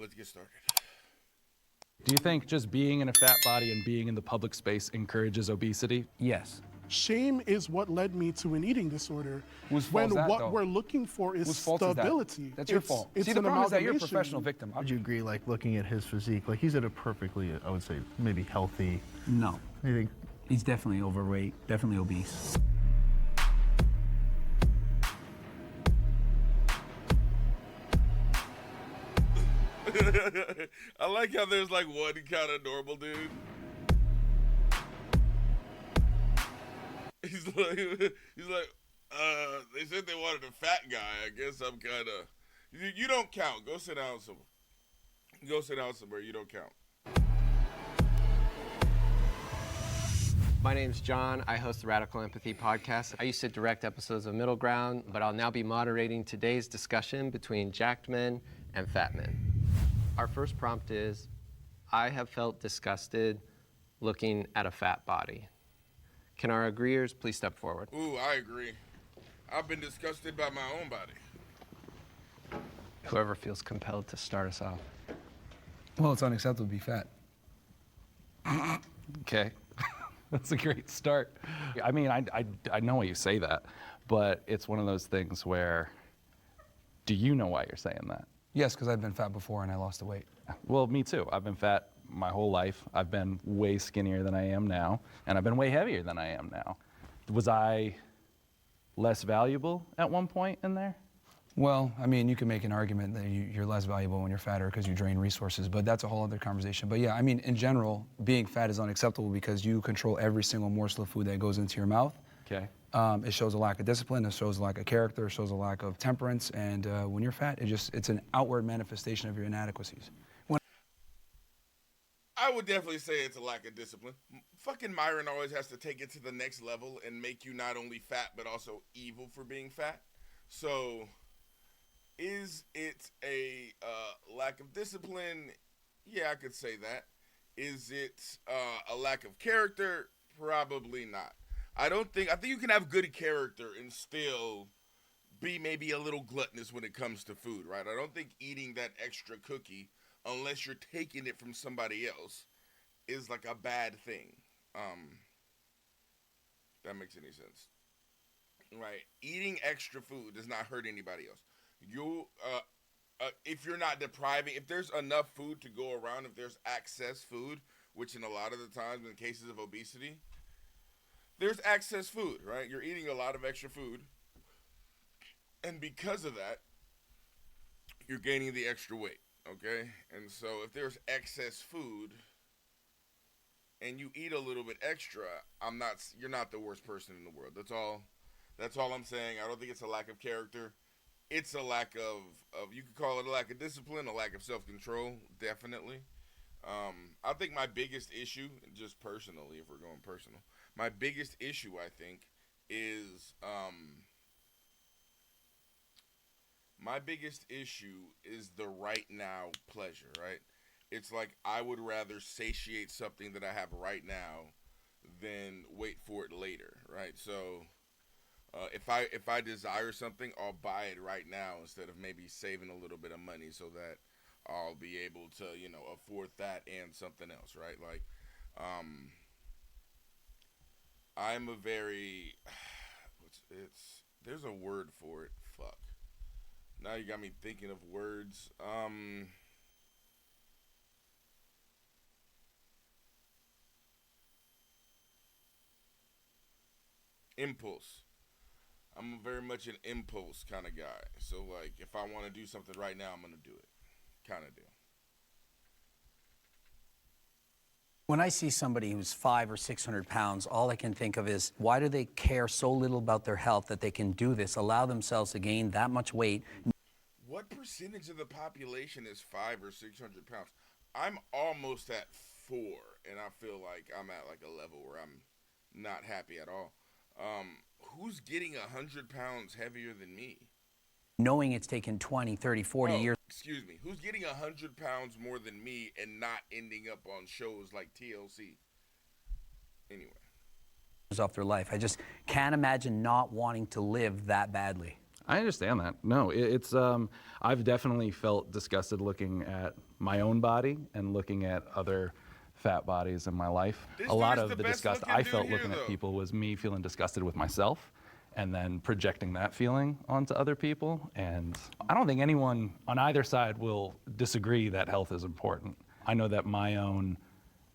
let's get started. Do you think just being in a fat body and being in the public space encourages obesity? Yes. Shame is what led me to an eating disorder. Whose fault when is that, what though? we're looking for is Whose fault is that? stability. That's your fault. It's See, the an problem is that you're a amalgamation. professional victim. Would you agree, like, looking at his physique, like, he's at a perfectly, I would say, maybe healthy? No. I think He's definitely overweight, definitely obese. I like how there's like one kind of normal dude. He's like, they said they wanted a fat guy. I guess I'm kind of, you don't count. Go sit down somewhere. Go sit down somewhere. You don't count. My name's John. I host the Radical Empathy podcast. I used to direct episodes of Middle Ground, but I'll now be moderating today's discussion between jacked men and fat men. Our first prompt is, I have felt disgusted looking at a fat body. Can our agreeers please step forward? Ooh, I agree. I've been disgusted by my own body. Whoever feels compelled to start us off. Well, it's unacceptable to be fat. Okay. That's a great start. I mean, I know why you say that, but it's one of those things where, do you know why you're saying that? Yes, because I've been fat before and I lost the weight. Well, me too. I've been fat my whole life. I've been way skinnier than I am now, and I've been way heavier than I am now. Was I less valuable at one point in there? Well, I mean, you can make an argument that you're less valuable when you're fatter because you drain resources, but that's a whole other conversation. But yeah, I mean, in general, being fat is unacceptable because you control every single morsel of food that goes into your mouth. Okay. It shows a lack of discipline, it shows a lack of character, it shows a lack of temperance, and when you're fat, it's an outward manifestation of your inadequacies. I would definitely say it's a lack of discipline. Fucking Myron always has to take it to the next level and make you not only fat, but also evil for being fat. So, is it a lack of discipline? Yeah, I could say that. Is it a lack of character? Probably not. I think you can have good character and still be maybe a little gluttonous when it comes to food, right? I don't think eating that extra cookie, unless you're taking it from somebody else, is like a bad thing. That makes any sense. Right? Eating extra food does not hurt anybody else. If you're not depriving, if there's enough food to go around, if there's excess food, which in a lot of the times in cases of obesity, there's excess food, right? You're eating a lot of extra food. And because of that, you're gaining the extra weight, okay? And so if there's excess food and you eat a little bit extra, you're not the worst person in the world. That's all I'm saying. I don't think it's a lack of character. It's a lack of you could call it a lack of discipline, a lack of self-control, definitely. I think my biggest issue, just personally, if we're going personal, my biggest issue, I think, is the right now pleasure, right? It's like I would rather satiate something that I have right now than wait for it later, right? So if I desire something, I'll buy it right now instead of maybe saving a little bit of money so that I'll be able to, afford that and something else, right? Like, I'm a very, there's a word for it. Fuck. Now you got me thinking of words. Impulse. I'm very much an impulse kind of guy. So, like, if I want to do something right now, I'm going to do it. Kind of deal. When I see somebody who's 500 or 600 pounds, all I can think of is, why do they care so little about their health that they can do this, allow themselves to gain that much weight? What percentage of the population is 500 or 600 pounds? I'm almost at 4, and I feel like I'm at like a level where I'm not happy at all. Who's getting 100 pounds heavier than me? Knowing it's taken 20, 30, 40 years. Excuse me. Who's getting 100 pounds more than me and not ending up on shows like TLC? Anyway. Off their life. I just can't imagine not wanting to live that badly. I understand that. No, it's I've definitely felt disgusted looking at my own body and looking at other fat bodies in my life. This A lot dude's of the the best disgust looking I dude felt here, looking at though. people was me feeling disgusted with myself and then projecting that feeling onto other people. And I don't think anyone on either side will disagree that health is important. I know that my own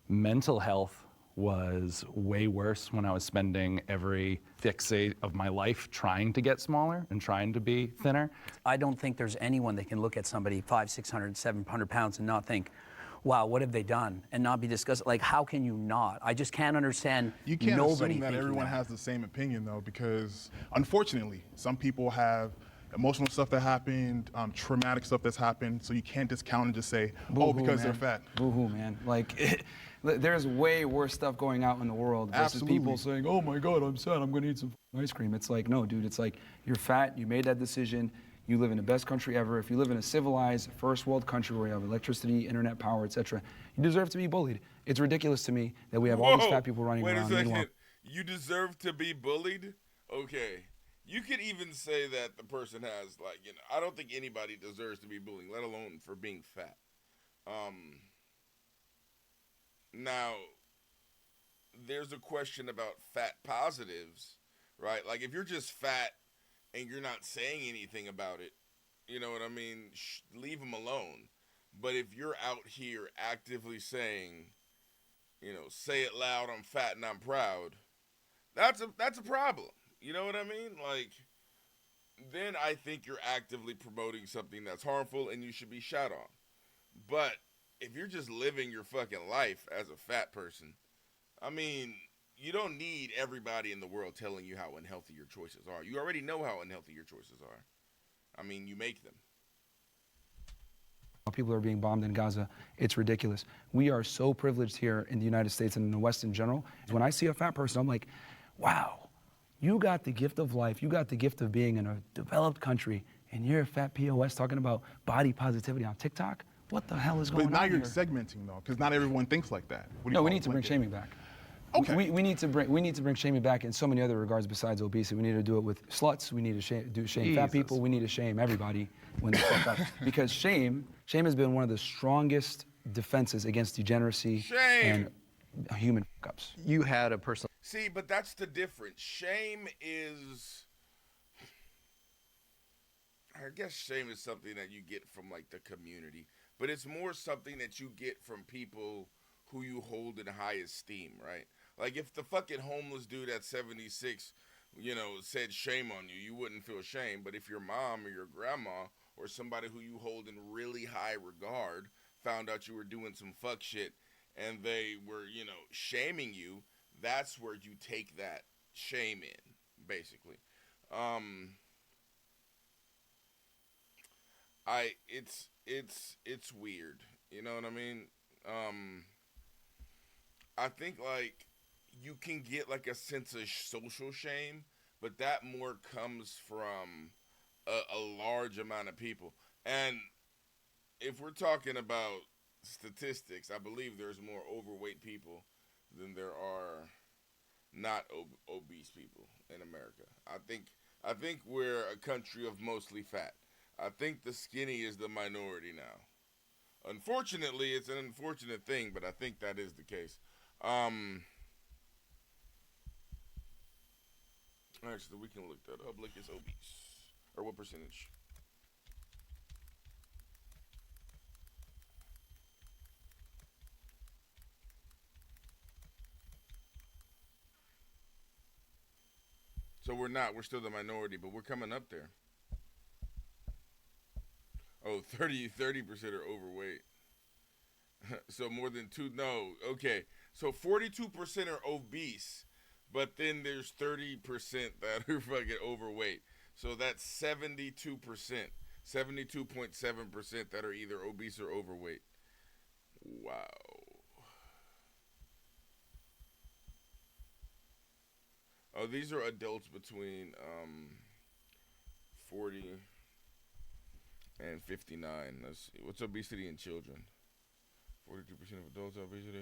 mental health was way worse when I was spending every fixate of my life trying to get smaller and trying to be thinner. I don't think there's anyone that can look at somebody 500, 600, 700 pounds and not think, wow, what have they done? And not be disgusted. Like, how can you not? I just can't understand You can't nobody assume that thinking everyone has the same opinion, though, because unfortunately, some people have emotional stuff that happened, traumatic stuff that's happened, so you can't discount and just say, oh, Boo-hoo, because man. they're fat. Boo-hoo, man. Like, there's way worse stuff going out in the world versus people saying, oh my God, I'm sad, I'm gonna eat some ice cream. It's like, no, dude, it's like, you're fat, you made that decision, you live in the best country ever. If you live in a civilized first world country where you have electricity, internet power, etc., you deserve to be bullied. It's ridiculous to me that we have all these fat people running Wait around. a second. Meanwhile, You deserve to be bullied? Okay. You could even say that the person has, like, you know, I don't think anybody deserves to be bullied, let alone for being fat. Now, there's a question about fat positives, right? Like, if you're just fat and you're not saying anything about it, you know what I mean? Leave them alone. But if you're out here actively saying, you know, say it loud, I'm fat and I'm proud, that's a problem. You know what I mean? Like, then I think you're actively promoting something that's harmful and you should be shot on. But if you're just living your fucking life as a fat person, I mean, you don't need everybody in the world telling you how unhealthy your choices are. You already know how unhealthy your choices are. I mean, you make them. people are being bombed in Gaza, it's ridiculous. We are so privileged here in the United States and in the West in general. When I see a fat person, I'm like, wow, you got the gift of life, you got the gift of being in a developed country, and you're a fat POS talking about body positivity on TikTok? What the hell is going on But now you're here? segmenting, though, because not everyone thinks like that. What do you No, we call need it? to bring shaming back. Okay. We need to bring shaming back in so many other regards besides obesity. We need to do it with sluts. We need to shame fat people. We need to shame everybody when they fuck up. Because shame has been one of the strongest defenses against degeneracy and human fuck ups. You had a personal. See, but that's the difference. Shame is, I guess shame is something that you get from like the community, but it's more something that you get from people who you hold in high esteem, right? Like if the fucking homeless dude at 76, you know, said shame on you, you wouldn't feel shame. But if your mom or your grandma or somebody who you hold in really high regard found out you were doing some fuck shit and they were, you know, shaming you, that's where you take that shame in, basically. It's weird. You know what I mean? I think like you can get like a sense of social shame, but that more comes from a large amount of people. And if we're talking about statistics, I believe there's more overweight people than there are not obese people in America. I think we're a country of mostly fat. I think the skinny is the minority now. Unfortunately, it's an unfortunate thing, but I think that is the case. Actually, we can look that up. Like, it's obese. Or what percentage? So we're not. We're still the minority, but we're coming up there. Oh, 30% are overweight. So more than two. No, okay. So 42% are obese, but then there's 30% that are fucking overweight. So that's 72%. 72.7% that are either obese or overweight. Wow. Oh, these are adults between 40 and 59. Let's see. What's obesity in children? 42% of adults have obesity.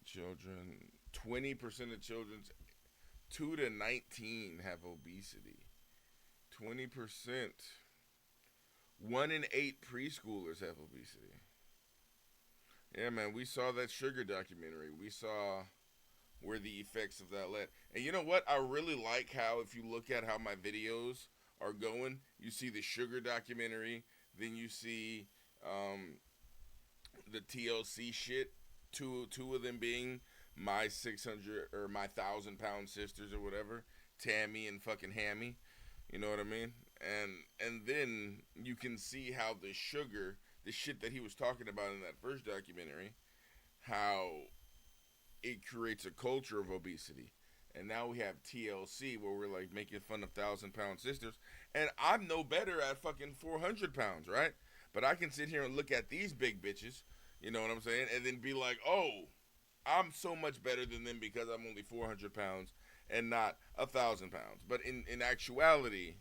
Children. 20% of children's 2 to 19 have obesity. 20%. 1 in 8 preschoolers have obesity. Yeah, man, we saw that sugar documentary. We saw where the effects of that led. And you know what? I really like how, if you look at how my videos are going, you see the sugar documentary, then you see the TLC shit, two of them being my 600 or my 1,000-pound sisters or whatever, Tammy and fucking Hammy, you know what I mean? And then you can see how the sugar, the shit that he was talking about in that first documentary, how it creates a culture of obesity. And now we have TLC where we're like making fun of 1,000-pound sisters, and I'm no better at fucking 400 pounds, right? But I can sit here and look at these big bitches, you know what I'm saying, and then be like, oh, I'm so much better than them because I'm only 400 pounds and not 1,000 pounds. But in actuality,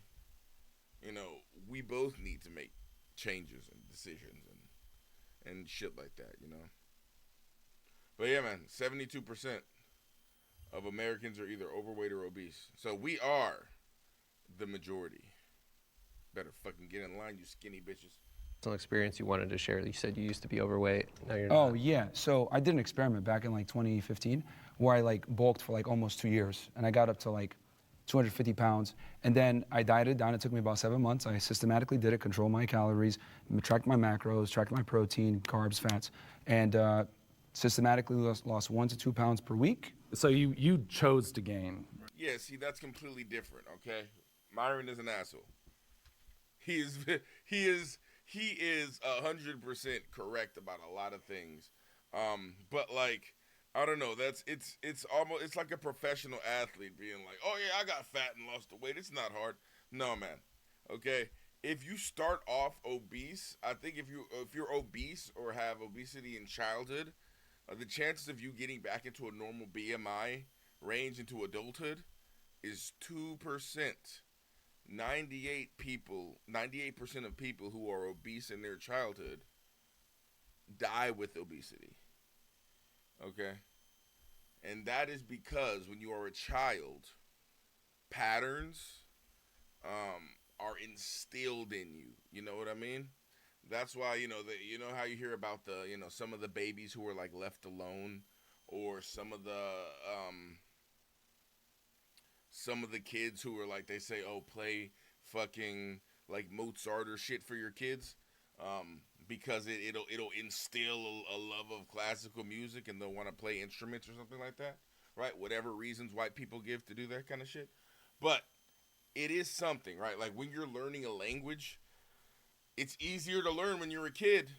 you know, we both need to make changes and decisions and shit like that, you know. But yeah, man, 72% of Americans are either overweight or obese. So we are the majority. Better fucking get in line, you skinny bitches. Personal experience you wanted to share. You said you used to be overweight. Now you're not. Oh yeah, so I did an experiment back in like 2015 where I like bulked for like almost 2 years, and I got up to like 250 pounds, and then I dieted down. It took me about 7 months. I systematically did it, controlled my calories, tracked my macros, tracked my protein, carbs, fats, and systematically lost 1 to 2 pounds per week. So you chose to gain. Yeah, see, that's completely different, okay? Myron is an asshole. He is 100% correct about a lot of things. But like, I don't know, it's almost, it's like a professional athlete being like, oh yeah, I got fat and lost the weight. It's not hard. No, man. Okay? If you start off obese, I think if you're obese or have obesity in childhood, the chances of you getting back into a normal BMI range into adulthood is 2%. 98% of people who are obese in their childhood die with obesity. Okay? And that is because when you are a child, patterns are instilled in you. You know what I mean? That's why, you know how you hear about the, you know, some of the babies who are like left alone, or some of the kids who are like, they say, oh, play fucking like Mozart or shit for your kids, because it'll instill a love of classical music and they'll want to play instruments or something like that, right? Whatever reasons white people give to do that kind of shit. But it is something, right? Like when you're learning a language, it's easier to learn when you're a kid,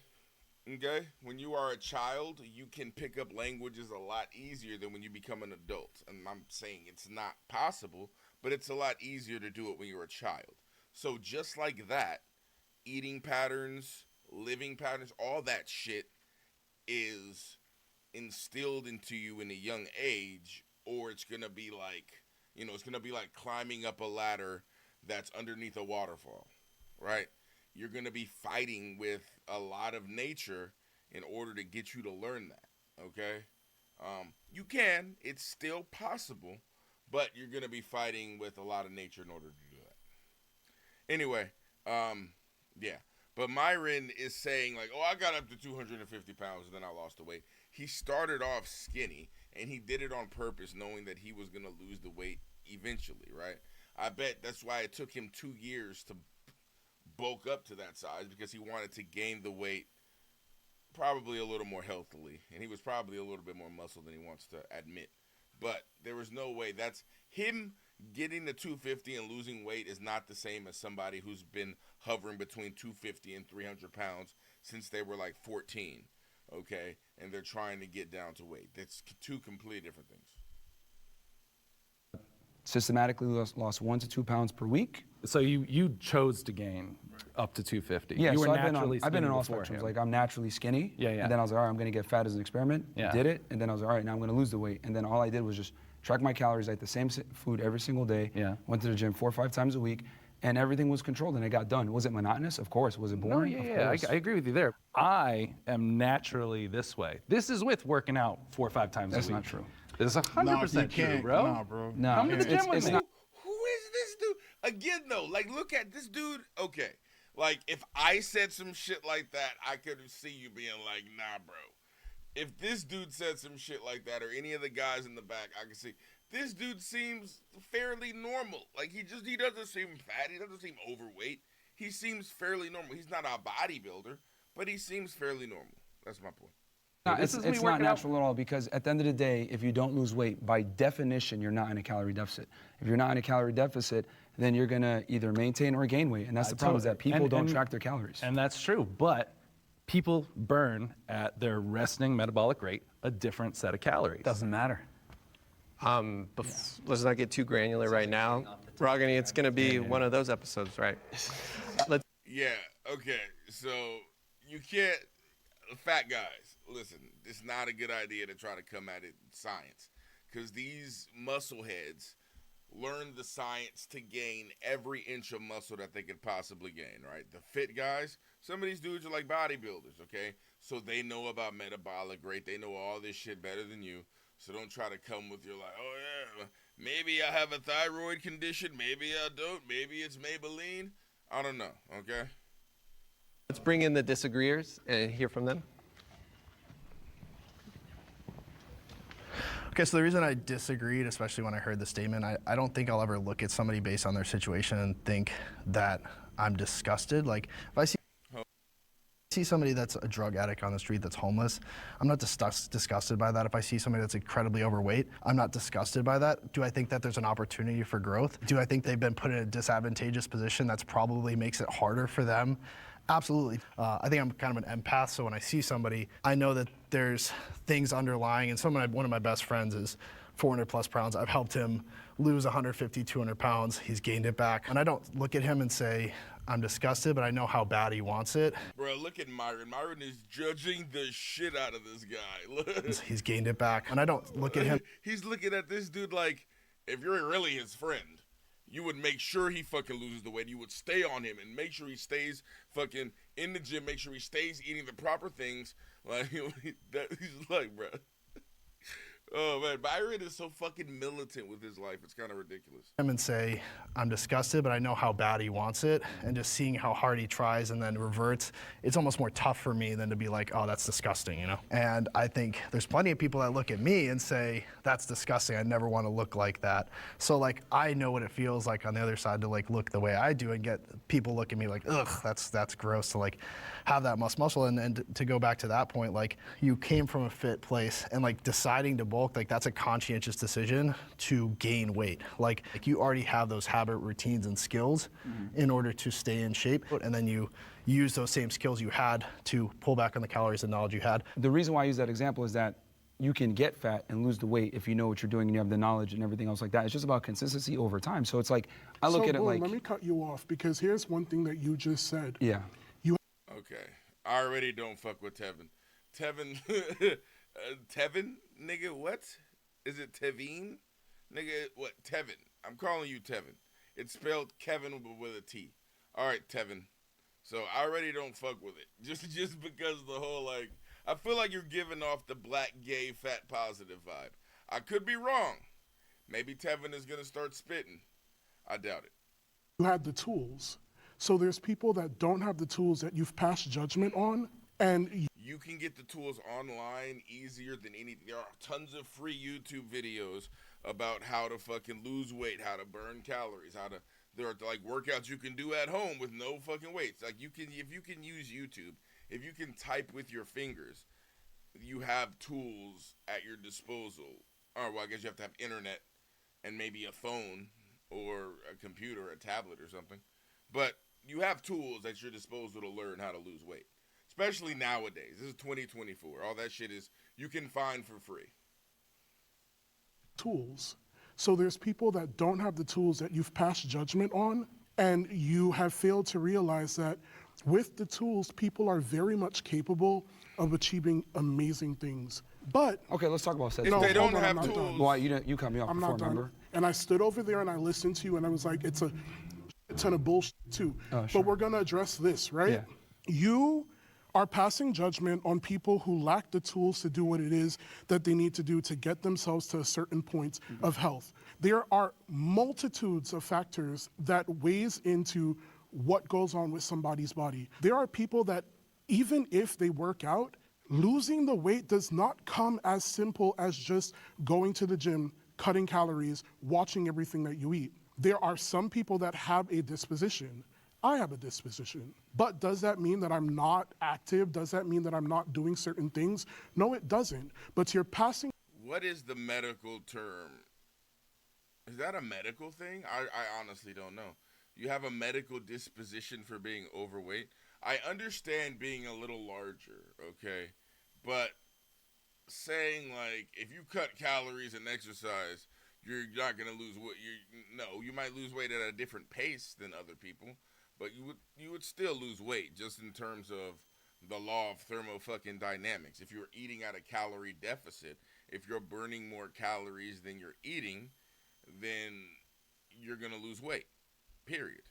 okay? When you are a child, you can pick up languages a lot easier than when you become an adult. And I'm saying it's not possible, but it's a lot easier to do it when you're a child. So just like that, eating patterns, living patterns, all that shit is instilled into you in a young age, or it's going to be like, you know, it's going to be like climbing up a ladder that's underneath a waterfall, right? You're going to be fighting with a lot of nature in order to get you to learn that, okay? You can. It's still possible, but you're going to be fighting with a lot of nature in order to do that. Anyway, yeah. But Myron is saying, like, oh, I got up to 250 pounds and then I lost the weight. He started off skinny, and he did it on purpose, knowing that he was going to lose the weight eventually, right? I bet that's why it took him 2 years to bulk up to that size, because he wanted to gain the weight probably a little more healthily, and he was probably a little bit more muscle than he wants to admit. But there was no way. That's him getting to 250 and losing weight is not the same as somebody who's been hovering between 250 and 300 pounds since they were like 14, okay? And they're trying to get down to weight. That's two completely different things. Systematically lost 1 to 2 pounds per week. So you chose to gain up to 250. Yeah, you were so naturally I've been on all skinny spectrums. beforehand. Like, I'm naturally skinny. Yeah, yeah. And then I was like, all right, I'm going to get fat as an experiment. Yeah. Did it. And then I was like, all right, now I'm going to lose the weight. And then all I did was just track my calories, ate the same food every single day. Yeah. Went to the gym 4 or 5 times a week. And everything was controlled, and it got done. Was it monotonous? Of course. Was it boring? No, Of yeah, course. I agree with you there. I am naturally this way. This is with working out 4 or 5 times That's a week. not true. It's 100% true, can't. bro. Nah, bro. No, Come to the gym with it's me. not. Who is this dude? Again, though, like, look at this dude. Okay, like, if I said some shit like that, I could see you being like, nah, bro. If this dude said some shit like that, or any of the guys in the back, I can see this dude seems fairly normal. Like, he doesn't seem fat. He doesn't seem overweight. He seems fairly normal. He's not a bodybuilder, but he seems fairly normal. That's my point. No, This is me it's not working out. natural at all because at the end of the day, if you don't lose weight, by definition, you're not in a calorie deficit. If you're not in a calorie deficit, then you're gonna either maintain or gain weight, and that's the problem is that people don't track their calories. And that's true, but people burn at their resting metabolic rate a different set of calories. Doesn't matter. Let's not get too granular right now. Ragini, it's going to be one of those episodes, right? Yeah, okay. So you can't, fat guys, listen, it's not a good idea to try to come at it science, because these muscle heads learn the science to gain every inch of muscle that they could possibly gain, right? The fit guys, some of these dudes are like bodybuilders, okay? So they know about metabolic rate. They know all this shit better than you. So don't try to come with your like, oh yeah, maybe I have a thyroid condition, maybe I don't, maybe it's Maybelline. I don't know, okay? Let's bring in the disagreeers and hear from them. Okay, so the reason I disagreed, especially when I heard the statement, I don't think I'll ever look at somebody based on their situation and think that I'm disgusted. Like, if I see somebody that's a drug addict on the street that's homeless, I'm not disgusted by that. If I see somebody that's incredibly overweight, I'm not disgusted by that. Do I think that there's an opportunity for growth? Do I think they've been put in a disadvantageous position that's probably makes it harder for them? Absolutely. I think I'm kind of an empath, so when I see somebody, I know that there's things underlying, and one of my best friends is 400 plus pounds. I've helped him lose 150, 200 pounds. He's gained it back. And I don't look at him and say, I'm disgusted, but I know how bad he wants it. Bro, look at Myron. Myron is judging the shit out of this guy. Look. He's gained it back. And I don't look at him. He's looking at this dude like, if you're really his friend, you would make sure he fucking loses the weight. You would stay on him and make sure he stays fucking in the gym. Make sure he stays eating the proper things. Like, he's like, bro. Oh, man. Byron is so fucking militant with his life. It's kind of ridiculous. And say, I'm disgusted, but I know how bad he wants it. And just seeing how hard he tries and then reverts, it's almost more tough for me than to be like, oh, that's disgusting, you know? And I think there's plenty of people that look at me and say, that's disgusting. I never want to look like that. So, like, I know what it feels like on the other side to, like, look the way I do and get people look at me like, ugh, that's gross to, like, have that muscle. And to go back to that point, like, you came from a fit place and, like, deciding to bulk, like, that's a conscientious decision to gain weight. Like you already have those habit routines and skills in order to stay in shape, and then you use those same skills you had to pull back on the calories and knowledge you had. The reason why I use that example is that you can get fat and lose the weight if you know what you're doing and you have the knowledge and everything else like that. It's just about consistency over time. So it's like, I look at it like... let me cut you off, because here's one thing that you just said. Yeah. Okay. I already don't fuck with Tevin. Tevin? Nigga, what? Is it Tevin? Nigga, what? Tevin. I'm calling you Tevin. It's spelled Kevin but with a T. All right, Tevin. So I already don't fuck with it. Just because the whole, like, I feel like you're giving off the black, gay, fat, positive vibe. I could be wrong. Maybe Tevin is going to start spitting. I doubt it. You had the tools. So there's people that don't have the tools that you've passed judgment on, and you can get the tools online easier than anything. There are tons of free YouTube videos about how to fucking lose weight, how to burn calories, there are like workouts you can do at home with no fucking weights. Like if you can use YouTube, if you can type with your fingers, you have tools at your disposal. Or well, I guess you have to have internet and maybe a phone or a computer, or a tablet or something. But you have tools at your disposal to learn how to lose weight. Especially nowadays. This is 2024. All that shit is, you can find for free. Tools. So there's people that don't have the tools that you've passed judgment on, and you have failed to realize that with the tools, people are very much capable of achieving amazing things. But okay, let's talk about if they don't have tools. Well, you cut me off before, remember? And I stood over there and I listened to you, and I was like, it's a ton of bullshit too. Oh, sure. But we're gonna address this, right? Yeah. You are passing judgment on people who lack the tools to do what it is that they need to do to get themselves to a certain point of health. There are multitudes of factors that weighs into what goes on with somebody's body. There are people that even if they work out, losing the weight does not come as simple as just going to the gym, cutting calories, watching everything that you eat. There are some people that have a disposition. I have a disposition. But does that mean that I'm not active? Does that mean that I'm not doing certain things? No, it doesn't. But you're passing. What is the medical term? Is that a medical thing? I honestly don't know. You have a medical disposition for being overweight. I understand being a little larger, okay? But saying, like, if you cut calories and exercise, you're not going to lose weight. No, you might lose weight at a different pace than other people, but you would still lose weight just in terms of the law of thermodynamics. If you're eating at a calorie deficit, if you're burning more calories than you're eating, then you're going to lose weight, period.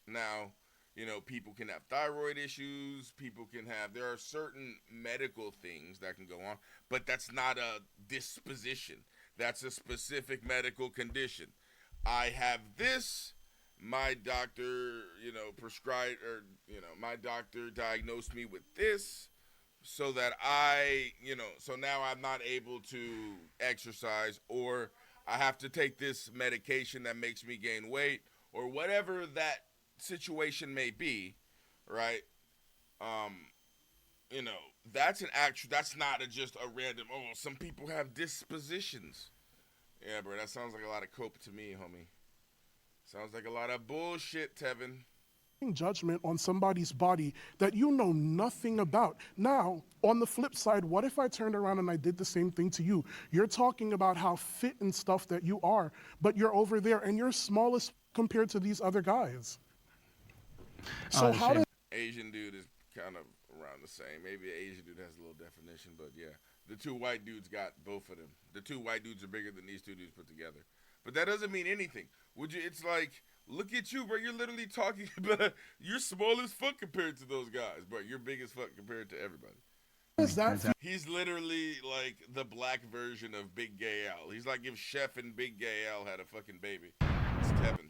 Now, you know, people can have thyroid issues, there are certain medical things that can go on, but that's not a disposition. That's a specific medical condition. I have this, my doctor, prescribed, or, my doctor diagnosed me with this, so that so now I'm not able to exercise, or I have to take this medication that makes me gain weight, or whatever that situation may be, right? That's not just a random, some people have dispositions. Yeah, bro, that sounds like a lot of cope to me, homie. Sounds like a lot of bullshit, Tevin. Judgment on somebody's body that you know nothing about. Now, on the flip side, what if I turned around and I did the same thing to you? You're talking about how fit and stuff that you are, but you're over there and you're smallest compared to these other guys. So how does Asian dude is kind of around the same. Maybe the Asian dude has a little definition, but yeah. The two white dudes got both of them. The two white dudes are bigger than these two dudes put together. But that doesn't mean anything. It's like, look at you, bro. You're literally talking about, you're small as fuck compared to those guys, bro. You're big as fuck compared to everybody. He's literally like the black version of Big Gay Al. He's like if Chef and Big Gay Al had a fucking baby. It's Tevin.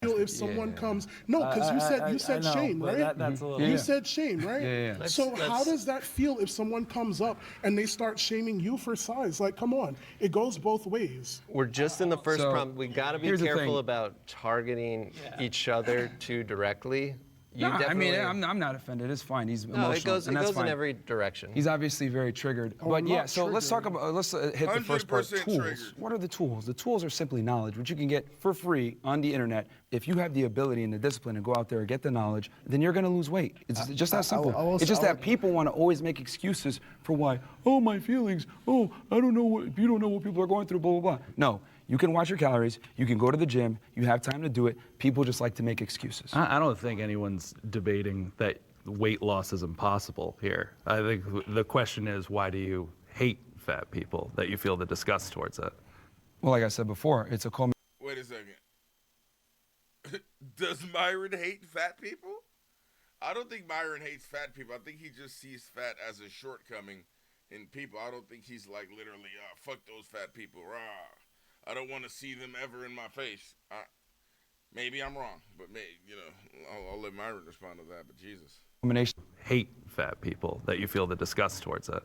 If someone comes, because you said know, shame, right? That's a little. You said shame, right? Yeah. So how does that feel if someone comes up and they start shaming you for size? Like, come on, it goes both ways. We're just in the first So, prompt. We got to be here's the careful thing. about targeting each other too directly. You No, I definitely. mean, I'm not offended. It's fine. He's no, emotional. it goes and that's in fine. every direction. He's obviously very triggered. Oh, But I'm yeah, not so let's talk triggered. about, let's hit the first part. 100% Tools. triggered. What are the tools? The tools are simply knowledge, which you can get for free on the internet. If you have the ability and the discipline to go out there and get the knowledge, then you're going to lose weight. It's just that simple. It's just that people want to always make excuses for why, my feelings, I don't know what, you don't know what people are going through, blah, blah, blah. No. You can watch your calories. You can go to the gym. You have time to do it. People just like to make excuses. I don't think anyone's debating that weight loss is impossible here. I think the question is, why do you hate fat people, that you feel the disgust towards it? Well, like I said before, it's a culmination. Wait a second. Does Myron hate fat people? I don't think Myron hates fat people. I think he just sees fat as a shortcoming in people. I don't think he's like literally, fuck those fat people. Rah. I don't want to see them ever in my face. Maybe I'm wrong, but I'll let Myron respond to that, but Jesus. Hate fat people, that you feel the disgust towards it.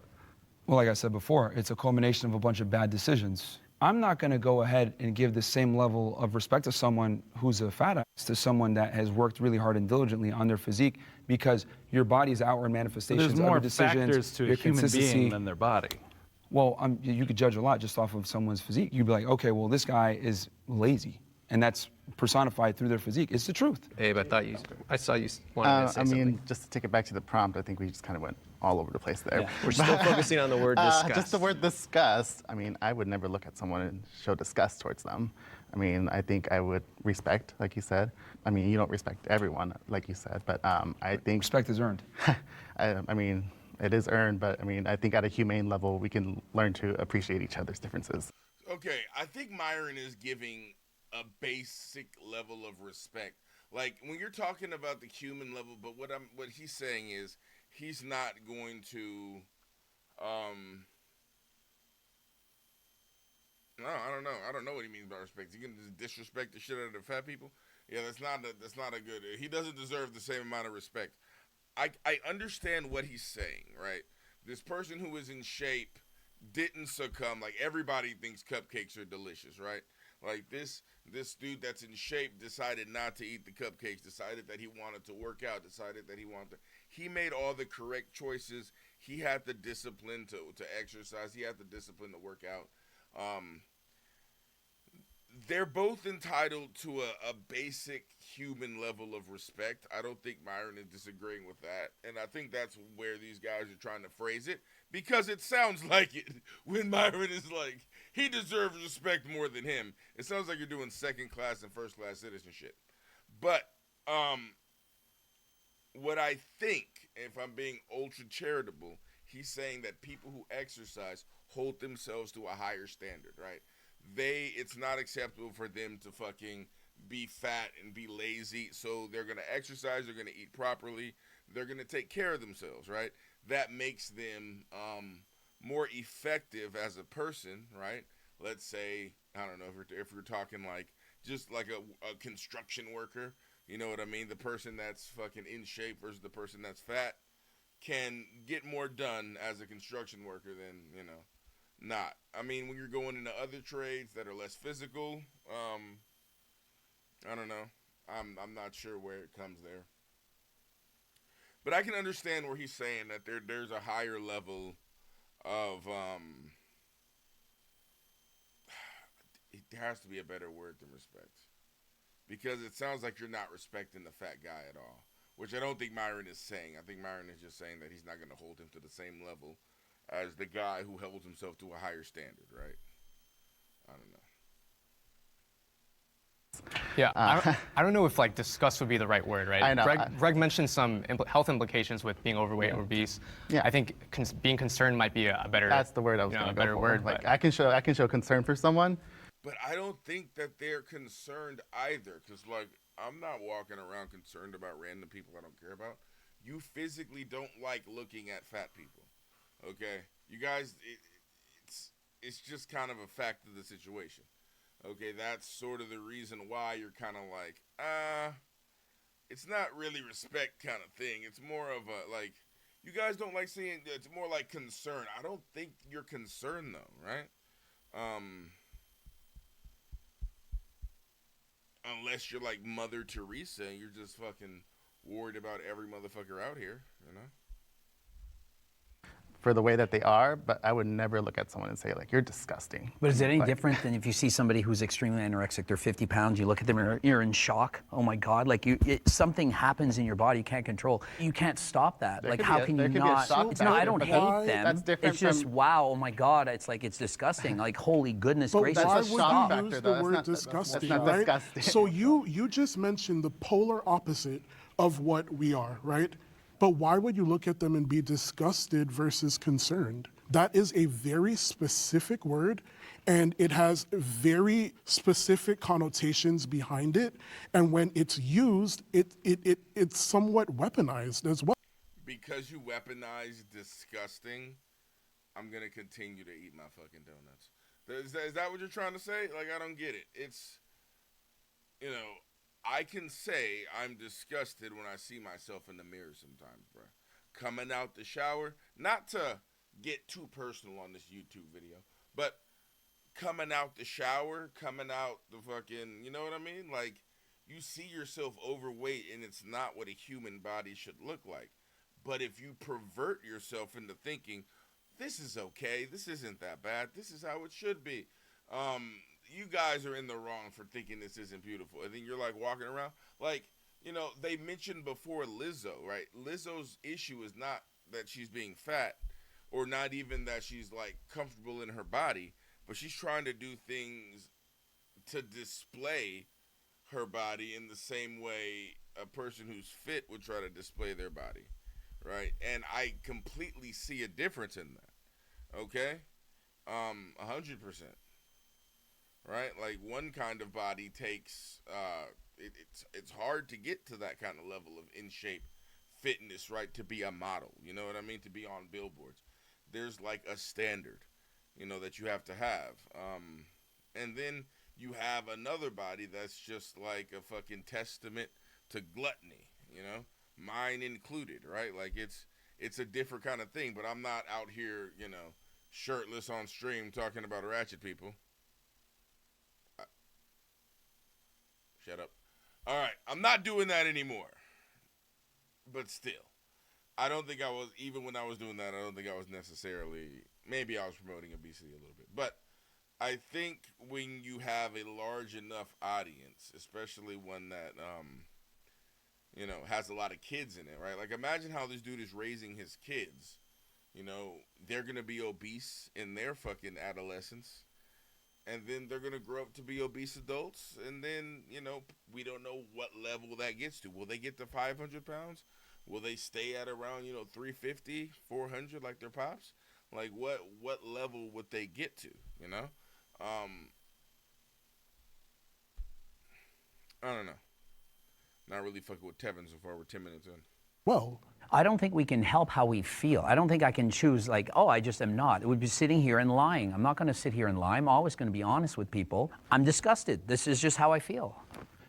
Well, like I said before, it's a culmination of a bunch of bad decisions. I'm not going to go ahead and give the same level of respect to someone who's a fat ass to someone that has worked really hard and diligently on their physique, because your body's outward manifestations, There's more other decisions, factors to a your human consistency. being than their body. Well, you could judge a lot just off of someone's physique. You'd be like, okay, well, this guy is lazy, and that's personified through their physique. It's the truth. Abe, I saw you wanted to say something. Just to take it back to the prompt, I think we just kind of went all over the place there. We're still focusing on the word disgust. Just the word disgust. I mean, I would never look at someone and show disgust towards them. I mean, I think I would respect, like you said. I mean, you don't respect everyone, like you said, but I think Respect is earned. I mean, it is earned, but I mean, I think at a humane level, we can learn to appreciate each other's differences. Okay, I think Myron is giving a basic level of respect. Like when you're talking about the human level, but what he's saying is he's not going to. No, I don't know. I don't know what he means by respect. He can just disrespect the shit out of the fat people. Yeah, that's not a good. He doesn't deserve the same amount of respect. I understand what he's saying, right? This person who is in shape didn't succumb. Like everybody thinks cupcakes are delicious, right? Like this dude that's in shape decided not to eat the cupcakes, decided that he wanted to work out, decided that he made all the correct choices. He had the discipline to exercise. He had the discipline to work out. They're both entitled to a basic human level of respect. I don't think Myron is disagreeing with that. And I think that's where these guys are trying to phrase it, because it sounds like it when Myron is like, he deserves respect more than him. It sounds like you're doing second class and first class citizenship. But what I think, if I'm being ultra charitable, he's saying that people who exercise hold themselves to a higher standard, right? It's not acceptable for them to fucking be fat and be lazy, so they're going to exercise, they're going to eat properly, they're going to take care of themselves, right? That makes them more effective as a person, right? Let's say, I don't know, if we're talking like, just like a construction worker, you know what I mean? The person that's fucking in shape versus the person that's fat can get more done as a construction worker than, not. I mean, when you're going into other trades that are less physical, I don't know. I'm not sure where it comes there. But I can understand where he's saying that there's a higher level of there has to be a better word than respect. Because it sounds like you're not respecting the fat guy at all, which I don't think Myron is saying. I think Myron is just saying that he's not going to hold him to the same level as the guy who holds himself to a higher standard, right? I don't know. Yeah, I don't know if like disgust would be the right word, right? I know. Greg mentioned some health implications with being overweight or obese. Yeah. I think being concerned might be a better. That's the word I was going to go better for. word. Like But I can show concern for someone. But I don't think that they're concerned either, because, like, I'm not walking around concerned about random people I don't care about. You physically don't like looking at fat people, okay? You guys, it's just kind of a fact of the situation, okay? That's sort of the reason why you're kind of like, it's not really respect kind of thing. It's more of a, like, you guys don't like seeing, it's more like concern. I don't think you're concerned, though, right? Unless you're like Mother Teresa and you're just fucking worried about every motherfucker out here, For the way that they are, but I would never look at someone and say, like, you're disgusting. But is it any different than if you see somebody who's extremely anorexic, they're 50 pounds, you look at them and you're in shock? Oh my God, like something happens in your body you can't control. You can't stop that. There Like could how be a- can there you could be a not? shock It's not, I factor, don't but hate them. that's different It's just, from- wow, oh my God, it's like, it's disgusting. Like, holy goodness But gracious. why That's a would shock you factor, use though. the That's word not- disgusting, that's not right? disgusting. So you just mentioned the polar opposite of what we are, right? But why would you look at them and be disgusted versus concerned? That is a very specific word, and it has very specific connotations behind it. And when it's used, it's somewhat weaponized as well. Because you weaponize disgusting, I'm going to continue to eat my fucking donuts. Is that what you're trying to say? Like, I don't get it. It's, I can say I'm disgusted when I see myself in the mirror sometimes, bro. Coming out the shower, not to get too personal on this YouTube video, but coming out the shower, coming out the fucking, you know what I mean? Like, you see yourself overweight and it's not what a human body should look like. But if you pervert yourself into thinking, this is okay, this isn't that bad, this is how it should be, you guys are in the wrong for thinking this isn't beautiful. And then you're like walking around, like, they mentioned before Lizzo, right? Lizzo's issue is not that she's being fat, or not even that she's like comfortable in her body, but she's trying to do things to display her body in the same way a person who's fit would try to display their body, right? And I completely see a difference in that, okay? 100%. right? Like one kind of body takes it's hard to get to that kind of level of in shape fitness, right? To be a model, you know what I mean? To be on billboards, there's like a standard, you know, that you have to have. And then you have another body that's just like a fucking testament to gluttony, you know, mine included, right? Like it's a different kind of thing. But I'm not out here, you know, shirtless on stream talking about ratchet people. Shut up. All right, I'm not doing that anymore. But still, I don't think I was, even when I was doing that, I don't think I was necessarily, maybe I was promoting obesity a little bit. But I think when you have a large enough audience, especially one that, you know, has a lot of kids in it, right? Like, imagine how this dude is raising his kids. You know, they're going to be obese in their fucking adolescence. And then they're going to grow up to be obese adults. And then, you know, we don't know what level that gets to. Will they get to 500 pounds? Will they stay at around, you know, 350, 400 like their pops? Like, what level would they get to, you know? I don't know. Not really fucking with Tevin so far. We're 10 minutes in. Well, I don't think we can help how we feel. I don't think I can choose like, oh, I just am not. It would be sitting here and lying. I'm not going to sit here and lie. I'm always going to be honest with people. I'm disgusted. This is just how I feel.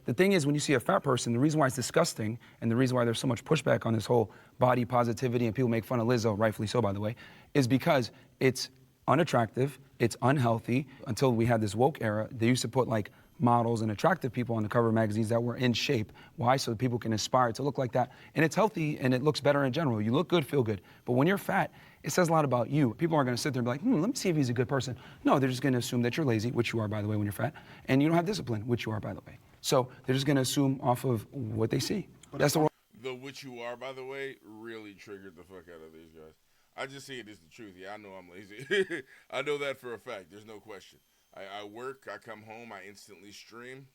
The thing is, when you see a fat person, the reason why it's disgusting and the reason why there's so much pushback on this whole body positivity and people make fun of Lizzo, rightfully so, by the way, is because it's unattractive, it's unhealthy. Until we had this woke era, they used to put like models and attractive people on the cover of magazines that were in shape. Why? So that people can aspire to look like that. And it's healthy and it looks better in general. You look good, feel good. But when you're fat, it says a lot about you. People aren't going to sit there and be like, let me see if he's a good person. No, they're just going to assume that you're lazy, which you are, by the way, when you're fat, and you don't have discipline, which you are, by the way. So they're just going to assume off of what they see. That's the The which you are, by the way, really triggered the fuck out of these guys. I just see it as the truth. Yeah, I know I'm lazy. I know that for a fact. There's no question. I work, I come home, I instantly stream.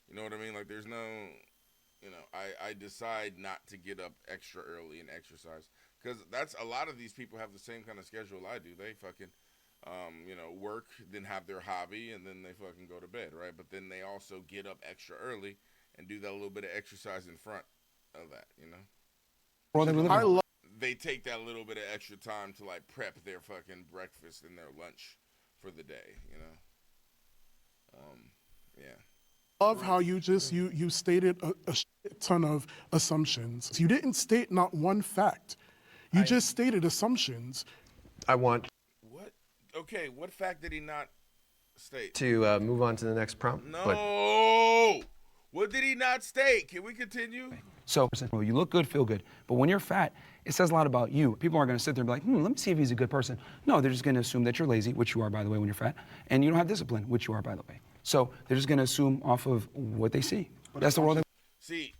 You know what I mean? Like, there's no, you know, I decide not to get up extra early and exercise. Because that's, a lot of these people have the same kind of schedule I do. They fucking, you know, work, then have their hobby, and then they fucking go to bed, right? But then they also get up extra early and do that little bit of exercise in front of that, you know? They take that little bit of extra time to, like, prep their fucking breakfast and their lunch for the day, you know? Yeah. Love how you just you stated a shit ton of assumptions. You didn't state not one fact. You just stated assumptions. I want What? Okay, what fact did he not state? to move on to the next prompt. No! What did he not state? Can we continue? So you look good, feel good. But when you're fat, it says a lot about you. People aren't going to sit there and be like, let me see if he's a good person. No, they're just going to assume that you're lazy, which you are, by the way, when you're fat, and you don't have discipline, which you are, by the way. So they're just going to assume off of what they see. That's the world. See,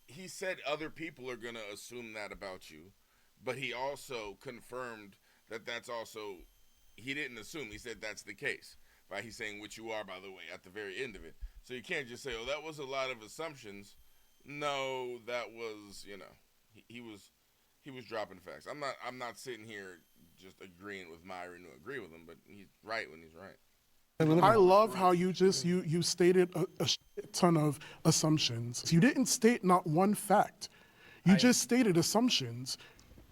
he said other people are going to assume that about you, but he also confirmed that that's also, he didn't assume, he said that's the case. By he's saying which you are, by the way, at the very end of it. So you can't just say, oh, that was a lot of assumptions. No, that was, you know, he was dropping facts. I'm not sitting here just agreeing with Myron to agree with him, but he's right when he's right. I love how you just you stated a shit ton of assumptions. You didn't state not one fact. You just stated assumptions.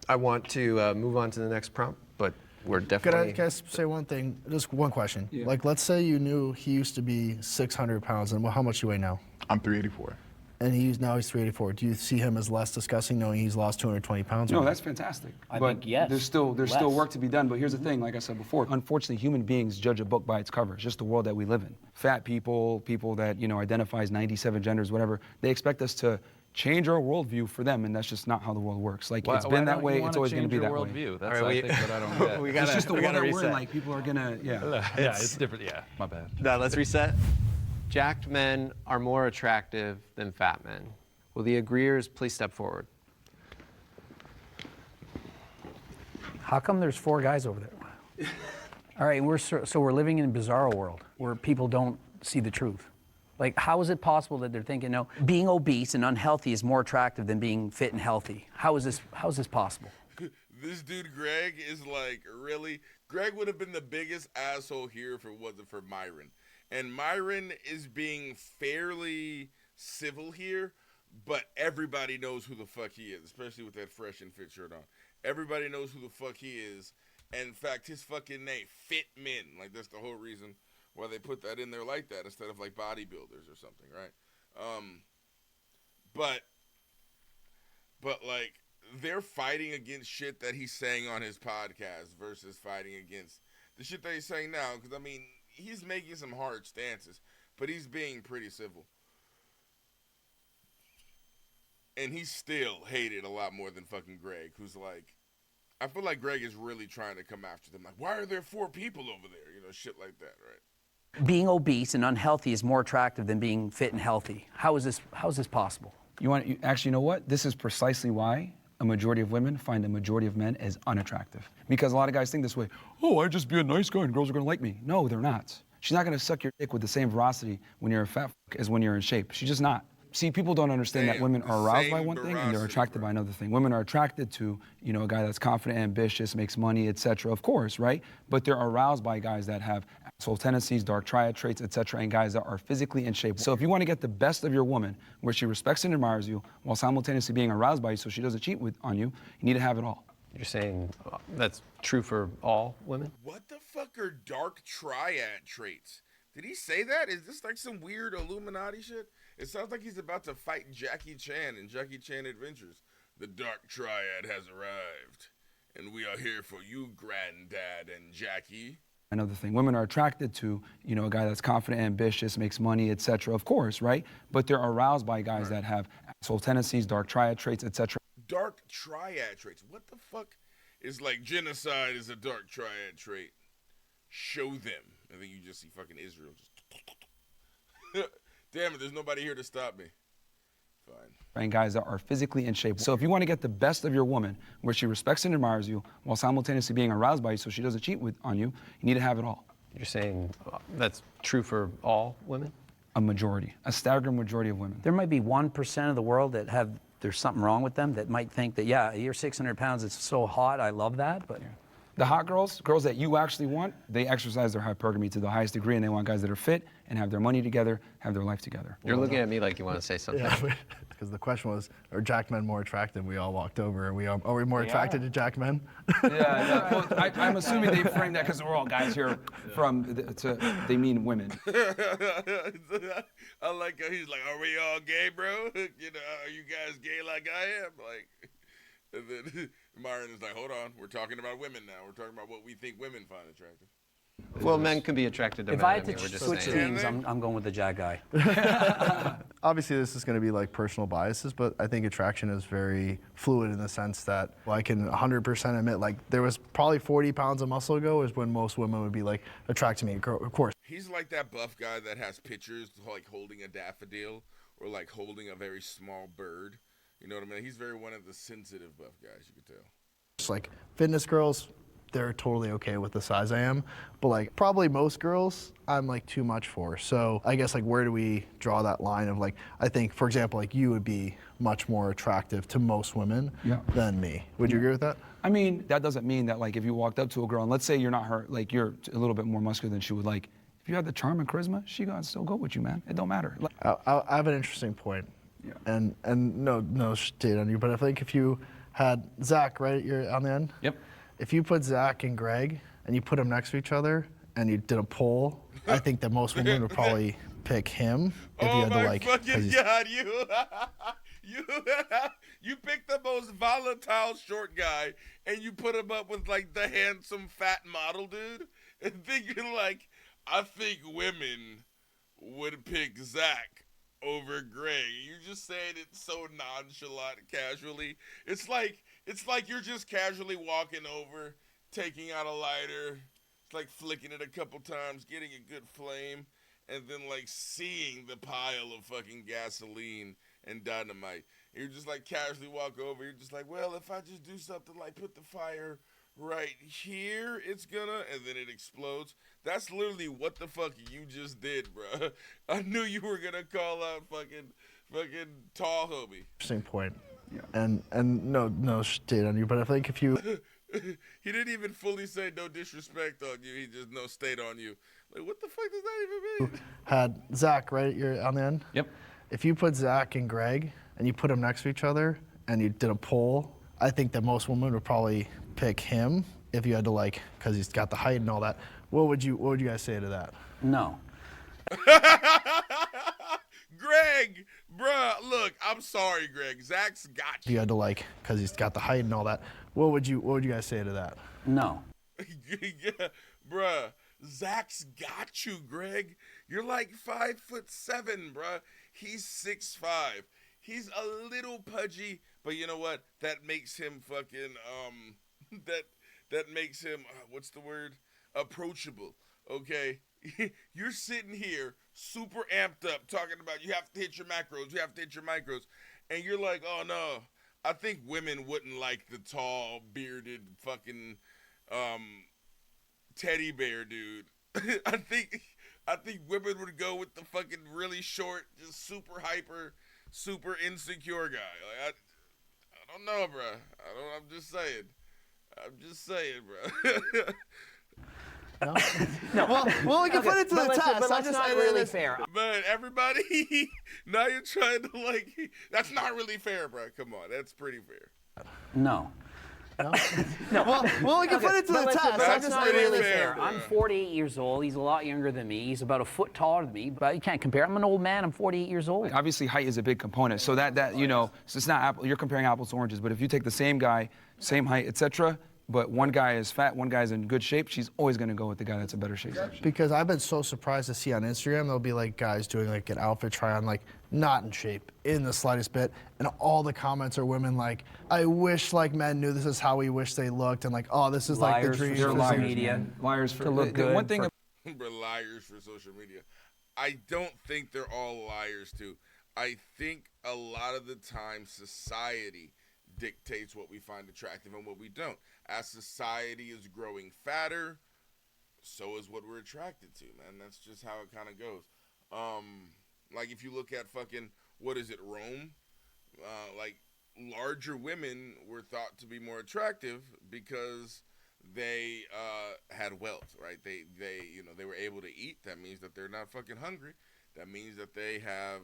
I want to move on to the next prompt, but we're definitely... Can I say one thing? Just one question. Yeah. Like, let's say you knew he used to be 600 pounds, and how much do you weigh now? I'm 384. And now he's 384. Do you see him as less disgusting knowing he's lost 220 pounds? No, that's fantastic. I think yes. There's still work to be done. But here's the thing, like I said before, unfortunately, human beings judge a book by its cover. It's just the world that we live in. Fat people that, you know, identify as 97 genders, whatever, they expect us to change our worldview for them, and that's just not how the world works. Like, it's been that way, it's always going to be that way. Worldview? That's I think what I don't get. It's just the world that we're in, like, people are going to, yeah, it's different, yeah, my bad. Now, let's reset. Jacked men are more attractive than fat men. Will the agreeers please step forward? How come there's 4 guys over there? All right, so we're living in a bizarro world where people don't see the truth. Like, how is it possible that they're thinking, no, being obese and unhealthy is more attractive than being fit and healthy? How is this possible? This dude Greg is like, really? Greg would have been the biggest asshole here if it wasn't for Myron. And Myron is being fairly civil here, but everybody knows who the fuck he is, especially with that fresh and fit shirt on. Everybody knows who the fuck he is. And in fact, his fucking name, Fit Men. Like, that's the whole reason why they put that in there like that instead of like bodybuilders or something, right? But like, they're fighting against shit that he's saying on his podcast versus fighting against the shit that he's saying now. Because, I mean, he's making some hard stances, but he's being pretty civil. And he's still hated a lot more than fucking Greg, who's like, I feel like Greg is really trying to come after them. Like, why are there 4 people over there? You know, shit like that, right? Being obese and unhealthy is more attractive than being fit and healthy. How is this possible? Actually, you know what? This is precisely why a majority of women find a majority of men as unattractive. Because a lot of guys think this way, oh, I just be a nice guy and girls are gonna like me. No, they're not. She's not gonna suck your dick with the same veracity when you're a fat f- as when you're in shape. She's just not. See, people don't understand that women are aroused by one thing and they're attracted by another thing. Women are attracted to, you know, a guy that's confident, ambitious, makes money, etc. Of course, right? But they're aroused by guys that have asshole tendencies, dark triad traits, etc., and guys that are physically in shape. So if you want to get the best of your woman, where she respects and admires you, while simultaneously being aroused by you, so she doesn't cheat on you, you need to have it all. You're saying that's true for all women? What the fuck are dark triad traits? Did he say that? Is this like some weird Illuminati shit? It sounds like he's about to fight Jackie Chan in Jackie Chan Adventures. The dark triad has arrived, and we are here for you, Granddad and Jackie. Another thing, women are attracted to, you know, a guy that's confident, ambitious, makes money, etc. Of course, right? But they're aroused by guys that have asshole tendencies, dark triad traits, etc. Dark triad traits. What the fuck is like genocide is a dark triad trait? Show them. And then you just see fucking Israel just damn it, there's nobody here to stop me. Fine. And guys that are physically in shape. So if you want to get the best of your woman, where she respects and admires you, while simultaneously being aroused by you, so she doesn't cheat on you, you need to have it all. You're saying that's true for all women? A majority, a staggering majority of women. There might be 1% of the world that there's something wrong with them that might think that, yeah, you're 600 pounds, it's so hot, I love that, but... Yeah. The hot girls that you actually want, they exercise their hypergamy to the highest degree, and they want guys that are fit and have their money together, have their life together. You're looking at me like you want to say something. Yeah, because the question was, are Jack men more attractive? We all walked over. Are we more attracted to Jack men? Yeah. Well, I'm assuming they framed that because we're all guys here they mean women. I like how he's like, are we all gay, bro? You know, are you guys gay like I am? Like, and then Myron is like, hold on, we're talking about women now. We're talking about what we think women find attractive. Well, men can be attracted to men. If I had mean, to we're just switch saying. teams, I'm going with the Jack guy. Obviously, this is going to be like personal biases, but I think attraction is very fluid in the sense that I can 100% admit, like, there was probably 40 pounds of muscle ago is when most women would be like attracted to me. Of course. He's like that buff guy that has pictures like holding a daffodil or like holding a very small bird. You know what I mean? He's very one of the sensitive buff guys, you could tell. Just like fitness girls, they're totally okay with the size I am, but like probably most girls, I'm like too much for. So I guess like where do we draw that line of like, I think for example, like you would be much more attractive to most women than me. Would you agree with that? I mean, that doesn't mean that like if you walked up to a girl and let's say you're not her, like you're a little bit more muscular than she would like, if you have the charm and charisma, she gonna still go with you, man. It don't matter. Like, I have an interesting point. Yeah. And no shade on you, but I think if you had Zach, right, you're on the end? Yep. If you put Zach and Greg and you put them next to each other and you did a poll, I think that most women would probably pick him if you had to like. Fucking God, you picked the most volatile short guy and you put him up with like the handsome fat model dude and thinking like, I think women would pick Zach over Greg. You're just saying it so nonchalant, casually. It's like you're just casually walking over, taking out a lighter, like flicking it a couple times, getting a good flame, and then like seeing the pile of fucking gasoline and dynamite. You're just like casually walk over. You're just like, well, if I just do something like put the fire right here, it's gonna, and then it explodes. That's literally what the fuck you just did, bro. I knew you were gonna call out fucking tall homie. Interesting point. Yeah. And no shade on you, but I think if you He didn't even fully say no disrespect on you. He just no state on you. Like, what the fuck does that even mean? Had Zach, right? You're on the end? Yep. If you put Zach and Greg and you put them next to each other and you did a poll, I think that most women would probably pick him if you had to, like, because he's got the height and all that. What would you guys say to that? No. Greg, bruh, look, I'm sorry, Greg. Zach's got If you you. had to, like, because he's got the height and all that. What would you guys say to that? No. Yeah, bruh, Zach's got you, Greg. You're like 5'7", bruh. He's 6'5". He's a little pudgy, but you know what? That makes him fucking that makes him what's the word? Approachable. Okay, you're sitting here super amped up talking about you have to hit your macros, you have to hit your micros, and you're like, oh no, I think women wouldn't like the tall, bearded, fucking teddy bear dude. I think women would go with the fucking really short, just super hyper, super insecure guy. Like I don't know, bro. I'm just saying, bro. Well, we can put it to the test. But that's not really fair. Man, everybody, now you're trying to like, that's not really fair, bro. Come on, that's pretty fair. No. Well, we can put it to the test. That's not pretty really fair, fair. I'm bro. 48 years old. He's a lot younger than me. He's about a foot taller than me, but you can't compare. I'm an old man. I'm 48 years old. Obviously, height is a big component. So that you know, so it's not you're comparing apples to oranges. But if you take the same guy, same height, etc., but one guy is fat, one guy's in good shape, she's always going to go with the guy that's in better shape. Because I've been so surprised to see on Instagram, there'll be like guys doing like an outfit try on, like not in shape in the slightest bit, and all the comments are women like, I wish like men knew this is how we wish they looked, and like, oh, this is like the Liars for dream. social liars, media. man. Liars for To look the good one thing. for- But liars for social media. I don't think they're all liars too. I think a lot of the time society dictates what we find attractive and what we don't. As society is growing fatter, so is what we're attracted to, man. That's just how it kind of goes. Like if you look at fucking, what is it, Rome? Like larger women were thought to be more attractive because they had wealth, right? They they were able to eat. That means that they're not fucking hungry. That means that they have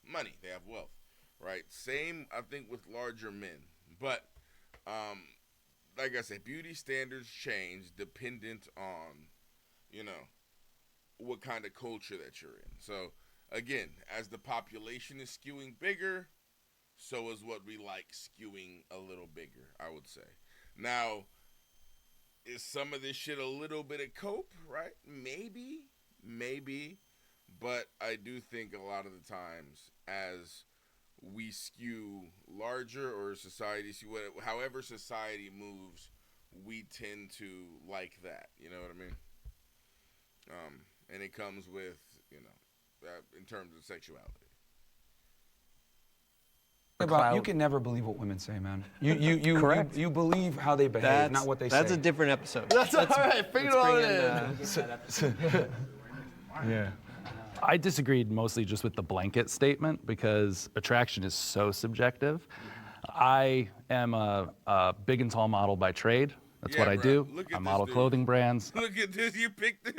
money. They have wealth, right? Same, I think, with larger men. But like I said, beauty standards change dependent on, what kind of culture that you're in. So again, as the population is skewing bigger, so is what we like skewing a little bigger, I would say. Now, is some of this shit a little bit of cope, right? Maybe. But I do think a lot of the times as we skew larger or society, however society moves, we tend to like that. You know what I mean? And it comes with, in terms of sexuality. You can never believe what women say, man. You believe how they behave, not what they say. That's a different episode. That's all right. Bring it on in. Yeah. I disagreed mostly just with the blanket statement because attraction is so subjective. I am a big and tall model by trade. That's what I do. I model clothing brands. Look at this. You picked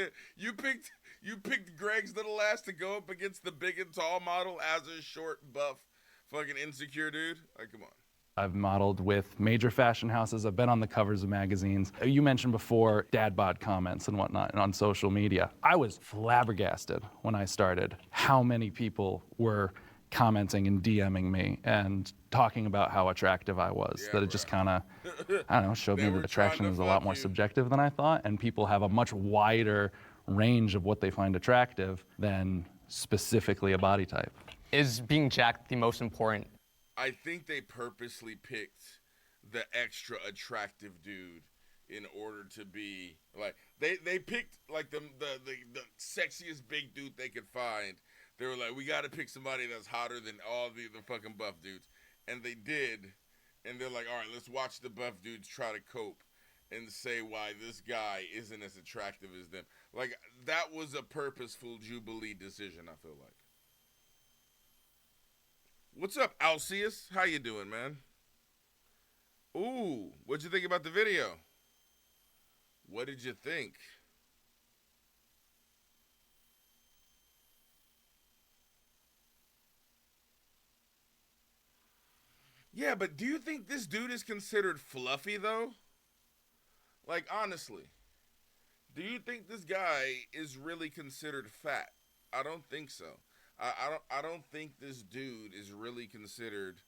Greg's little ass to go up against the big and tall model as a short, buff, fucking insecure dude. Like, come on. I've modeled with major fashion houses. I've been on the covers of magazines. You mentioned before dad bod comments and whatnot on social media. I was flabbergasted when I started how many people were commenting and DMing me and talking about how attractive I was. That it just kind of, I don't know, showed me that attraction is a lot more subjective than I thought, and people have a much wider range of what they find attractive than specifically a body type. Is being jacked the most important? I think they purposely picked the extra attractive dude in order to be like they picked like the sexiest big dude they could find. They were like, we got to pick somebody that's hotter than all the fucking buff dudes, and they did. And they're like, all right, let's watch the buff dudes try to cope and say why this guy isn't as attractive as them. Like, that was a purposeful Jubilee decision, I feel like. What's up, Alceus? How you doing, man? Ooh, what'd you think about the video? What did you think? Yeah, but do you think this dude is considered fluffy though? Like honestly, do you think this guy is really considered fat? I don't think so. I don't think this dude is really considered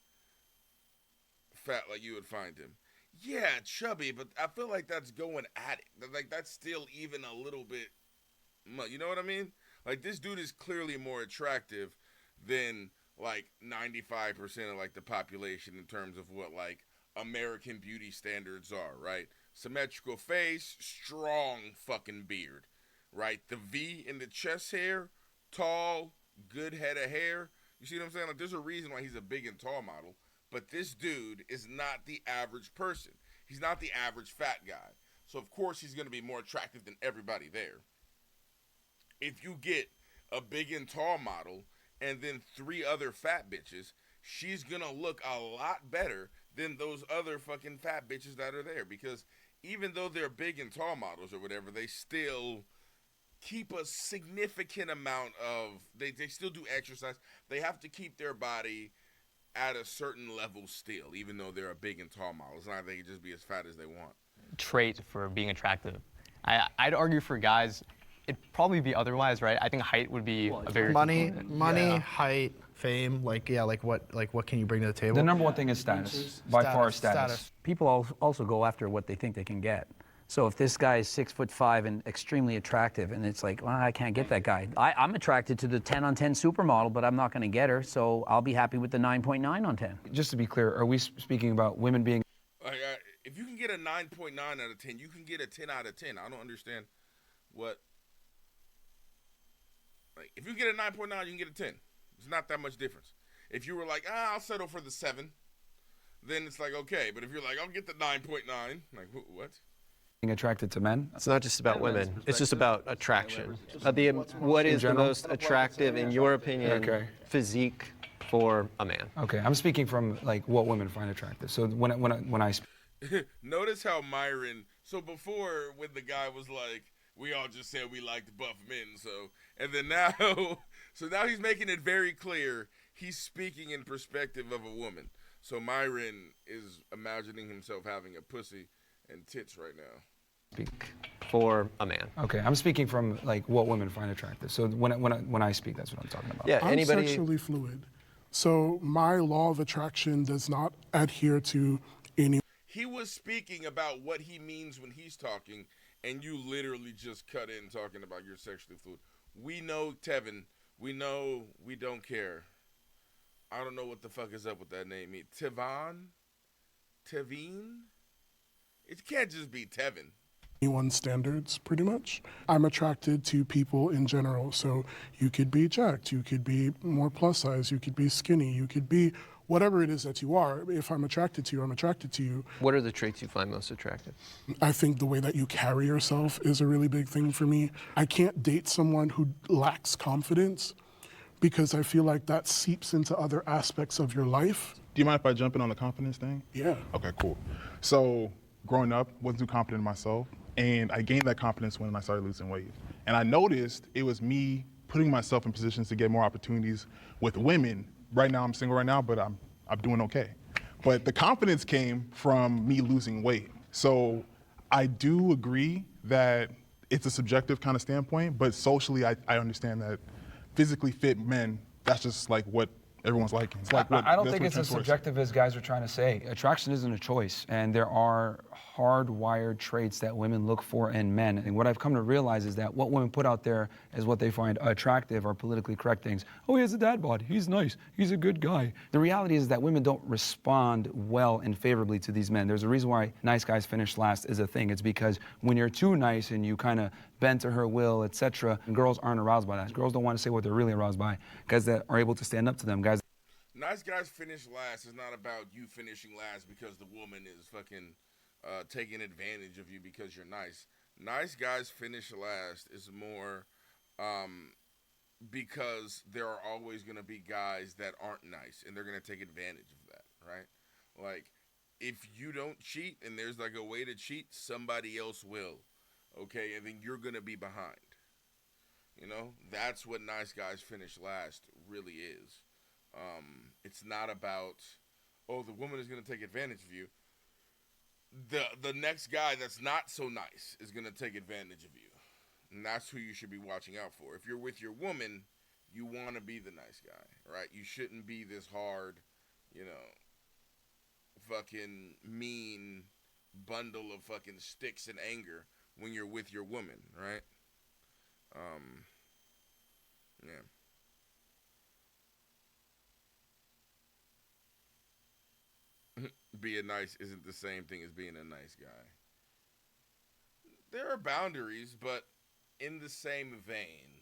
fat like you would find him. Yeah, chubby, but I feel like that's going at it. Like that's still even a little bit, you know what I mean? Like this dude is clearly more attractive than like 95% of like the population in terms of what like American beauty standards are, right? Symmetrical face, strong fucking beard, right? The V in the chest hair, tall, good head of hair. You see what I'm saying? Like there's a reason why he's a big and tall model, but this dude is not the average person. He's not the average fat guy. So of course he's going to be more attractive than everybody there. If you get a big and tall model and then 3 other fat bitches, she's gonna look a lot better than those other fucking fat bitches that are there. Because even though they're big and tall models or whatever, they still keep a significant amount of, they still do exercise. They have to keep their body at a certain level still, even though they're a big and tall model. It's not like they can just be as fat as they want. Trait for being attractive. I'd argue for guys, it'd probably be otherwise, right? I think height would be a very money, height, fame. Like what can you bring to the table? The number one thing is status. By far, status. People also go after what they think they can get. So if this guy is 6'5" and extremely attractive, and it's like, well, I can't get that guy. I'm attracted to the 10 on 10 supermodel, but I'm not going to get her, so I'll be happy with the 9.9 on 10. Just to be clear, are we speaking about women being? Like, if you can get a 9.9 out of 10, you can get a 10 out of 10. I don't understand what. Like, if you get a 9.9, you can get a 10. It's not that much difference. If you were like, I'll settle for the 7, then it's like, okay. But if you're like, I'll get the 9.9, like, what? Attracted to men? It's not just about women. It's just about attraction. What is the most attractive, in your opinion, physique for a man? Okay, I'm speaking from like what women find attractive. So when I Notice how Myron. So before, when the guy was like, we all just said we liked buff men. So and then now, so now he's making it very clear he's speaking in perspective of a woman. So Myron is imagining himself having a pussy and tits right now. For a man. Okay, I'm speaking from like what women find attractive. So when I speak, that's what I'm talking about. Yeah, I'm sexually fluid, so my law of attraction does not adhere to any. He was speaking about what he means when he's talking, and you literally just cut in talking about you're sexually fluid. We know Tevin. We know we don't care. I don't know what the fuck is up with that name. Tevin? It can't just be Tevin. Anyone's standards, pretty much. I'm attracted to people in general. So you could be jacked, you could be more plus size, you could be skinny, you could be whatever it is that you are. If I'm attracted to you, I'm attracted to you. What are the traits you find most attractive? I think the way that you carry yourself is a really big thing for me. I can't date someone who lacks confidence because I feel like that seeps into other aspects of your life. Do you mind if I jump in on the confidence thing? Yeah. Okay, cool. So growing up, wasn't too confident in myself. And I gained that confidence when I started losing weight. And I noticed it was me putting myself in positions to get more opportunities with women. Right now, I'm single right now, but I'm doing okay. But the confidence came from me losing weight. So I do agree that it's a subjective kind of standpoint, but socially, I understand that physically fit men, that's just like what everyone's liking. It's like I don't think it's as subjective as guys are trying to say. Attraction isn't a choice, and there are hardwired traits that women look for in men. And what I've come to realize is that what women put out there as what they find attractive are politically correct things. Oh, he has a dad bod. He's nice. He's a good guy. The reality is that women don't respond well and favorably to these men. There's a reason why nice guys finish last is a thing. It's because when you're too nice and you kind of bend to her will, etc., girls aren't aroused by that. Girls don't want to say what they're really aroused by. Guys that are able to stand up to them. Guys. Nice guys finish last is not about you finishing last because the woman is fucking taking advantage of you because you're nice. Nice guys finish last is more because there are always going to be guys that aren't nice and they're going to take advantage of that, right? Like, if you don't cheat and there's like a way to cheat, somebody else will. Okay, and then you're gonna be behind. You know, that's what nice guys finish last really is. It's not about, oh, the woman is gonna take advantage of you. The next guy that's not so nice is gonna take advantage of you, and that's who you should be watching out for. If you're with your woman, you want to be the nice guy, right? You shouldn't be this hard, you know, fucking mean bundle of fucking sticks and anger when you're with your woman, right? Yeah. Being nice isn't the same thing as being a nice guy. There are boundaries, but in the same vein,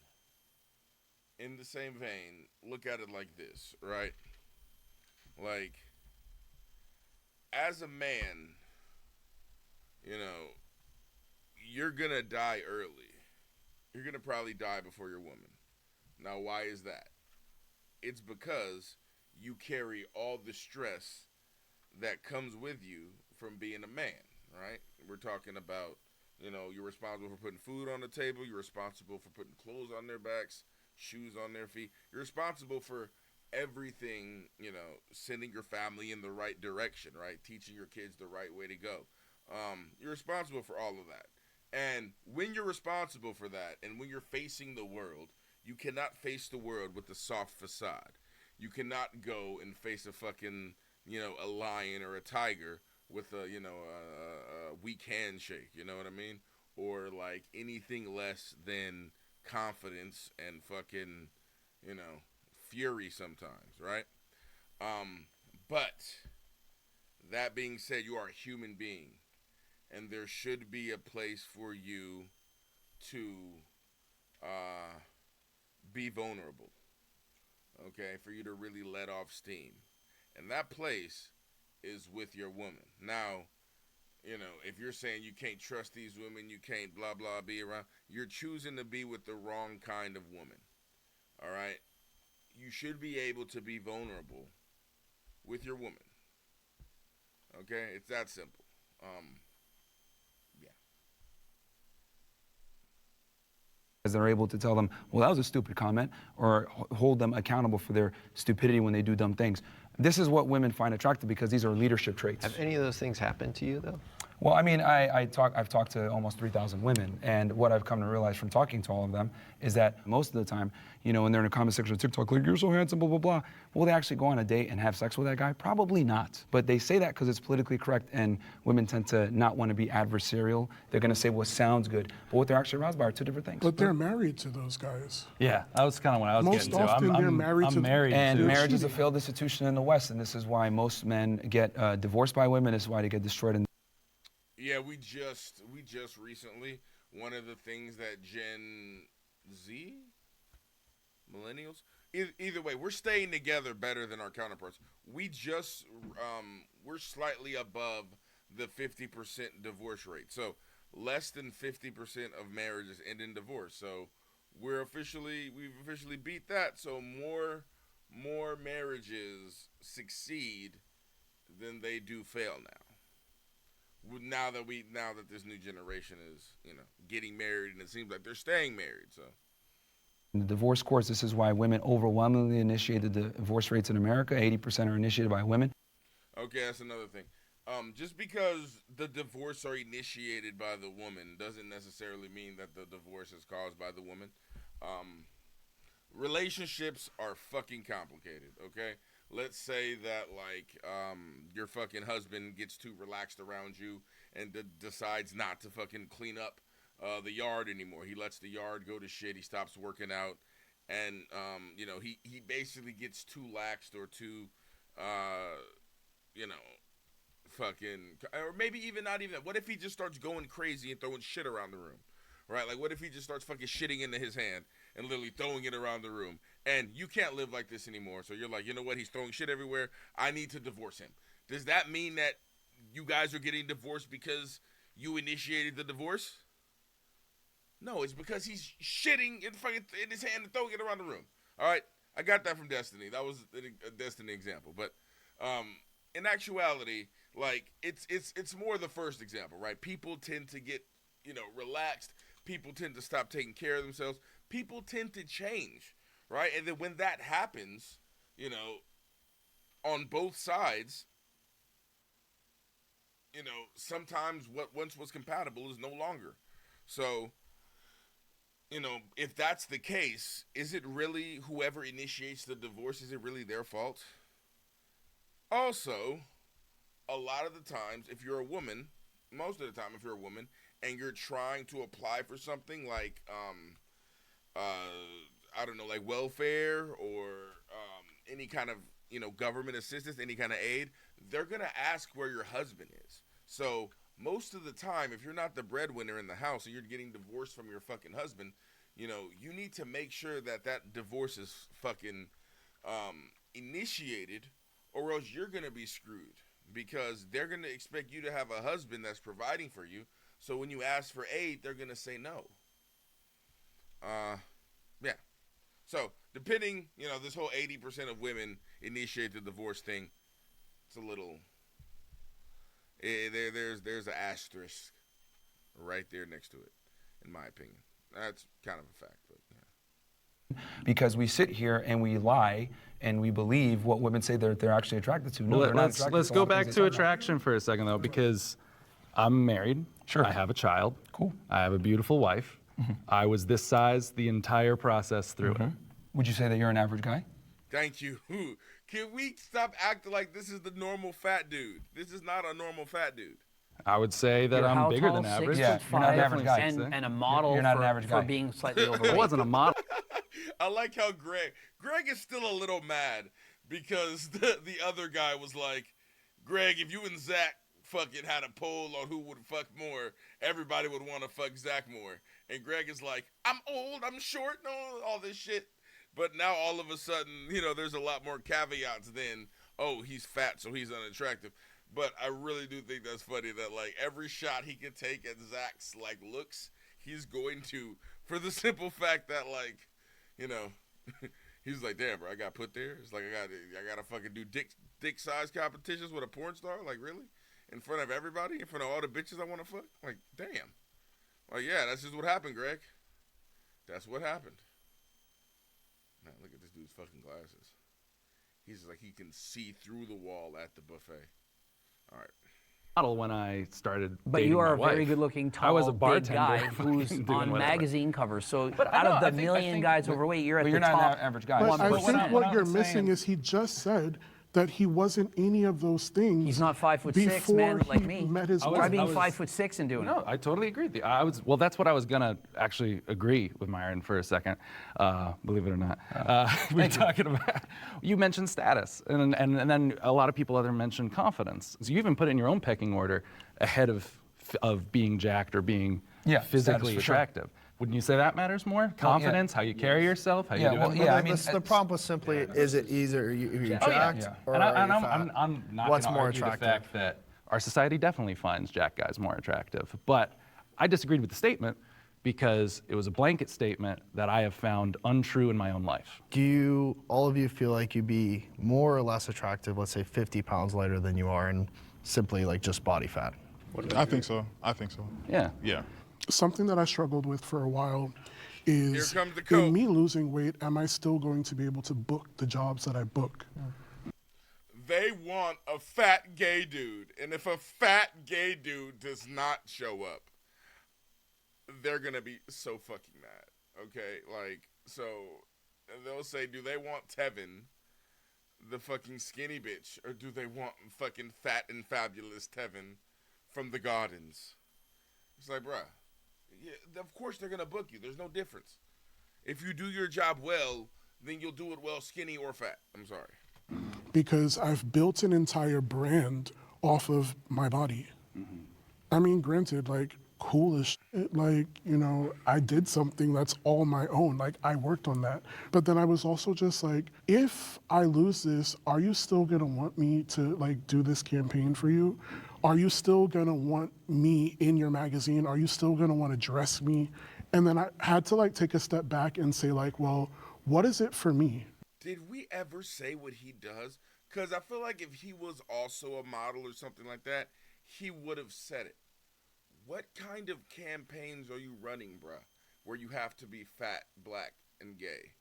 look at it like this, right? Like, as a man, you know, you're gonna die early. You're gonna probably die before your woman. Now, why is that? It's because you carry all the stress that comes with you from being a man, right? We're talking about, you know, you're responsible for putting food on the table. You're responsible for putting clothes on their backs, shoes on their feet. You're responsible for everything, you know, sending your family in the right direction, right? Teaching your kids the right way to go. You're responsible for all of that. And when you're responsible for that, and when you're facing the world, you cannot face the world with a soft facade. You cannot go and face a fucking, you know, a lion or a tiger with a, you know, a weak handshake, you know what I mean? Or like anything less than confidence and fucking, you know, fury sometimes, right? But that being said, you are a human being, and there should be a place for you to be vulnerable, okay? For you to really let off steam. And that place is with your woman. Now, you know, if you're saying you can't trust these women, you can't blah, blah, be around, you're choosing to be with the wrong kind of woman, all right? You should be able to be vulnerable with your woman, okay? It's that simple. Yeah. As they're able to tell them, well, that was a stupid comment, or hold them accountable for their stupidity when they do dumb things. This is what women find attractive because these are leadership traits. Have any of those things happened to you, though? Well, I mean, I've talked to almost 3,000 women, and what I've come to realize from talking to all of them is that most of the time, you know, when they're in a comment section of TikTok, like, you're so handsome, blah, blah, blah, will they actually go on a date and have sex with that guy? Probably not. But they say that because it's politically correct, and women tend to not want to be adversarial. They're going to say what sounds good, but what they're actually aroused by are two different things. But they're married to those guys. Yeah, that was kind of what I was Most getting to. often they're married I'm to- married And to. marriage is a failed institution in the West, and this is why most men get divorced by women. This is why they get destroyed in. Yeah, we just recently, one of the things that Gen Z, millennials, either way, we're staying together better than our counterparts. We just, we're slightly above the 50% divorce rate. So less than 50% of marriages end in divorce. So we've officially beat that. So more marriages succeed than they do fail now. Now that this new generation is, you know, getting married, and it seems like they're staying married. So In the divorce courts, this is why women overwhelmingly initiated the divorce rates in America. 80% are initiated by women. okay, that's another thing. Just because the divorce are initiated by the woman doesn't necessarily mean that the divorce is caused by the woman. Relationships are fucking complicated, okay? Let's say that, like, your fucking husband gets too relaxed around you and decides not to fucking clean up the yard anymore. He lets the yard go to shit. He stops working out. And, you know, he basically gets too laxed or too, you know, fucking, or maybe even not even that. What if he just starts going crazy and throwing shit around the room, right? Like, what if he just starts fucking shitting into his hand and literally throwing it around the room? And you can't live like this anymore. So you're like, you know what? He's throwing shit everywhere. I need to divorce him. Does that mean that you guys are getting divorced because you initiated the divorce? No, it's because he's shitting in his hand and throwing it around the room. All right, I got that from Destiny. That was a Destiny example. But in actuality, Like it's more the first example, right? People tend to get, relaxed. People tend to stop taking care of themselves. People tend to change, right? And then when that happens, on both sides, sometimes what once was compatible is no longer. So, if that's the case, is it really whoever initiates the divorce, is it really their fault? Also, a lot of the times, if you're a woman, most of the time, if you're a woman, and you're trying to apply for something like, I don't know, like welfare or any kind of, government assistance, any kind of aid, they're going to ask where your husband is. So most of the time, if you're not the breadwinner in the house and you're getting divorced from your fucking husband, you need to make sure that that divorce is fucking initiated, or else you're going to be screwed, because they're going to expect you to have a husband that's providing for you. So when you ask for aid, they're going to say no. Yeah. So depending, this whole 80% of women initiate the divorce thing, it's a little, there's an asterisk right there next to it, in my opinion. That's kind of a fact, but yeah. Because we sit here and we lie and we believe what women say they're actually attracted to. No, they're not attracted let's to go all the back things to they talk about. attraction for a second, though, because I'm married. Sure. I have a child. Cool. I have a beautiful wife. I was this size the entire process through it. Would you say that you're an average guy? Thank you. Can we stop acting like this is the normal fat dude? This is not a normal fat dude. I would say that You're I'm how bigger tall? than average. 6'5", Yeah, you're not an average guy. and a model You're not for, an average for guy. being slightly I overweight. wasn't a model. I like how Greg is still a little mad because the other guy was like, Greg, if you and Zach fucking had a poll on who would fuck more, everybody would want to fuck Zach more. And Greg is like, I'm old, I'm short, no, all this shit. But now all of a sudden, there's a lot more caveats than, oh, he's fat, so he's unattractive. But I really do think that's funny that, like, every shot he could take at Zach's, like, looks, he's going to, for the simple fact that, like, he's like, damn, bro, I got put there. It's like I got to fucking do dick size competitions with a porn star? Like, really? In front of everybody? In front of all the bitches I want to fuck? Like, damn. Like, yeah, that's just what happened, Greg. That's what happened. Man, look at this dude's fucking glasses. He's like, he can see through the wall at the buffet. All right. Model when I started But dating you are my a wife. very good-looking, tall, I was a big bartender guy fucking who's doing on whatever. magazine covers. So But out I of the think- million guys overweight, you're at But the you're not top an average guy. But I 1%. think what you're I'm missing saying- is he just said that he wasn't any of those things. He's not 5'6", before man, like he me. met his I was- Try wife. being 5'6" and doing it. No, I totally agree with you. Well, that's what I was gonna actually agree with Myron for a second. Believe it or not, we're talking about. You mentioned status, and then a lot of people other mentioned confidence. So you even put it in your own pecking order ahead of being jacked or being physically status for sure. attractive. Wouldn't you say that matters more? Confidence, how you carry yourself, how you do it. yeah. I mean, the prompt was simply, is it either you're Oh, yeah. jacked Yeah. or And are you fat? I'm not What's going to more argue attractive? the fact that our society definitely finds jack guys more attractive. But I disagreed with the statement because it was a blanket statement that I have found untrue in my own life. Do all of you feel like you'd be more or less attractive, let's say 50 pounds lighter than you are, and simply like just body fat? I think so. Yeah. Yeah. Something that I struggled with for a while is, Here comes the coke. in me losing weight, am I still going to be able to book the jobs that I book? They want a fat gay dude. And if a fat gay dude does not show up, they're going to be so fucking mad. Okay? Like, so they'll say, do they want Tevin, the fucking skinny bitch, or do they want fucking fat and fabulous Tevin from the Gardens? It's like, bruh, yeah, of course they're going to book you. There's no difference. If you do your job well, then you'll do it well skinny or fat. I'm sorry. Because I've built an entire brand off of my body. I mean, granted, like, cool as shit. Like, I did something that's all my own. Like, I worked on that. But then I was also just like, if I lose this, are you still gonna want me to, like, do this campaign for you? Are you still gonna want me in your magazine? Are you still gonna wanna dress me? And then I had to, like, take a step back and say, like, well, what is it for me? Did we ever say what he does Because I feel like if he was also a model or something like that, he would have said it. What kind of campaigns are you running, bruh, where you have to be fat, black, and gay?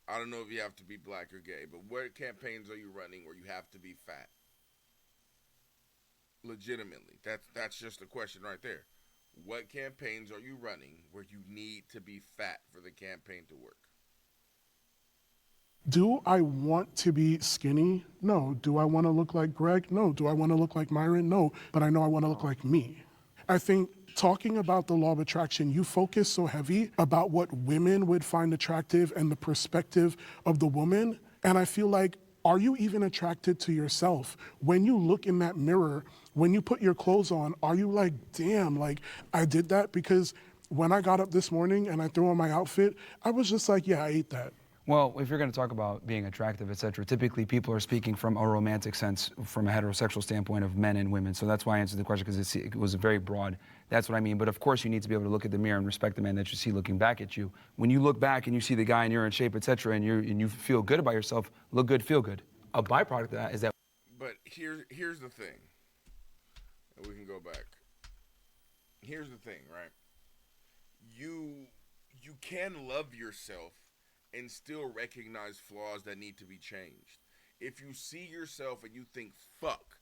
I don't know if you have to be black or gay, but what campaigns are you running where you have to be fat? Legitimately. That's just a question right there. What campaigns are you running where you need to be fat for the campaign to work? Do I want to be skinny? No. Do I want to look like Greg? No. Do I want to look like Myron? No. But I know I want to look like me. I think talking about the law of attraction, you focus so heavy about what women would find attractive and the perspective of the woman. And I feel like, are you even attracted to yourself? When you look in that mirror, when you put your clothes on, are you like, damn, like I did that? Because when I got up this morning and I threw on my outfit, I was just like, yeah, I ate that. Well, if you're going to talk about being attractive, et cetera, typically people are speaking from a romantic sense, from a heterosexual standpoint of men and women. So that's why I answered the question, because it was very broad. That's what I mean. But of course, you need to be able to look at the mirror and respect the man that you see looking back at you. When you look back and you see the guy and you're in shape, et cetera, and you feel good about yourself, look good, feel good. A byproduct of that is that. But here's the thing. And we can go back. Here's the thing, right? You can love yourself and still recognize flaws that need to be changed. If you see yourself and you think, fuck,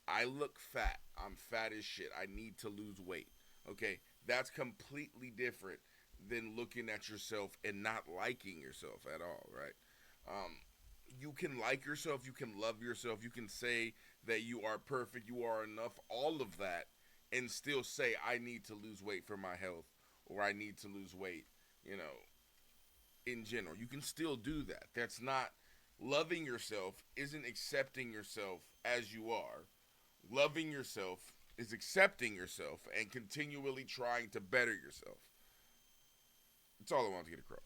I look fat, I'm fat as shit, I need to lose weight, okay? That's completely different than looking at yourself and not liking yourself at all, right? You can like yourself, you can love yourself, you can say that you are perfect, you are enough, all of that, and still say, I need to lose weight for my health, or I need to lose weight, you know, in general. You can still do that. That's not loving yourself, isn't accepting yourself as you are. Loving yourself is accepting yourself and continually trying to better yourself. That's all I wanted to get across.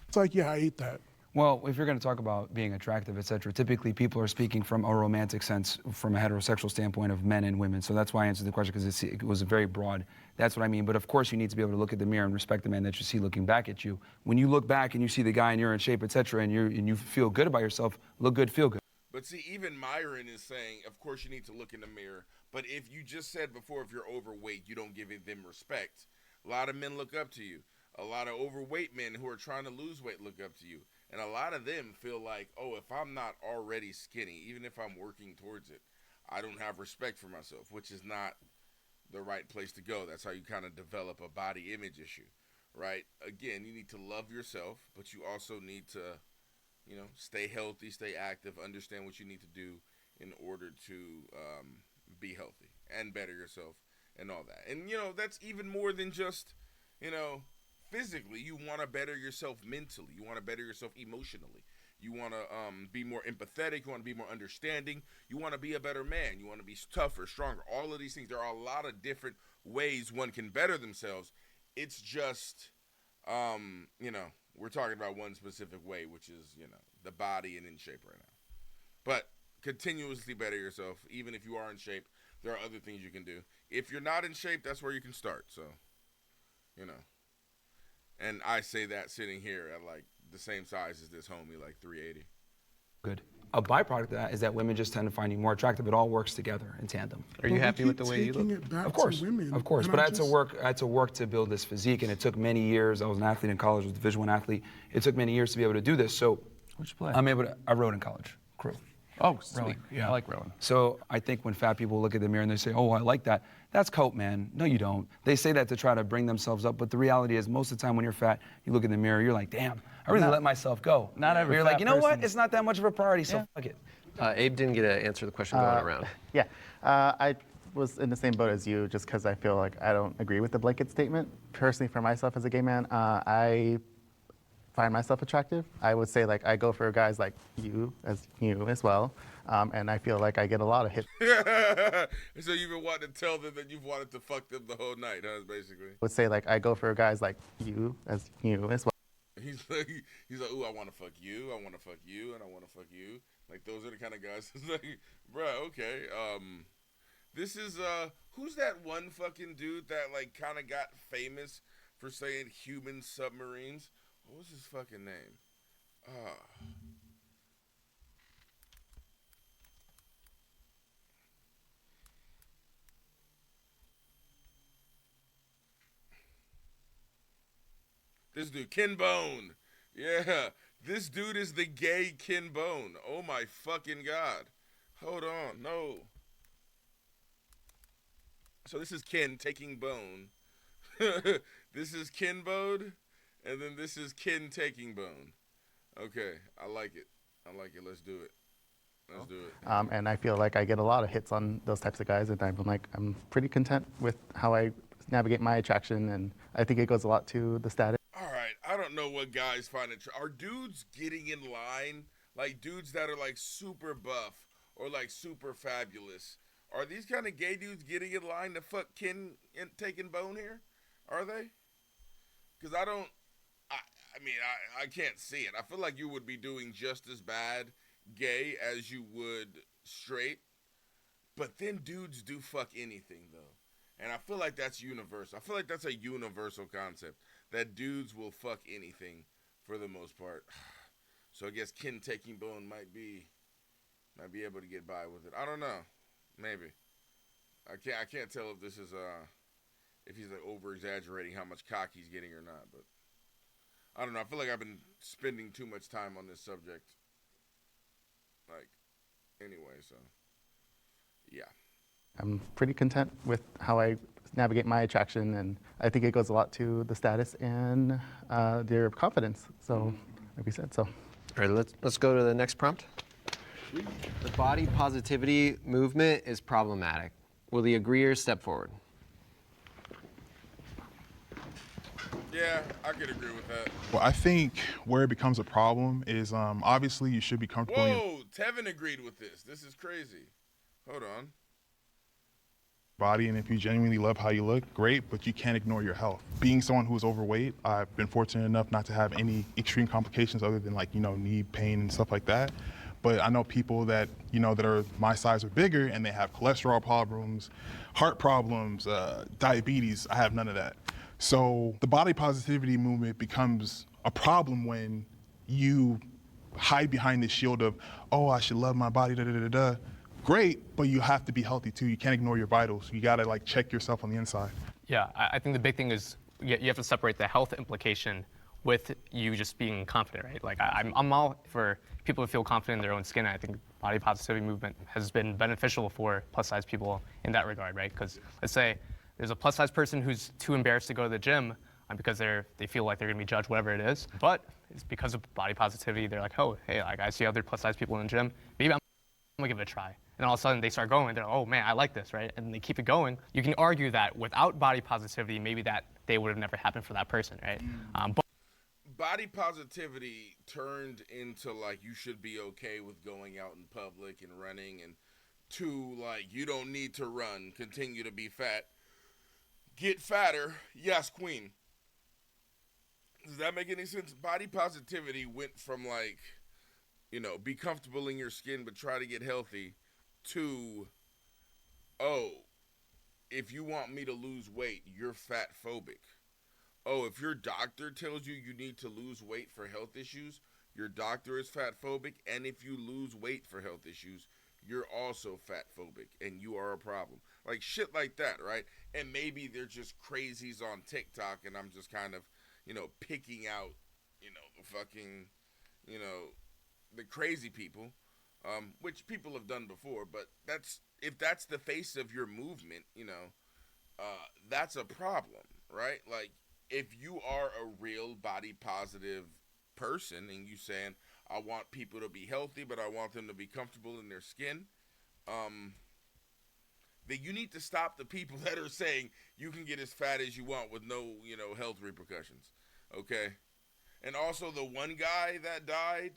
It's like, yeah, I ate that. Well, if you're going to talk about being attractive, et cetera, typically people are speaking from a romantic sense, from a heterosexual standpoint of men and women. So that's why I answered the question, because it was very broad. That's what I mean. But of course, you need to be able to look at the mirror and respect the man that you see looking back at you. When you look back and you see the guy and you're in shape, et cetera, and you feel good about yourself, look good, feel good. But see, even Myron is saying, of course you need to look in the mirror. But if you just said before, if you're overweight, you don't give them respect. A lot of men look up to you. A lot of overweight men who are trying to lose weight look up to you. And a lot of them feel like, oh, if I'm not already skinny, even if I'm working towards it, I don't have respect for myself, which is not the right place to go. That's how you kind of develop a body image issue, right? Again, you need to love yourself, but you also need to, you know, stay healthy, stay active, understand what you need to do in order to be healthy and better yourself and all that. And, you know, that's even more than just, you know, physically. You want to better yourself mentally. You want to better yourself emotionally. You want to be more empathetic. You want to be more understanding. You want to be a better man. You want to be tougher, stronger. All of these things. There are a lot of different ways one can better themselves. It's just, you know, we're talking about one specific way, which is, you know, the body and in shape right now. But continuously better yourself. Even if you are in shape, there are other things you can do. If you're not in shape, that's where you can start. So, you know. And I say that sitting here at like the same size as this homie, like 380. Good. A byproduct of that is that women just tend to find you more attractive. It all works together in tandem. Are you happy with the way you look? Of course, of course. But I had to work to build this physique, and it took many years. I was an athlete in college, I was a Division I athlete. It took many years to be able to do this. So, What'd you play? I rowed in college, crew. Oh, sweet. Rowing, yeah. I like rowing. So I think when fat people look at the mirror and they say, oh, I like that, that's coat, man. No, you don't. They say that to try to bring themselves up, but the reality is most of the time when you're fat, you look in the mirror, you're like, damn, I really let myself go. Not every You're fat like, you know what? person- It's not that much of a priority, so fuck it. Abe didn't get to answer the question going around. Yeah, I was in the same boat as you just because I feel like I don't agree with the blanket statement. Personally, for myself as a gay man, I find myself attractive. I would say like I go for guys like you as well, and I feel like I get a lot of hits. So you've been wanting to tell them that you've wanted to fuck them the whole night, huh? Basically. I would say like I go for guys like you as well. He's like, ooh, I want to fuck you, I want to fuck you, and I want to fuck you. Like those are the kind of guys. It's like, bruh, okay. This is who's that one fucking dude that like kind of got famous for saying human submarines? What was his fucking name? This dude, Ken Bone. Yeah, this dude is the gay Ken Bone. Oh my fucking God. Hold on, no. So this is Ken taking Bone. This is Ken Bone, and then this is Ken taking Bone. Okay, I like it. I like it. Let's do it. Let's do it. And I feel like I get a lot of hits on those types of guys, and I'm pretty content with how I navigate my attraction, and I think it goes a lot to the status. All right, I don't know what guys find it. Are dudes getting in line, like dudes that are like super buff or like super fabulous? Are these kind of gay dudes getting in line to fuck Ken and taking Bone here? Are they? Because I don't. I mean, I can't see it. I feel like you would be doing just as bad gay as you would straight. But then dudes do fuck anything, though. And I feel like that's universal. I feel like that's a universal concept. That dudes will fuck anything for the most part. So I guess Ken taking Bone might be able to get by with it. I don't know. Maybe. I can't tell if this is if he's like over exaggerating how much cock he's getting or not, but I don't know. I feel like I've been spending too much time on this subject. Like, anyway, so yeah. I'm pretty content with how I navigate my attraction, and I think it goes a lot to the status and their confidence. So, like we said, so. All right, let's go to the next prompt. The body positivity movement is problematic. Will the agreeer step forward? Yeah, I could agree with that. Well, I think where it becomes a problem is obviously you should be comfortable. Whoa, Tevin agreed with this. This is crazy. Hold on. Body, and if you genuinely love how you look, great, but you can't ignore your health. Being someone who is overweight, I've been fortunate enough not to have any extreme complications other than like, knee pain and stuff like that. But I know people that, that are my size or bigger, and they have cholesterol problems, heart problems, diabetes. I have none of that. So the body positivity movement becomes a problem when you hide behind this shield of, oh, I should love my body, da-da-da-da. Great, but you have to be healthy too. You can't ignore your vitals. You gotta check yourself on the inside. Yeah, I think the big thing is you have to separate the health implication with you just being confident, right? Like I'm all for people to feel confident in their own skin. I think body positivity movement has been beneficial for plus size people in that regard, right? Because let's say there's a plus size person who's too embarrassed to go to the gym because they feel like they're gonna be judged, whatever it is. But it's because of body positivity. They're like, oh, hey, I see other plus size people in the gym. Maybe I'm gonna give it a try. And all of a sudden they start going, they're like, oh man, I like this, right? And they keep it going. You can argue that without body positivity, maybe that day would have never happened for that person, right? But body positivity turned into you should be okay with going out in public and running, and to you don't need to run, continue to be fat, get fatter, yes, queen. Does that make any sense? Body positivity went from be comfortable in your skin but try to get healthy to, oh, if you want me to lose weight, you're fat phobic. Oh, if your doctor tells you need to lose weight for health issues, your doctor is fat phobic, and if you lose weight for health issues, you're also fat phobic, and you are a problem. Shit like that, right? And maybe they're just crazies on TikTok, and I'm just kind of, picking out, the fucking, the crazy people, which people have done before, but if that's the face of your movement, that's a problem, right? If you are a real body positive person and you saying, I want people to be healthy, but I want them to be comfortable in their skin, then you need to stop the people that are saying you can get as fat as you want with no, health repercussions, okay? And also the one guy that died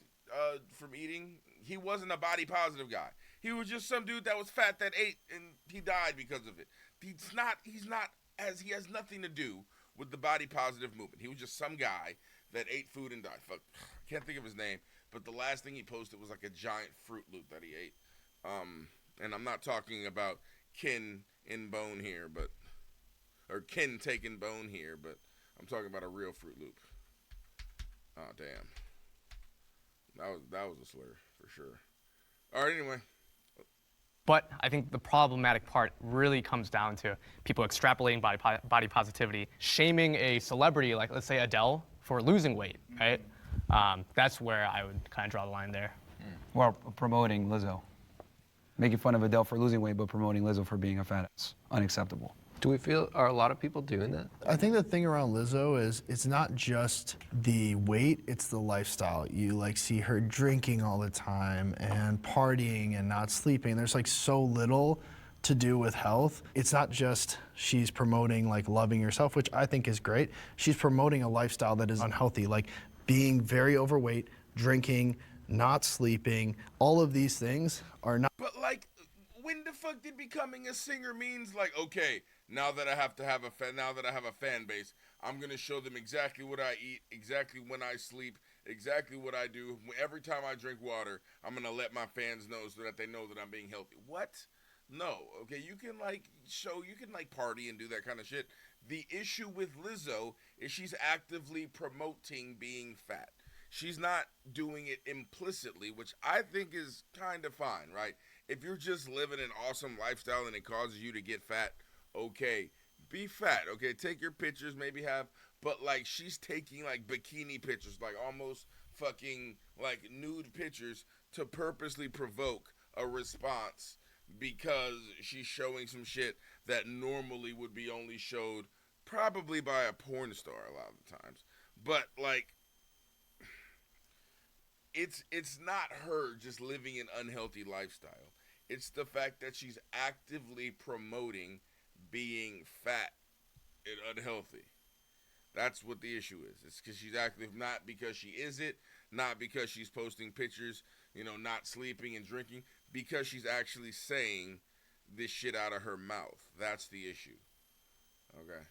from eating, he wasn't a body positive guy. He was just some dude that was fat that ate and he died because of it. He has nothing to do with the body positive movement. He was just some guy that ate food and died. Fuck, I can't think of his name, but the last thing he posted was a giant Fruit Loop that he ate. And I'm not talking about Ken in Bone here, or Ken taking Bone here, but I'm talking about a real Fruit Loop. Oh, damn. That was a slur, for sure. All right, anyway. But I think the problematic part really comes down to people extrapolating body positivity, shaming a celebrity like, let's say, Adele, for losing weight, right? That's where I would kind of draw the line there. Well, promoting Lizzo. Making fun of Adele for losing weight, but promoting Lizzo for being a fat ass. Unacceptable. Do we feel, are a lot of people doing that? I think the thing around Lizzo is it's not just the weight, it's the lifestyle. You like see her drinking all the time and partying and not sleeping. There's like so little to do with health. It's not just she's promoting like loving yourself, which I think is great. She's promoting a lifestyle that is unhealthy, like being very overweight, drinking, not sleeping. All of these things are not. But like, when the fuck did becoming a singer means like, okay, now that I have a fan base, I'm gonna show them exactly what I eat, exactly when I sleep, exactly what I do. Every time I drink water, I'm gonna let my fans know so that they know that I'm being healthy. What? No. Okay, you can party and do that kind of shit. The issue with Lizzo is she's actively promoting being fat. She's not doing it implicitly, which I think is kind of fine, right? If you're just living an awesome lifestyle and it causes you to get fat, okay, be fat, okay? Take your pictures, but like she's taking like bikini pictures, like almost fucking like nude pictures to purposely provoke a response because she's showing some shit that normally would be only showed probably by a porn star a lot of the times. But like, it's not her just living an unhealthy lifestyle. It's the fact that she's actively promoting being fat and unhealthy. That's what the issue is. It's because she's active, not because she is it, not because she's posting pictures, not sleeping and drinking, because she's actually saying this shit out of her mouth. That's the issue. Okay.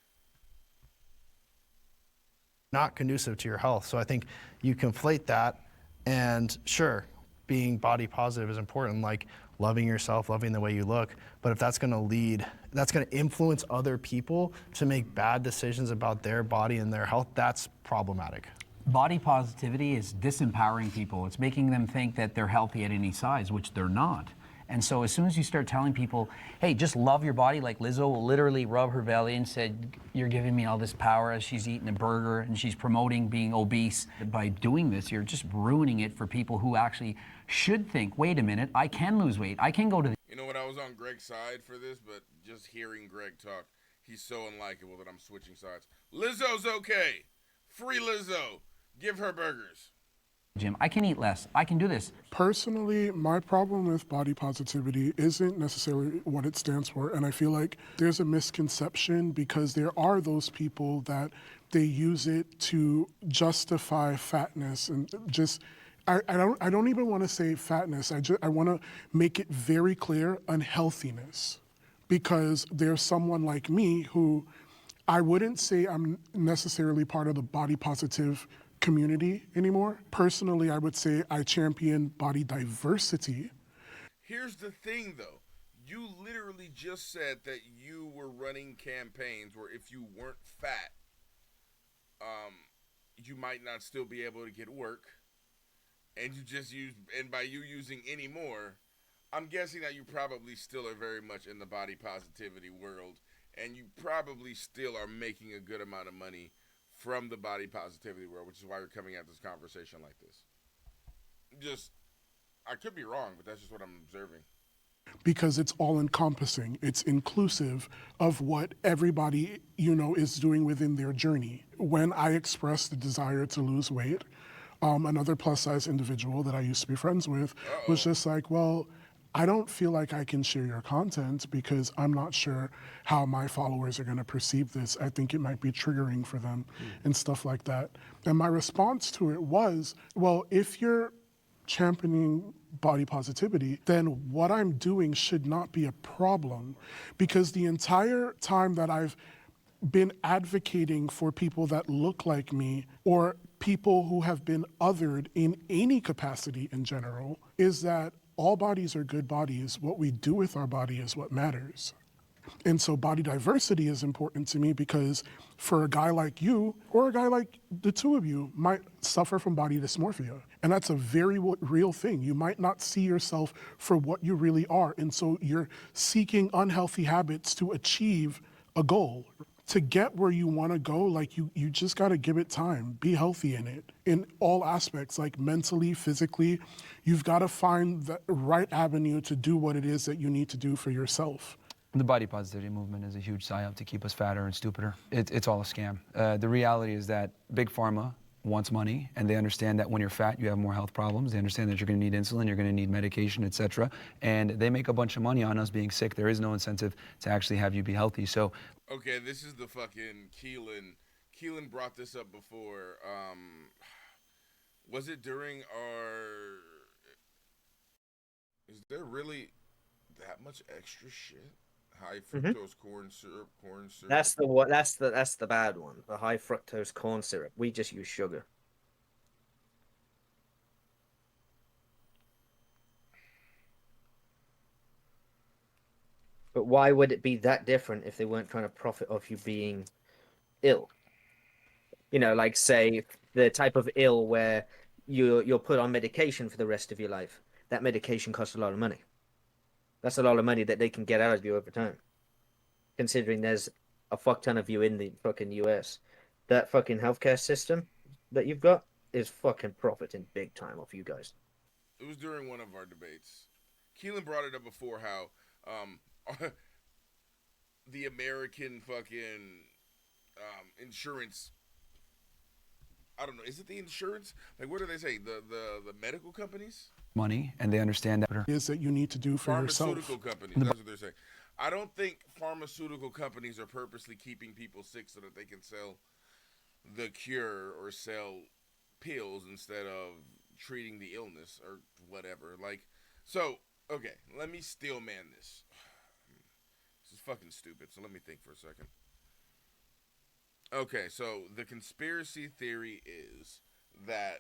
Not conducive to your health. So I think you conflate that, and sure, being body positive is important, like loving yourself, loving the way you look, but if that's going to influence other people to make bad decisions about their body and their health, that's problematic. Body positivity is disempowering people. It's making them think that they're healthy at any size, which they're not. And so as soon as you start telling people, hey, just love your body, like Lizzo will literally rub her belly and said, you're giving me all this power as she's eating a burger and she's promoting being obese. By doing this, you're just ruining it for people who actually should think, wait a minute, I can lose weight. I can go to the... You know what, I was on Greg's side for this, but just hearing Greg talk, he's so unlikable that I'm switching sides. Lizzo's okay. Free Lizzo. Give her burgers. Jim, I can eat less. I can do this. Personally, my problem with body positivity isn't necessarily what it stands for, and I feel like there's a misconception because there are those people that they use it to justify fatness and just. I don't even want to say fatness. I want to make it very clear, unhealthiness, because there's someone like me who I wouldn't say I'm necessarily part of the body positive community anymore. Personally, I would say I champion body diversity. Here's the thing, though. You literally just said that you were running campaigns where if you weren't fat, you might not still be able to get work. And by you using any more, I'm guessing that you probably still are very much in the body positivity world, and you probably still are making a good amount of money from the body positivity world, which is why you're coming at this conversation like this. I could be wrong, but that's just what I'm observing. Because it's all encompassing. It's inclusive of what everybody, is doing within their journey. When I expressed the desire to lose weight, another plus size individual that I used to be friends with was just like, well, I don't feel like I can share your content because I'm not sure how my followers are going to perceive this. I think it might be triggering for them and stuff like that. And my response to it was, well, if you're championing body positivity, then what I'm doing should not be a problem, because the entire time that I've been advocating for people that look like me or people who have been othered in any capacity in general is that all bodies are good bodies. What we do with our body is what matters. And so body diversity is important to me because for a guy like you or a guy like the two of you might suffer from body dysmorphia. And that's a very real thing. You might not see yourself for what you really are. And so you're seeking unhealthy habits to achieve a goal. to get where you want to go, like you just got to give it time. Be healthy in it, in all aspects, like mentally, physically. You've got to find the right avenue to do what it is that you need to do for yourself. The body positivity movement is a huge psyop to keep us fatter and stupider. It's all a scam. The reality is that Big Pharma wants money, and they understand that when you're fat, you have more health problems. They understand that you're going to need insulin, you're going to need medication, etc. And they make a bunch of money on us being sick. There is no incentive to actually have you be healthy. So, okay, this is the fucking Keelan. Keelan brought this up before. Was it during our? Is there really that much extra shit? High fructose corn syrup. That's the what. That's the bad one. The high fructose corn syrup. We just use sugar. But why would it be that different if they weren't trying to profit off you being ill? You know, like say the type of ill where you're put on medication for the rest of your life. That medication costs a lot of money. That's a lot of money that they can get out of you over time. Considering there's a fuck ton of you in the fucking US. That fucking healthcare system that you've got is fucking profiting big time off you guys. It was during one of our debates. Keelan brought it up before how the American fucking insurance, I don't know, is it the insurance? Like, what do they say? The medical companies? money, and they understand that. Is that you need to do for yourself. Pharmaceutical companies, that's what they're saying. I don't think pharmaceutical companies are purposely keeping people sick so that they can sell the cure or sell pills instead of treating the illness or whatever. Like, so, okay, let me steel man this. This is fucking stupid, so let me think for a second. Okay, so the conspiracy theory is that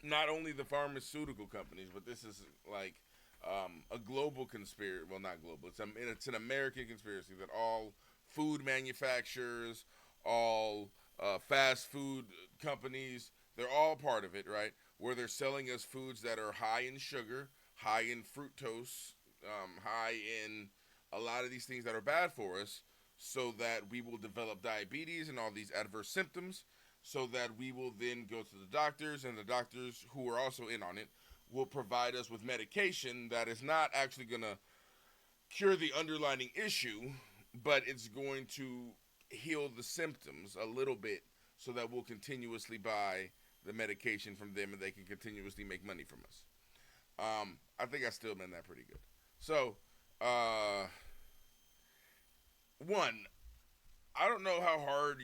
not only the pharmaceutical companies, but this is like a global conspiracy. Well, not global. It's an American conspiracy that all food manufacturers, all fast food companies, they're all part of it, right? Where they're selling us foods that are high in sugar, high in fructose, high in a lot of these things that are bad for us, so that we will develop diabetes and all these adverse symptoms, so that we will then go to the doctors, and the doctors who are also in on it will provide us with medication that is not actually going to cure the underlying issue, but it's going to heal the symptoms a little bit so that we'll continuously buy the medication from them and they can continuously make money from us. I think I still meant that pretty good. So, one, I don't know how hard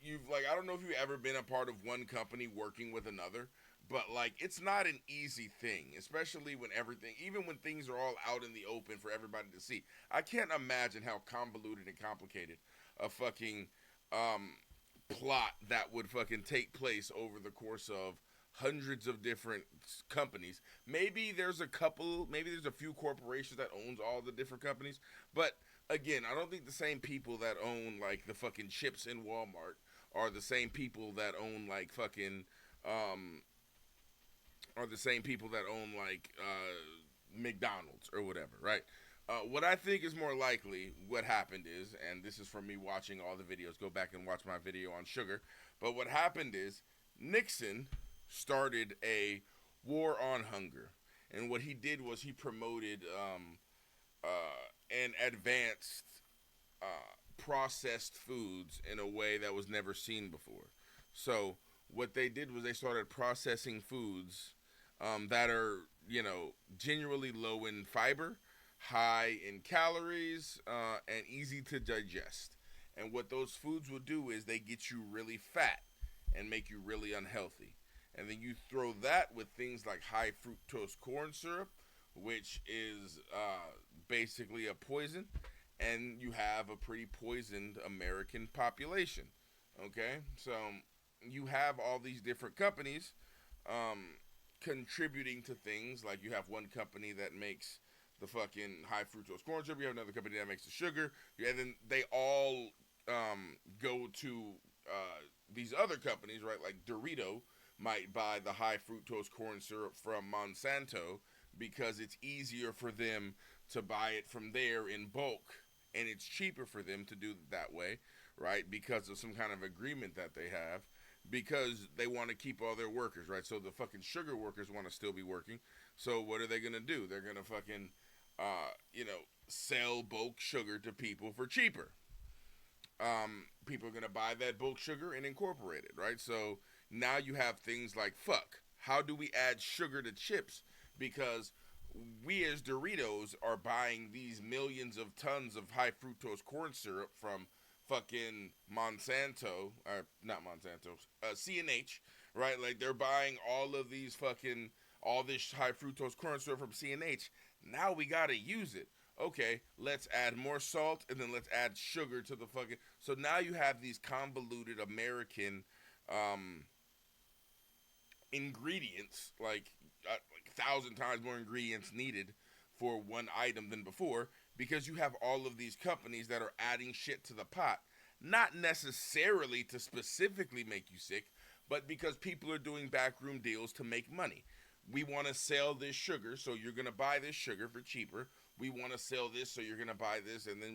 I don't know if you've ever been a part of one company working with another, but like, it's not an easy thing, especially when even when things are all out in the open for everybody to see. I can't imagine how convoluted and complicated a fucking plot that would fucking take place over the course of hundreds of different companies. Maybe there's a few corporations that owns all the different companies, but again, I don't think the same people that own like the fucking chips in Walmart are the same people that own like fucking McDonald's or whatever, right? What I think is more likely what happened is, and this is from me watching all the videos, go back and watch my video on sugar, but what happened is Nixon started a war on hunger, and what he did was he promoted and advanced processed foods in a way that was never seen before. So what they did was they started processing foods that are, generally low in fiber, high in calories, and easy to digest. And what those foods will do is they get you really fat and make you really unhealthy. And then you throw that with things like high fructose corn syrup, which is basically a poison, and you have a pretty poisoned American population. Okay, so you have all these different companies contributing to things. Like, you have one company that makes the fucking high fructose corn syrup, you have another company that makes the sugar, and then they all go to these other companies, right? Like Dorito might buy the high fructose corn syrup from Monsanto because it's easier for them to buy it from there in bulk and it's cheaper for them to do it that way, right? Because of some kind of agreement that they have, because they want to keep all their workers, right? So the fucking sugar workers want to still be working. So what are they gonna do? They're gonna fucking, sell bulk sugar to people for cheaper. People are gonna buy that bulk sugar and incorporate it, right? So now you have things like, fuck, how do we add sugar to chips? Because we as Doritos are buying these millions of tons of high fructose corn syrup from fucking Monsanto, or not Monsanto, C&H, right? Like they're buying all of these fucking, all this high fructose corn syrup from C&H. Now we gotta use it. Okay, let's add more salt and then let's add sugar to the fucking. So now you have these convoluted American ingredients, like 1,000 times more ingredients needed for one item than before, because you have all of these companies that are adding shit to the pot, not necessarily to specifically make you sick, but because people are doing backroom deals to make money. We want to sell this sugar, so you're going to buy this sugar for cheaper. We want to sell this, so you're going to buy this, and then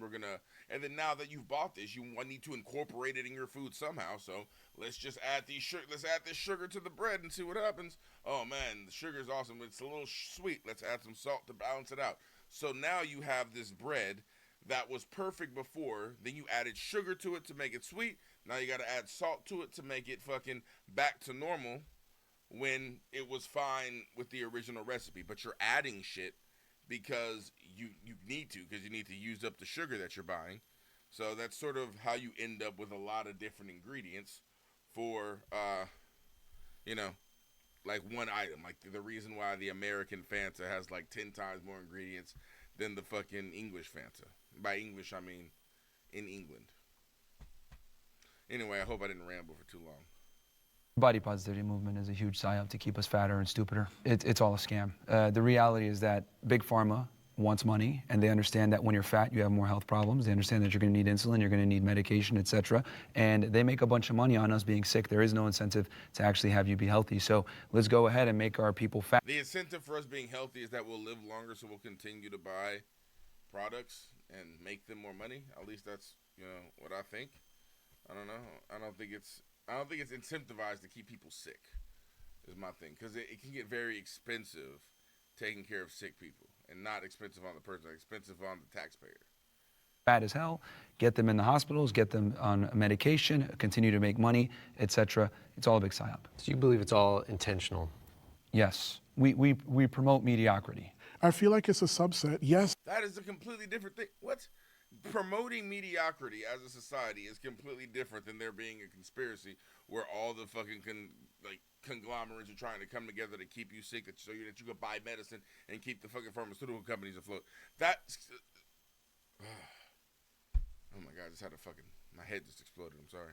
and then now that you've bought this, you need to incorporate it in your food somehow. So let's just add let's add this sugar to the bread and see what happens. Oh man, the sugar is awesome. It's a little sweet. Let's add some salt to balance it out. So now you have this bread that was perfect before. Then you added sugar to it to make it sweet. Now you got to add salt to it to make it fucking back to normal, when it was fine with the original recipe. But you're adding shit because you need to, because you need to use up the sugar that you're buying. So that's sort of how you end up with a lot of different ingredients for like one item. Like the reason why the American Fanta has like 10 times more ingredients than the fucking English Fanta. By English I mean in England. Anyway, I hope I didn't ramble for too long. Body positivity movement is a huge psyop to keep us fatter and stupider. It's all a scam. The reality is that Big Pharma wants money, and they understand that when you're fat, you have more health problems. They understand that you're going to need insulin, you're going to need medication, etc. And they make a bunch of money on us being sick. There is no incentive to actually have you be healthy. So let's go ahead and make our people fat. The incentive for us being healthy is that we'll live longer, so we'll continue to buy products and make them more money. At least that's what I think. I don't know. I don't think it's incentivized to keep people sick, is my thing, because it can get very expensive taking care of sick people, and not expensive on the person, expensive on the taxpayer. Fat as hell, get them in the hospitals, get them on medication, continue to make money, etc. It's all a big psyop. So you believe it's all intentional? Yes. We promote mediocrity. I feel like it's a subset. Yes. That is a completely different thing. What? Promoting mediocrity as a society is completely different than there being a conspiracy where all the fucking conglomerates are trying to come together to keep you sick, so that you can buy medicine and keep the fucking pharmaceutical companies afloat. That's oh my god, I just had my head just exploded. I'm sorry.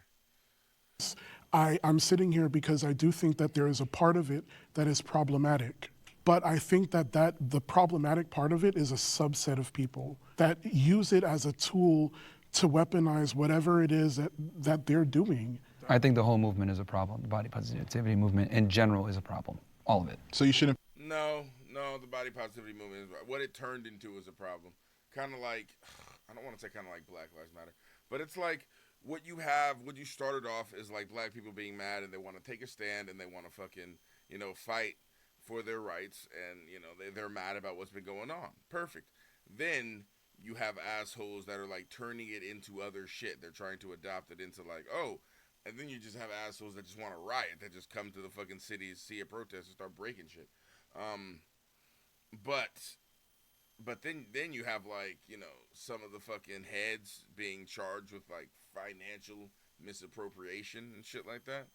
I'm sitting here because I do think that there is a part of it that is problematic. But I think that the problematic part of it is a subset of people that use it as a tool to weaponize whatever it is that they're doing. I think the whole movement is a problem. The body positivity movement in general is a problem. All of it. So you shouldn't. No, the body positivity movement is what it turned into is a problem. Kind of like, I don't want to say kind of like Black Lives Matter, but it's like what you started off is like black people being mad and they want to take a stand and they want to fucking, fight for their rights, and they're mad about what's been going on. Perfect. Then you have assholes that are like turning it into other shit. They're trying to adopt it into like, oh, and then you just have assholes that just want to riot, that just come to the fucking cities, see a protest, and start breaking shit. But then you have like, some of the fucking heads being charged with like financial misappropriation and shit like that.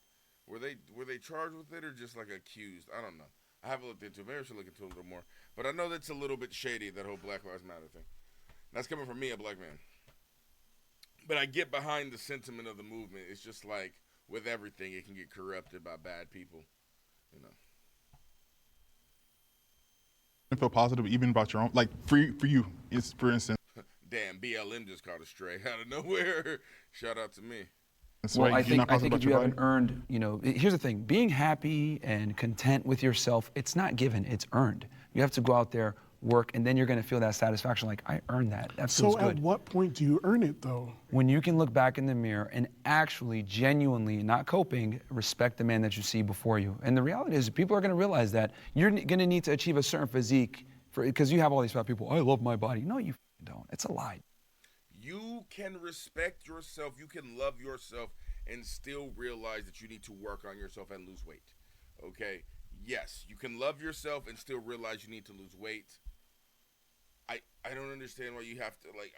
Were they charged with it or just like accused? I don't know. I haven't looked into it. Maybe I should look into it a little more. But I know that's a little bit shady, that whole Black Lives Matter thing. That's coming from me, a black man. But I get behind the sentiment of the movement. It's just like, with everything, it can get corrupted by bad people, Feel positive even about your own, like for you, it's for instance. Damn, BLM just caught a stray out of nowhere. Shout out to me. Well, I think if you haven't earned, here's the thing, being happy and content with yourself, it's not given, it's earned. You have to go out there, work, and then you're going to feel that satisfaction, like, I earned that. That feels So good. at what point do you earn it, though? When you can look back in the mirror and actually, genuinely, not coping, respect the man that you see before you. And the reality is, people are going to realize that you're going to need to achieve a certain physique because you have all these fat people. I love my body. No, you don't. It's a lie. You can respect yourself. You can love yourself and still realize that you need to work on yourself and lose weight. Okay? Yes, you can love yourself and still realize you need to lose weight. I don't understand why you have to, like,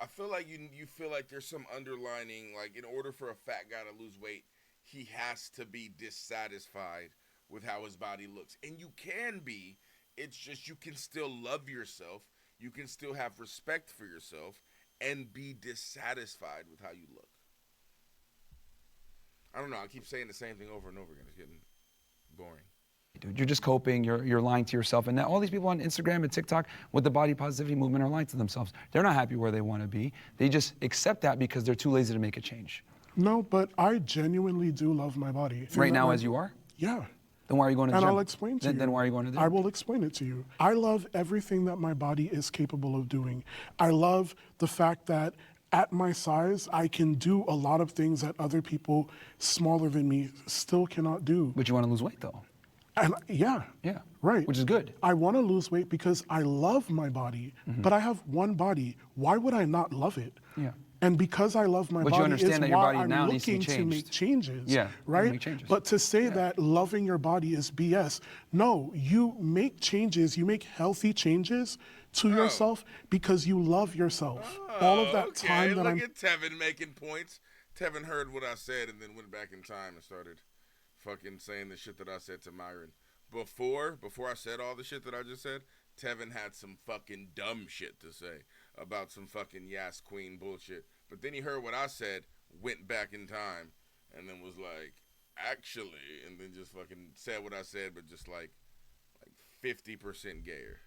I feel like you feel like there's some underlining, like, in order for a fat guy to lose weight, he has to be dissatisfied with how his body looks. And you can be. It's just you can still love yourself. You can still have respect for yourself and be dissatisfied with how you look. I don't know. I keep saying the same thing over and over again. It's getting boring. Dude, you're just coping, you're lying to yourself. And now all these people on Instagram and TikTok with the body positivity movement are lying to themselves. They're not happy where they want to be. They just accept that because they're too lazy to make a change. No, but I genuinely do love my body. Right now, as you are? Yeah. Then why are you going to the And gym? I'll explain to you. Then why are you going to the gym? I will explain it to you. I love everything that my body is capable of doing. I love the fact that at my size, I can do a lot of things that other people smaller than me still cannot do. But you want to lose weight, though. And yeah. Right. Which is good. I want to lose weight because I love my body, but I have one body. Why would I not love it? Yeah. And because I love my But you body understand is that your why body I'm now needs to be looking to changed. make changes. Yeah, right? make changes. But to say that loving your body is BS, no, you make changes, you make healthy changes to yourself because you love yourself. All of that time that Look at Tevin making points. Tevin heard what I said and then went back in time and started fucking saying the shit that I said to Myron. Before I said all the shit that I just said, Tevin had some fucking dumb shit to say about some fucking Yas Queen bullshit. But then he heard what I said, went back in time, and then was like, actually, and then just fucking said what I said, but just like 50% gayer.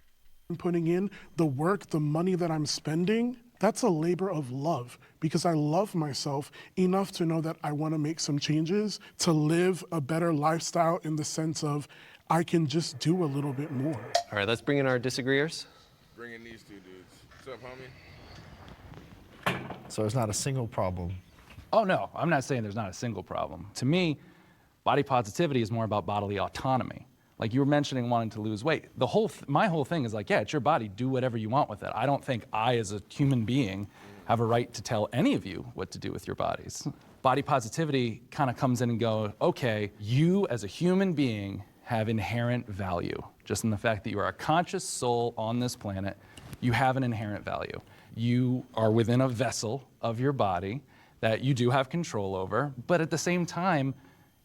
putting in, the work, the money that I'm spending, that's a labor of love because I love myself enough to know that I want to make some changes to live a better lifestyle in the sense of I can just do a little bit more. All right, let's bring in our disagreeers. Bring in these two dudes. What's up, homie? So it's not a single problem. Oh, no, I'm not saying there's not a single problem. To me, body positivity is more about bodily autonomy. Like you were mentioning wanting to lose weight. My whole thing is like, yeah, it's your body. Do whatever you want with it. I don't think I, as a human being, have a right to tell any of you what to do with your bodies. Body positivity kind of comes in and goes, okay, you as a human being have inherent value. Just in the fact that you are a conscious soul on this planet, you have an inherent value. You are within a vessel of your body that you do have control over, but at the same time,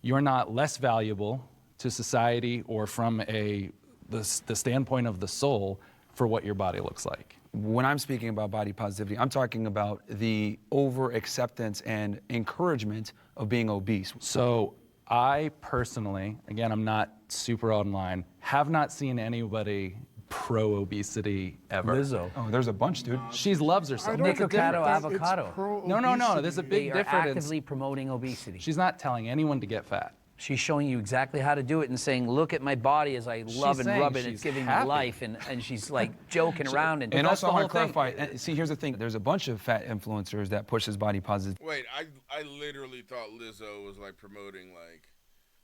you're not less valuable to society or from the standpoint of the soul for what your body looks like. When I'm speaking about body positivity, I'm talking about the over-acceptance and encouragement of being obese. So I personally, again, I'm not super online, have not seen anybody pro-obesity ever. Lizzo. Oh, there's a bunch, dude. She loves herself. Nick Avocado, that it's avocado. No, there's a They big are difference. actively promoting obesity. She's not telling anyone to get fat. She's showing you exactly how to do it and saying, look at my body as I love and saying rub it. It's she's giving me happy. life. And she's like joking around. And And that's also, I the want to whole thing. clarify, see, here's the thing. There's a bunch of fat influencers that pushes body positivity. Wait, I literally thought Lizzo was like promoting, like,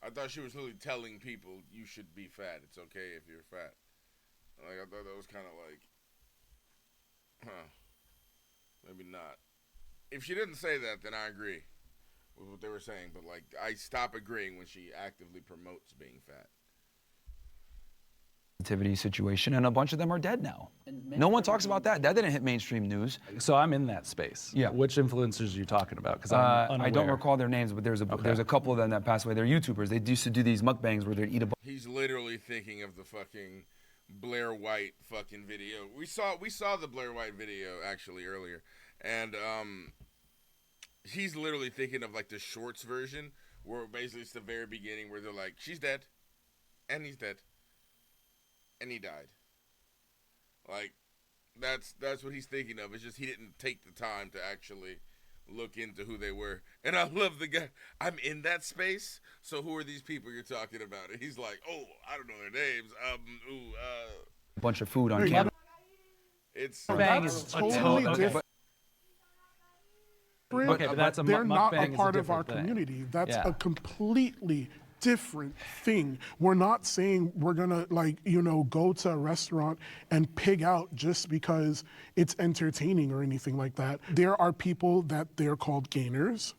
I thought she was literally telling people you should be fat. It's okay if you're fat. Like, I thought that was kind of like, maybe not. If she didn't say that, then I agree with what they were saying. But, like, I stop agreeing when she actively promotes being fat. Situation, and a bunch of them are dead now. No one talks about that. That didn't hit mainstream news. So I'm in that space. Yeah. Which influencers are you talking about? Because I'm unaware. I don't recall their names, but there's a couple of them that passed away. They're YouTubers. They used to do these mukbangs where they'd eat a bunch. He's literally thinking of the fucking Blair White fucking video. We saw the Blair White video actually earlier, and he's literally thinking of like the shorts version where basically it's the very beginning where they're like, she's dead, and he's dead, and he died. Like that's what he's thinking of. It's just he didn't take the time to actually look into who they were. And I love the guy. I'm in that space. So who are these people you're talking about? And he's like, oh, I don't know their names. bunch of food on Wait, camera. It's That's totally different. Okay, but that's a They're not a mukbang is a part of our different thing. community. That's Yeah. a completely different thing. We're not saying we're gonna go to a restaurant and pig out just because it's entertaining or anything like that. There are people that they're called gainers,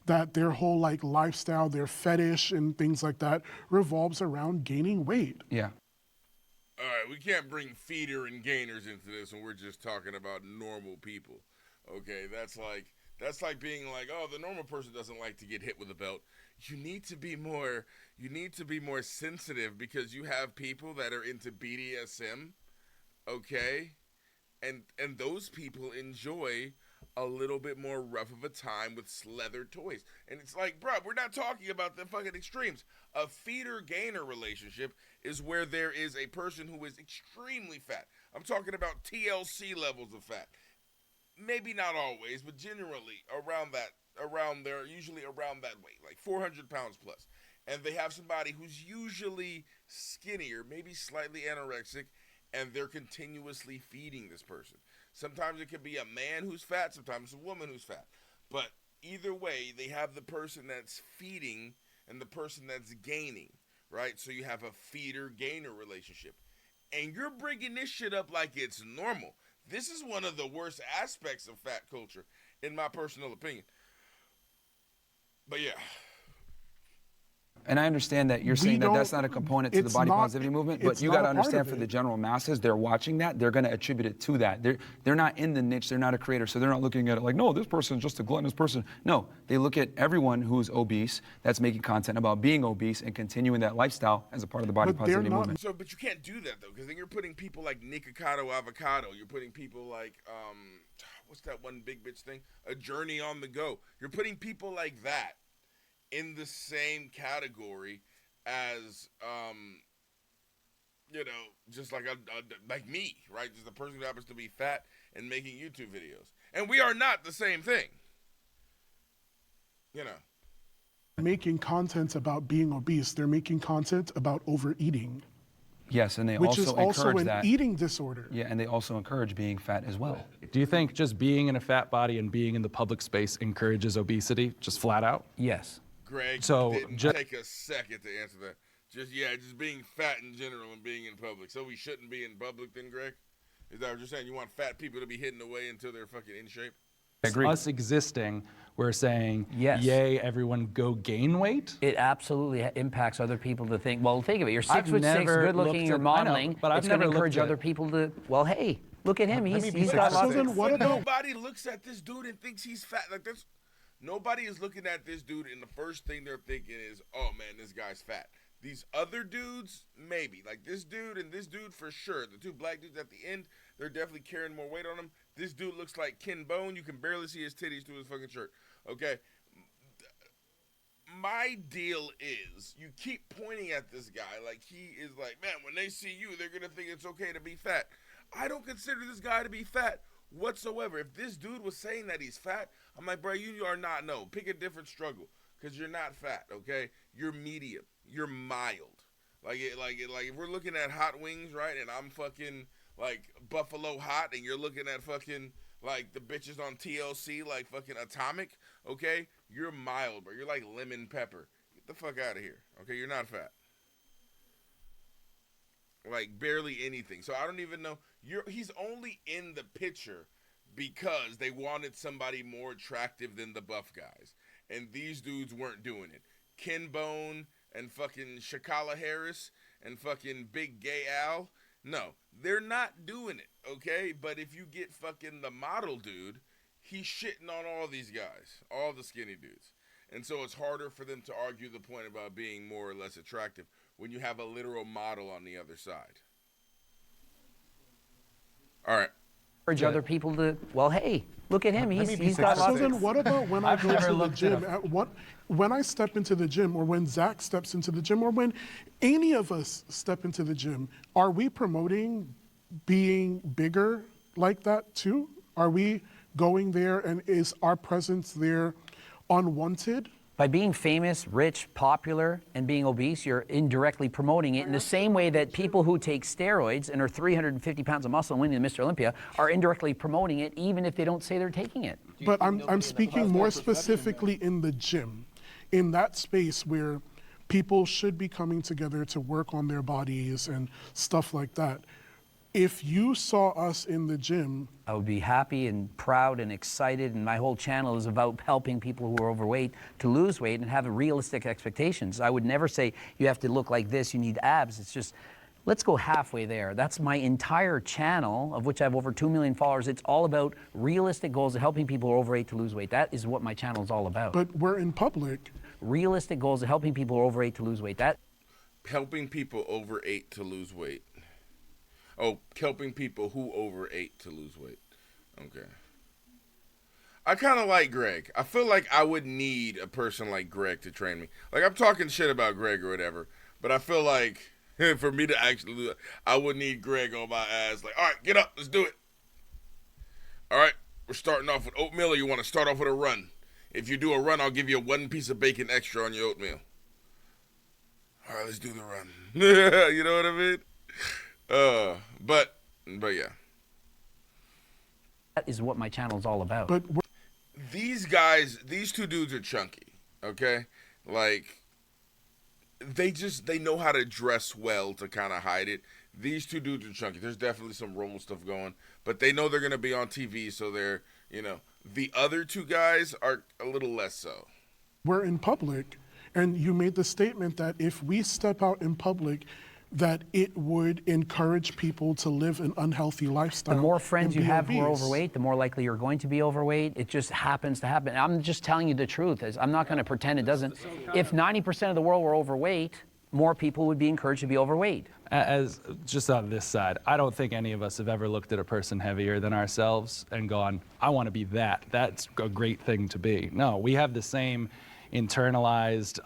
that their whole lifestyle, their fetish and things like that revolves around gaining weight. Yeah. All right, we can't bring feeder and gainers into this when we're just talking about normal people. Okay, that's like being like, oh, the normal person doesn't like to get hit with a belt. You need to be more sensitive because you have people that are into BDSM, okay? And those people enjoy a little bit more rough of a time with leather toys. And it's like, bro, we're not talking about the fucking extremes. A feeder-gainer relationship is where there is a person who is extremely fat. I'm talking about TLC levels of fat. Maybe not always, but generally usually around that weight, like 400 pounds plus. And they have somebody who's usually skinnier, maybe slightly anorexic, and they're continuously feeding this person. Sometimes it could be a man who's fat, sometimes it's a woman who's fat. But either way, they have the person that's feeding and the person that's gaining, right? So you have a feeder-gainer relationship. And you're bringing this shit up like it's normal. This is one of the worst aspects of fat culture, in my personal opinion. But yeah. And I understand that you're saying that that's not a component to the body positivity movement, but you got to understand for the general masses, they're watching that, they're going to attribute it to that. They're not in the niche, they're not a creator, so they're not looking at it like, no, this person's just a gluttonous person. No, they look at everyone who's obese, that's making content about being obese and continuing that lifestyle as a part of the body positivity movement. So, but you can't do that though, because then you're putting people like Nikocado Avocado, you're putting people like, what's that one big bitch thing? A Journey on the Go. You're putting people like that in the same category as, just like like me, right? Just a person who happens to be fat and making YouTube videos. And we are not the same thing. Making content about being obese, they're making content about overeating. Yes, and they which is also encourage an that. eating disorder. Yeah, and they also encourage being fat as well. Do you think just being in a fat body and being in the public space encourages obesity, just flat out? Yes. Greg So didn't take a second to answer that. Just being fat in general and being in public. So we shouldn't be in public then, Greg? Is that what you're saying? You want fat people to be hidden away until they're fucking in shape? Us existing, we're saying, yes. Yay, everyone go gain weight? It absolutely impacts other people to think, well, think of it. You're 6'6", I've never good looking, looked you're at- modeling. I know, but I've it's going to never encourage looked at- other people to, well, hey, look at him. He's So got lots then of... what about... Nobody looks at this dude and thinks he's fat. Like this. Nobody is looking at this dude and the first thing they're thinking is, oh man, this guy's fat. These other dudes, maybe. Like this dude and this dude for sure. The two black dudes at the end, they're definitely carrying more weight on them. This dude looks like Ken Bone. You can barely see his titties through his fucking shirt. Okay? My deal is, you keep pointing at this guy like he is like, man, when they see you, they're going to think it's okay to be fat. I don't consider this guy to be fat whatsoever. If this dude was saying that he's fat, I'm like, bro, you are not. No, pick a different struggle because you're not fat, okay? You're medium. You're mild. Like if we're looking at hot wings, right, and I'm fucking like Buffalo Hot, and you're looking at fucking like the bitches on TLC, like fucking Atomic, okay? You're mild, bro. You're like lemon pepper. Get the fuck out of here, okay? You're not fat. Like barely anything. So I don't even know. He's only in the picture because they wanted somebody more attractive than the buff guys, and these dudes weren't doing it. Ken Bone and fucking Shakala Harris and fucking Big Gay Al. No, they're not doing it, okay? But if you get fucking the model dude, he's shitting on all these guys, all the skinny dudes. And so it's harder for them to argue the point about being more or less attractive when you have a literal model on the other side. All right. Encourage other people to, well, hey, look at him. He's got So lots then of... what about when I go never to the looked gym? at When I step into the gym, or when Zach steps into the gym, or when any of us step into the gym, are we promoting being bigger like that too? Are we going there and is our presence there unwanted? By being famous, rich, popular, and being obese, you're indirectly promoting it in the same way that people who take steroids and are 350 pounds of muscle and winning the Mr. Olympia are indirectly promoting it even if they don't say they're taking it. But I'm speaking more specifically in the gym, in that space where people should be coming together to work on their bodies and stuff like that. If you saw us in the gym, I would be happy and proud and excited, and my whole channel is about helping people who are overweight to lose weight and have realistic expectations. I would never say you have to look like this, you need abs. It's just, let's go halfway there. That's my entire channel, of which I have over 2 million followers. It's all about realistic goals of helping people who are overweight to lose weight. That is what my channel is all about. but we're in public. Realistic goals of helping people who are overweight to lose weight. That Helping people overweight to lose weight. Oh, helping people who overate to lose weight. Okay. I kind of like Greg. I feel like I would need a person like Greg to train me. Like, I'm talking shit about Greg or whatever, but I feel like for me to actually do it, I would need Greg on my ass. Like, all right, get up, let's do it. All right, we're starting off with oatmeal, or you want to start off with a run? If you do a run, I'll give you 1 piece of bacon extra on your oatmeal. All right, let's do the run. You know what I mean? But yeah. is what my channel is all about. But These guys, these two dudes are chunky, okay? Like, they know how to dress well to kind of hide it. These two dudes are chunky. There's definitely some Romo stuff going, but they know they're going to be on TV, so they're, you know. The other two guys are a little less so. we're in public, and you made the statement that if we step out in public, that it would encourage people to live an unhealthy lifestyle. The more friends and you be have who are obese. overweight, the more likely you're going to be overweight. It just happens to happen. I'm just telling you the truth. I'm not going to pretend it doesn't. If 90% of the world were overweight, more people would be encouraged to be overweight. As just on this side, I don't think any of us have ever looked at a person heavier than ourselves and gone, I want to be that. That's a great thing to be. No, we have the same internalized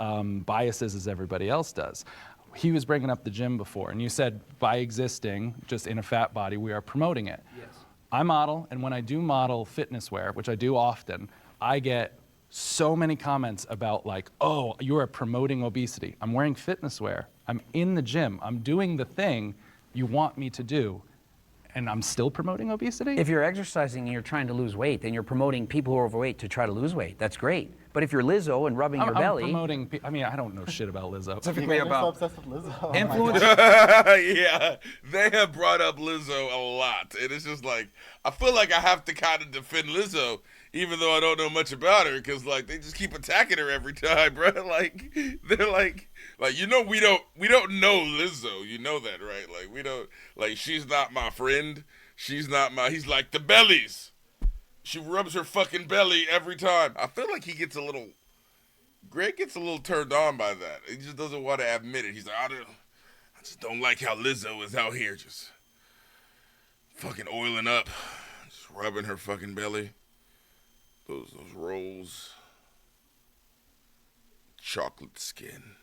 biases as everybody else does. He was bringing up the gym before, and you said by existing just in a fat body, we are promoting it. Yes. I model, and when I do model fitness wear, which I do often, I get so many comments about like, oh, you are promoting obesity. I'm wearing fitness wear. I'm in the gym. I'm doing the thing you want me to do, and I'm still promoting obesity? If you're exercising and you're trying to lose weight, then you're promoting people who are overweight to try to lose weight. That's great. But if you're Lizzo and rubbing your belly, I'm promoting, I mean, I don't know shit about Lizzo. Specifically about so obsessed with Lizzo. influence. Yeah, they have brought up Lizzo a lot, and it's just like, I feel like I have to kind of defend Lizzo, even though I don't know much about her, because like they just keep attacking her every time, bro. Like they're like you know, we don't know Lizzo, you know that, right? Like we don't, like she's not my friend, she's not my. He's like the bellies. She rubs her fucking belly every time. I feel like Greg gets a little turned on by that. He just doesn't want to admit it. He's like, I just don't like how Lizzo is out here just fucking oiling up, just rubbing her fucking belly. Those rolls. Chocolate skin.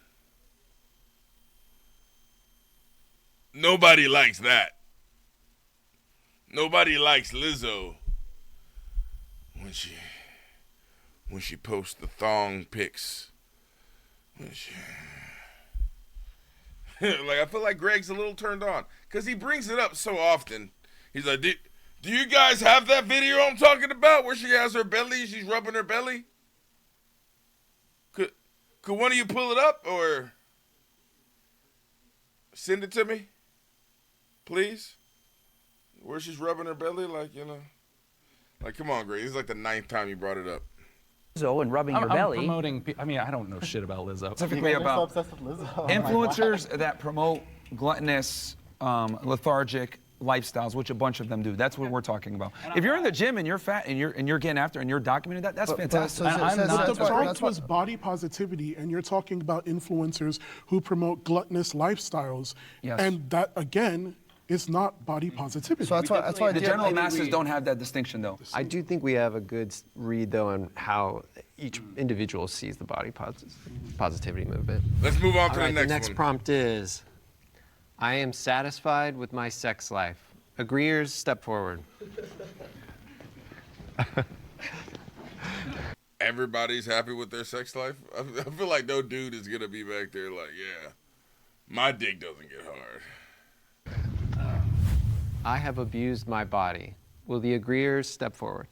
Nobody likes that. Nobody likes Lizzo when she posts the thong pics. Like, I feel like Greg's a little turned on because he brings it up so often. He's like, do you guys have that video I'm talking about where she has her belly, she's rubbing her belly? Could one of you pull it up or send it to me, please? Where she's rubbing her belly, like, you know. Like, come on, Greg. This is like the 9th time you brought it up. Lizzo and rubbing your I'm belly. promoting, I mean, I don't know shit about Lizzo. Specifically so about obsessed with Lizzo. influencers that promote gluttonous, lethargic lifestyles, which a bunch of them do. That's what we're talking about. If you're in the gym and you're fat and you're getting after and you're documenting that, that's fantastic. But the point was body positivity, and you're talking about influencers who promote gluttonous lifestyles. Yes. And that, again, is not body positivity. So that's why The general masses don't have that distinction, though. I do think we have a good read, though, on how each individual sees the body positivity movement. Let's move on to All right, the next next one. prompt is, I am satisfied with my sex life. Agreeers, step forward. everybody's happy with their sex life. I feel like no dude is gonna be back there like, yeah, my dick doesn't get hard. I have abused my body. Will the agreeers step forward?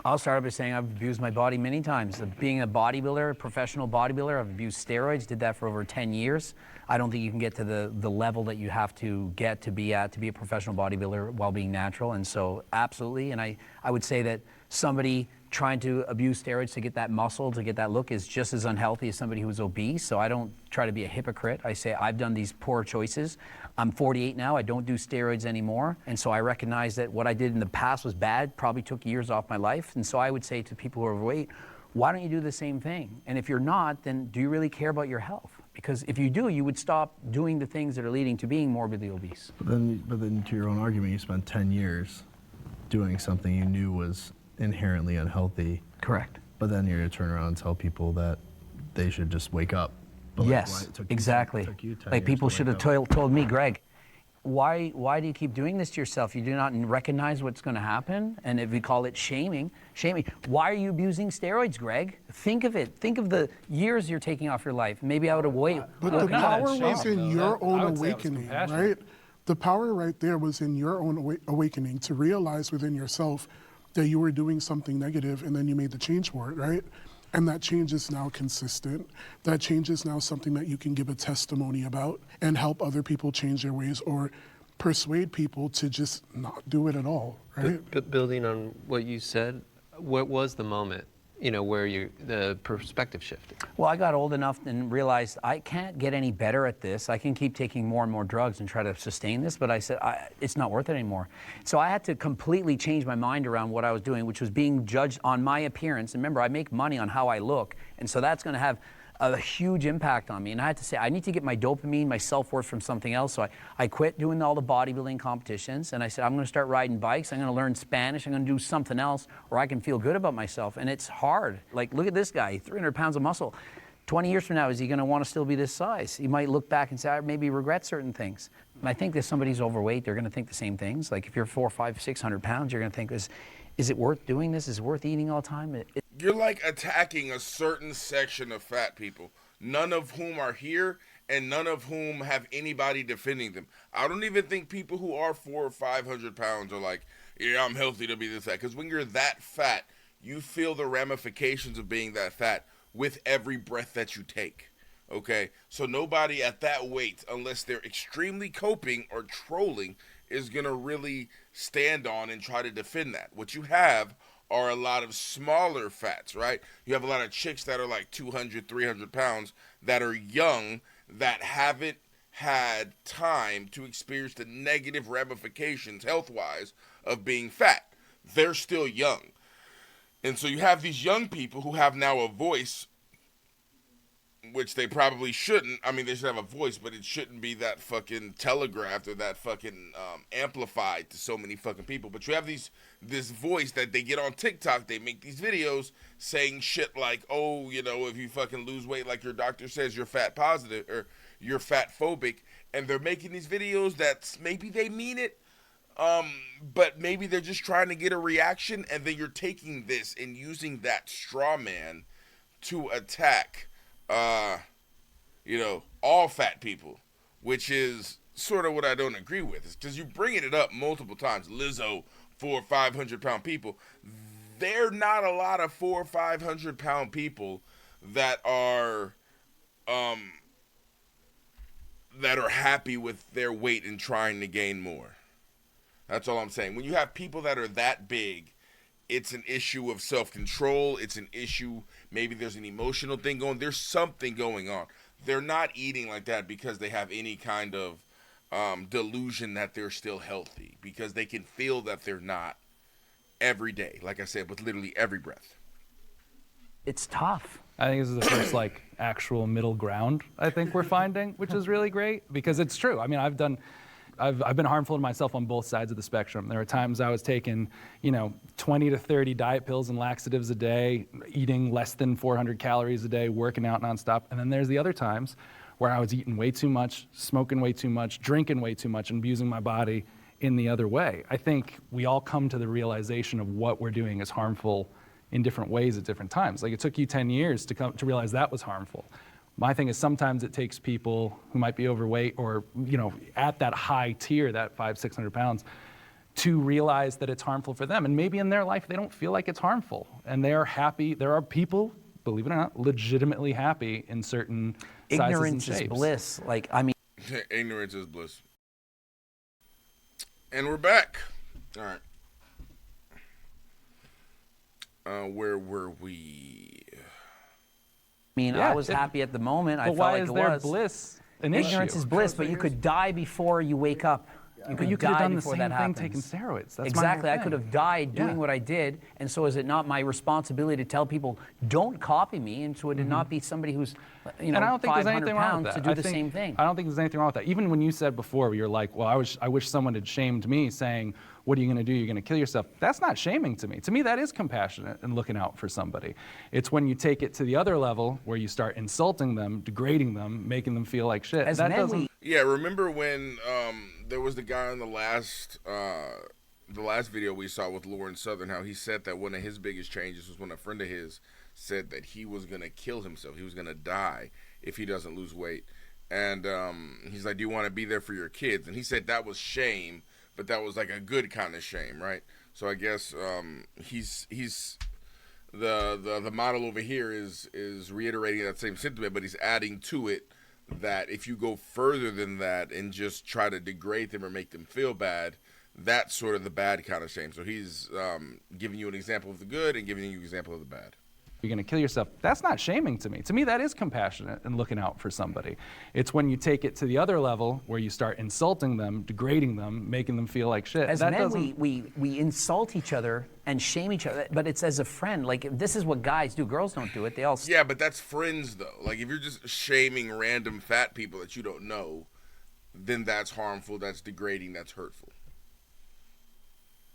I'll start by saying I've abused my body many times. Being a bodybuilder, a professional bodybuilder, I've abused steroids, did that for over 10 years. I don't think you can get to the level that you have to get to be at to be a professional bodybuilder while being natural. And so absolutely, and I would say that somebody trying to abuse steroids to get that muscle, to get that look is just as unhealthy as somebody who's obese. So I don't try to be a hypocrite. I say I've done these poor choices. I'm 48 now, I don't do steroids anymore. And so I recognize that what I did in the past was bad, probably took years off my life. And so I would say to people who are overweight, why don't you do the same thing? And if you're not, then do you really care about your health? Because if you do, you would stop doing the things that are leading to being morbidly obese. But then to your own argument, you spent 10 years doing something you knew was inherently unhealthy. Correct. But then you're going to turn around and tell people that they should just wake up. But Yes, exactly. Like people should have told me, Greg, why do you keep doing this to yourself? You do not recognize what's going to happen, and if we call it shaming, why are you abusing steroids, Greg? Think of it. Think of the years you're taking off your life. Maybe I would have waited. But the power was in your own awakening, right? The power right there was in your own awakening to realize within yourself that you were doing something negative, and then you made the change for it, right? And that change is now consistent. That change is now something that you can give a testimony about and help other people change their ways or persuade people to just not do it at all, right? But building on what you said, what was the moment, where the perspective shifted? Well, I got old enough and realized I can't get any better at this. I can keep taking more and more drugs and try to sustain this, but I said, it's not worth it anymore. So I had to completely change my mind around what I was doing, which was being judged on my appearance. And remember, I make money on how I look, and so that's going to have a huge impact on me. And I had to say, I need to get my dopamine, my self-worth from something else. So I quit doing all the bodybuilding competitions, and I said, I'm going to start riding bikes. I'm going to learn Spanish. I'm going to do something else where I can feel good about myself. And it's hard. Like, look at this guy, 300 pounds of muscle. 20 years from now, is he going to want to still be this size? He might look back and say, I maybe regret certain things. And I think if somebody's overweight, they're going to think the same things. Like if you're 400, 500, 600 pounds, you're going to think, is it worth doing this? Is it worth eating all the time? You're like attacking a certain section of fat people, none of whom are here and none of whom have anybody defending them. I don't even think people who are 400 or 500 pounds are like, yeah, I'm healthy to be this fat. Because when you're that fat, you feel the ramifications of being that fat with every breath that you take. Okay? So nobody at that weight, unless they're extremely coping or trolling, is going to really stand on and try to defend that. What you have are a lot of smaller fats, right? You have a lot of chicks that are like 200, 300 pounds that are young, that haven't had time to experience the negative ramifications health-wise of being fat. They're still young. And so you have these young people who have now a voice, which they probably shouldn't. I mean, they should have a voice, but it shouldn't be that fucking telegraphed or that fucking amplified to so many fucking people. But you have this voice that they get on TikTok. They make these videos saying shit like, oh, if you fucking lose weight like your doctor says, you're fat positive or you're fat phobic. And they're making these videos that maybe they mean it, but maybe they're just trying to get a reaction. And then you're taking this and using that straw man to attack all fat people, which is sort of what I don't agree with. It's because you're bringing it up multiple times. Lizzo, 400 or 500 pound people. There are not a lot of 400 or 500 pound people that are happy with their weight and trying to gain more. That's all I'm saying. When you have people that are that big, it's an issue of self-control. It's an issue, maybe there's an emotional thing going. There's something going on. They're not eating like that because they have any kind of delusion that they're still healthy, because they can feel that they're not every day, like I said, with literally every breath. It's tough. I think this is the first actual middle ground I think we're finding, which is really great, because it's true. I mean, I've been harmful to myself on both sides of the spectrum. There were times I was taking, 20 to 30 diet pills and laxatives a day, eating less than 400 calories a day, working out nonstop. And then there's the other times where I was eating way too much, smoking way too much, drinking way too much, and abusing my body in the other way. I think we all come to the realization of what we're doing is harmful in different ways at different times. Like it took you 10 years to realize that was harmful. My thing is sometimes it takes people who might be overweight or, at that high tier, that 500-600 pounds, to realize that it's harmful for them. And maybe in their life, they don't feel like it's harmful. And they're happy. There are people, believe it or not, legitimately happy in certain sizes and Ignorance shapes. is bliss. Ignorance is bliss. And we're back. All right. Where were we? I was happy at the moment. I felt like it was. But why is there bliss an issue? Ignorance is bliss, but you could die before you wake up. But you could have done the same thing happens. taking steroids. That's exactly. My I could have died doing what I did, and so is it not my responsibility to tell people, don't copy me, and so would it not be somebody who's, and I don't think there's 500 anything wrong pounds with that. to do the same thing? I don't think there's anything wrong with that. Even when you said before, you're like, well, I wish someone had shamed me saying, what are you going to do? You're going to kill yourself. That's not shaming to me. To me, that is compassionate and looking out for somebody. It's when you take it to the other level where you start insulting them, degrading them, making them feel like shit. Yeah, remember when there was the guy on the last video we saw with Lauren Southern, how he said that one of his biggest changes was when a friend of his said that he was going to kill himself. He was going to die if he doesn't lose weight. And he's like, do you want to be there for your kids? And he said that was shame, but that was like a good kind of shame, right? So I guess he's the model over here is reiterating that same sentiment, but he's adding to it that if you go further than that and just try to degrade them or make them feel bad, that's sort of the bad kind of shame. So he's giving you an example of the good and giving you an example of the bad. You're going to kill yourself. That's not shaming to me. To me, that is compassionate and looking out for somebody. It's when you take it to the other level where you start insulting them, degrading them, making them feel like shit. As men, we insult each other and shame each other, but it's as a friend. Like, this is what guys do. Girls don't do it. They all... Yeah, but that's friends, though. Like, if you're just shaming random fat people that you don't know, then that's harmful, that's degrading, that's hurtful.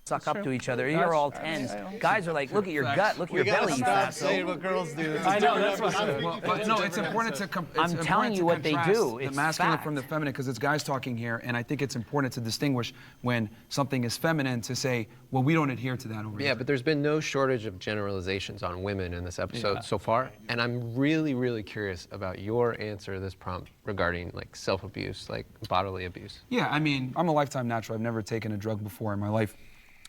Suck up to each other. You're all tens. Guys are like, look at your gut, look at your belly. Stop saying what girls do. I know, that's what. But no, it's important to. I'm telling you what they do. The masculine from the feminine, because it's guys talking here, and I think it's important to distinguish when something is feminine to say, well, we don't adhere to that over here. Yeah, but there's been no shortage of generalizations on women in this episode so far, and I'm really, really curious about your answer to this prompt regarding like self-abuse, like bodily abuse. Yeah, I mean, I'm a lifetime natural. I've never taken a drug before in my life.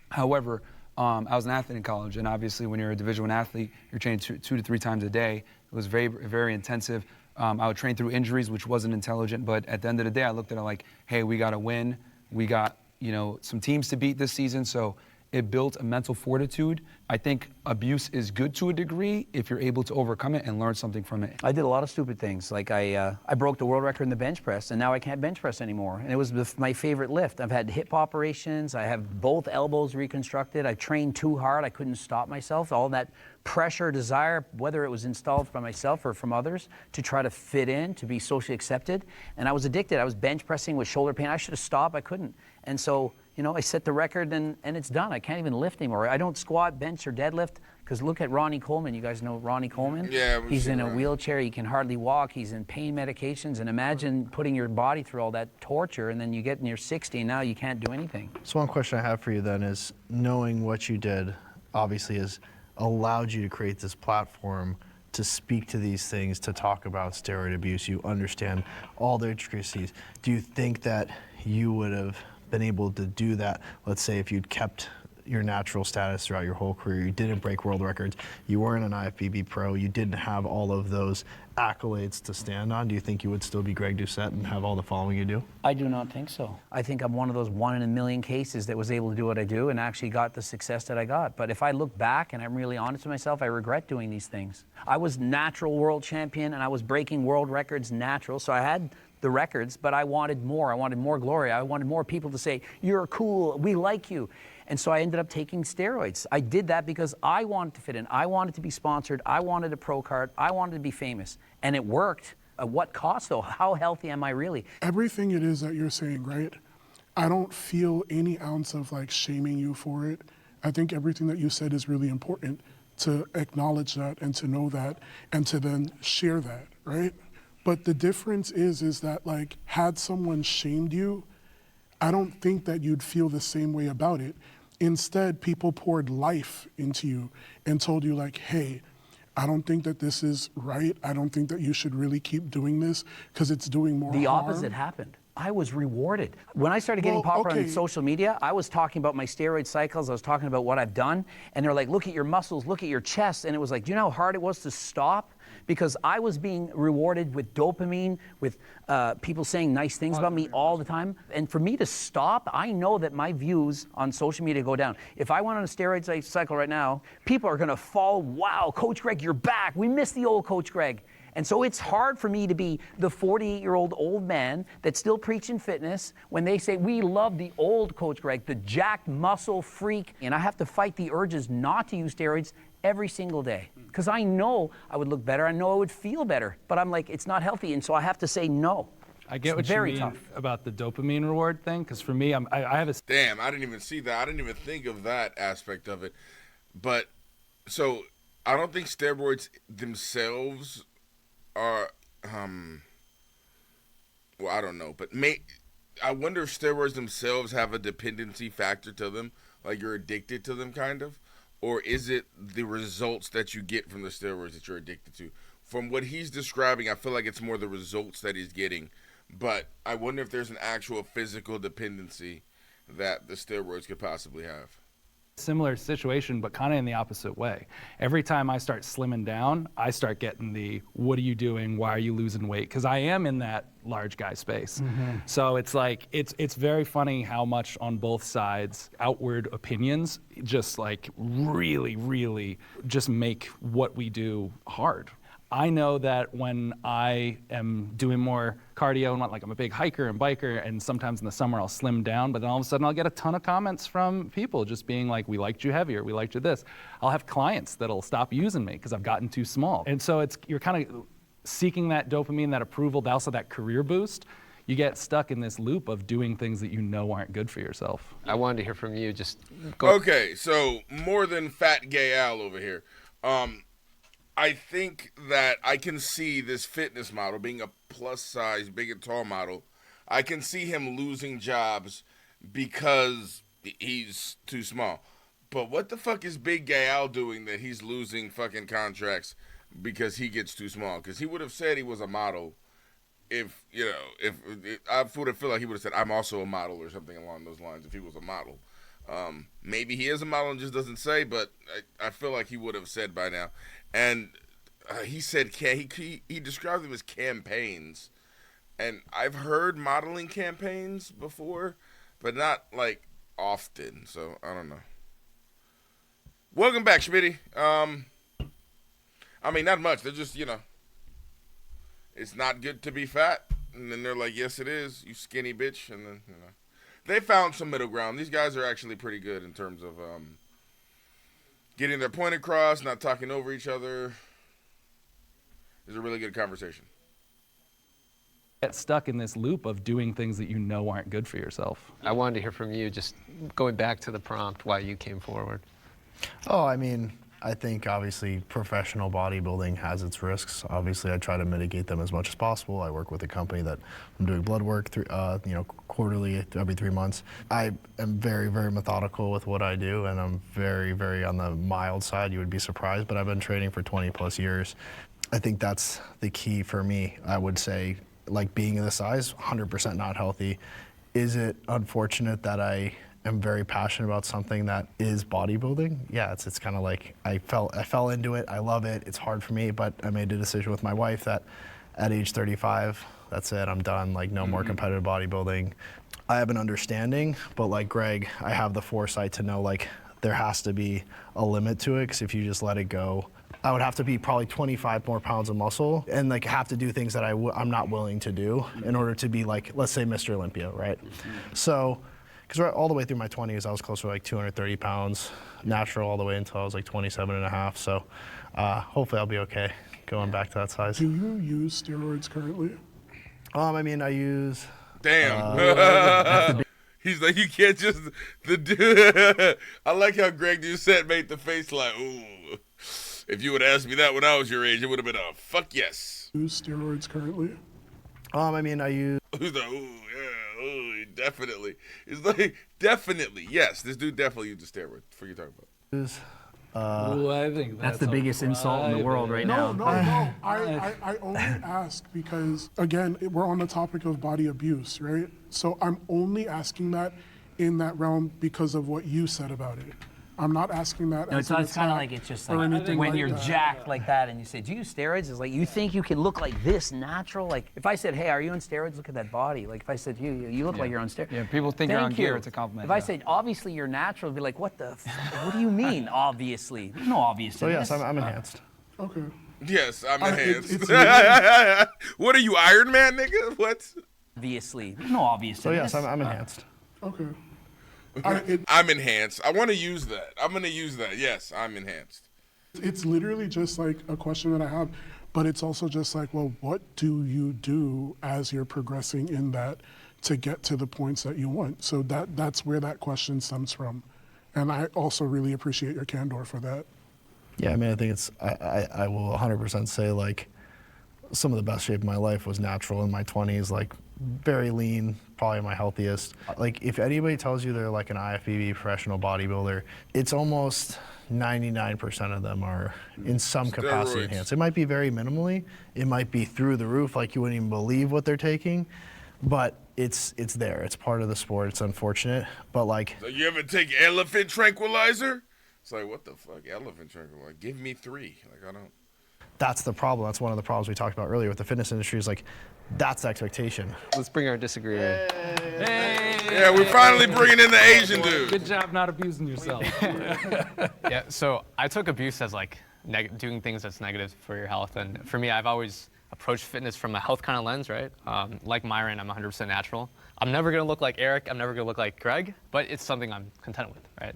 However, I was an athlete in college, and obviously when you're a Division I athlete, you're training two to three times a day. It was very, very intensive. I would train through injuries, which wasn't intelligent, but at the end of the day, I looked at it like, hey, we got to win. We got, some teams to beat this season, so it built a mental fortitude. I think abuse is good to a degree if you're able to overcome it and learn something from it. I did a lot of stupid things. Like I broke the world record in the bench press, and now I can't bench press anymore. And it was my favorite lift. I've had hip operations. I have both elbows reconstructed. I trained too hard. I couldn't stop myself. All that pressure, desire, whether it was installed by myself or from others, to try to fit in, to be socially accepted. And I was addicted. I was bench pressing with shoulder pain. I should have stopped. I couldn't. And so, I set the record and it's done. I can't even lift anymore. I don't squat, bench, or deadlift, because look at Ronnie Coleman. You guys know Ronnie Coleman? Yeah. He's in a wheelchair. He can hardly walk. He's in pain medications. And imagine putting your body through all that torture, and then you get near 60, and now you can't do anything. So one question I have for you then is, knowing what you did, obviously, has allowed you to create this platform to speak to these things, to talk about steroid abuse. You understand all the intricacies. Do you think that you would have been able to do that, let's say, if you'd kept your natural status throughout your whole career, you didn't break world records, you weren't an IFBB pro, you didn't have all of those accolades to stand on, do you think you would still be Greg Doucette and have all the following you do? I do not think so. I think I'm one of those 1 in a million cases that was able to do what I do and actually got the success that I got. But if I look back and I'm really honest with myself, I regret doing these things. I was natural world champion and I was breaking world records natural, so I had the records, but I wanted more. I wanted more glory. I wanted more people to say, you're cool, we like you. And so I ended up taking steroids. I did that because I wanted to fit in. I wanted to be sponsored. I wanted a pro card. I wanted to be famous. And it worked. At what cost, though? How healthy am I really? Everything it is that you're saying, right? I don't feel any ounce of shaming you for it. I think everything that you said is really important, to acknowledge that and to know that and to then share that, right? But the difference is that had someone shamed you, I don't think that you'd feel the same way about it. Instead, people poured life into you and told you like, hey, I don't think that this is right. I don't think that you should really keep doing this because it's doing more The harm. opposite happened. I was rewarded. When I started getting popular on social media, I was talking about my steroid cycles, I was talking about what I've done, and they're like, look at your muscles, look at your chest, and it was like, do you know how hard it was to stop? Because I was being rewarded with dopamine, with people saying nice things about me all the time. And for me to stop, I know that my views on social media go down. If I went on a steroid cycle right now, people are gonna fall, wow, Coach Greg, you're back. We miss the old Coach Greg. And so it's hard for me to be the 48-year-old old man that's still preaching fitness when they say, we love the old Coach Greg, the jacked muscle freak. And I have to fight the urges not to use steroids every single day. Because I know I would look better, I know I would feel better, but I'm like, it's not healthy, and so I have to say no. I get what you mean about the dopamine reward thing, because for me, I have a... Damn, I didn't even see that. I didn't even think of that aspect of it. But, so, I don't think steroids themselves are, well, I don't know, but I wonder if steroids themselves have a dependency factor to them, like you're addicted to them, kind of, or is it the results that you get from the steroids that you're addicted to? From what he's describing, I feel like it's more the results that he's getting, but I wonder if there's an actual physical dependency that the steroids could possibly have. Similar situation, but kind of in the opposite way. Every time I start slimming down, I start getting the, what are you doing? Why are you losing weight? Because I am in that large guy space. So it's like, it's very funny how much on both sides, outward opinions just like really, really just make what we do hard. I know that when I am doing more cardio, and like I'm a big hiker and biker, and sometimes in the summer I'll slim down, but then all of a sudden I'll get a ton of comments from people just being like, we liked you heavier, we liked you this. I'll have clients that'll stop using me because I've gotten too small. And so you're kind of seeking that dopamine, that approval, also that career boost. You get stuck in this loop of doing things that you know aren't good for yourself. I wanted to hear from you, just go. Okay, so more than fat gay Al over here. I think that I can see this fitness model being a plus size, big and tall model. I can see him losing jobs because he's too small. But what the fuck is Big Gay Al doing that he's losing fucking contracts because he gets too small? Because he would have said he was a model if, you know, if I would have feel like he would have said, I'm also a model or something along those lines if he was a model. Maybe he is a model and just doesn't say, but I feel like he would have said by now. And he said he described them as campaigns, and I've heard modeling campaigns before, but not like often. So I don't know. Welcome back, Schmitty. I mean, not much. They're just, you know, it's not good to be fat, and then they're like, yes, it is, you skinny bitch, and then you know, they found some middle ground. These guys are actually pretty good in terms of getting their point across, not talking over each other. It's a really good conversation. Get stuck in this loop of doing things that you know aren't good for yourself. I wanted to hear from you, just going back to the prompt, why you came forward. Oh, I mean, I think obviously professional bodybuilding has its risks. Obviously, I try to mitigate them as much as possible. I work with a company that I'm doing blood work through, quarterly, every 3 months. I am very, very methodical with what I do, and I'm very, very on the mild side. You would be surprised, but I've been training for 20 plus years. I think that's the key for me. I would say, like being this size, 100% not healthy. Is it unfortunate that I am very passionate about something that is bodybuilding? Yeah, it's kind of like I fell into it. I love it. It's hard for me, but I made a decision with my wife that at age 35, that's it. I'm done. Like no more competitive bodybuilding. I have an understanding, but like Greg, I have the foresight to know like there has to be a limit to it, because if you just let it go, I would have to be probably 25 more pounds of muscle and like have to do things that I'm not willing to do in order to be like, let's say Mr. Olympia, right? So, because all the way through my 20s, I was closer to like 230 pounds, natural all the way until I was like 27 and a half. So hopefully I'll be okay going back to that size. Do you use steroids currently? I mean, I use... Damn. He's like, you can't just... I like how Greg just said, made the face like, ooh. If you would ask me that when I was your age, it would have been a fuck yes. Use steroids currently? I mean, I use. He's like, ooh, yeah, ooh, definitely. It's like, definitely, yes. This dude definitely used the steroid. What are you talking about? Ooh, I think That's the biggest insult in the world right No, now. no. I only ask because, again, we're on the topic of body abuse, right? So I'm only asking that in that realm because of what you said about it. I'm not asking that No, as it's kind of attack like it's just or like anything when like you're that. jacked like that and you say, "Do you use steroids?" It's like you think you can look like this natural. Like if I said, "Hey, are you on steroids? Look at that body." Like if I said, "You look like you're on steroids." Yeah, people think you're on Thank gear. you. It's a compliment. If I yeah. said, "Obviously you're natural," it'd be like, "What the? What do you mean? Obviously, there's no obvious." So in yes, this. I'm enhanced. Okay. Yes, I'm enhanced. it's What are you, Iron Man, nigga? What? Obviously, there's no obvious. So in yes, this. I'm enhanced. Okay. I'm enhanced. I want to use that. I'm going to use that. Yes, I'm enhanced. It's literally just like a question that I have, but it's also just like, well, what do you do as you're progressing in that to get to the points that you want? So that's where that question stems from. And I also really appreciate your candor for that. Yeah, I mean, I think it's. I will 100% say like, some of the best shape of my life was natural in my 20s. Like, very lean, probably my healthiest. Like, if anybody tells you they're like an IFBB professional bodybuilder, it's almost 99% of them are in some capacity Steroids. enhanced. It might be very minimally. It might be through the roof, like you wouldn't even believe what they're taking. But it's there. It's part of the sport. It's unfortunate, but like. So you ever take elephant tranquilizer? It's like, what the fuck, elephant tranquilizer? Give me 3. Like, I don't. That's the problem. That's one of the problems we talked about earlier with the fitness industry is like, that's the expectation. Let's bring our disagreeing. Yeah, we're finally bringing in the Asian dude. Good job not abusing yourself. Yeah, so I took abuse as like doing things that's negative for your health. And for me, I've always approached fitness from a health kind of lens, right? Like Myron, I'm 100% natural. I'm never going to look like Eric. I'm never going to look like Greg, but it's something I'm content with, right?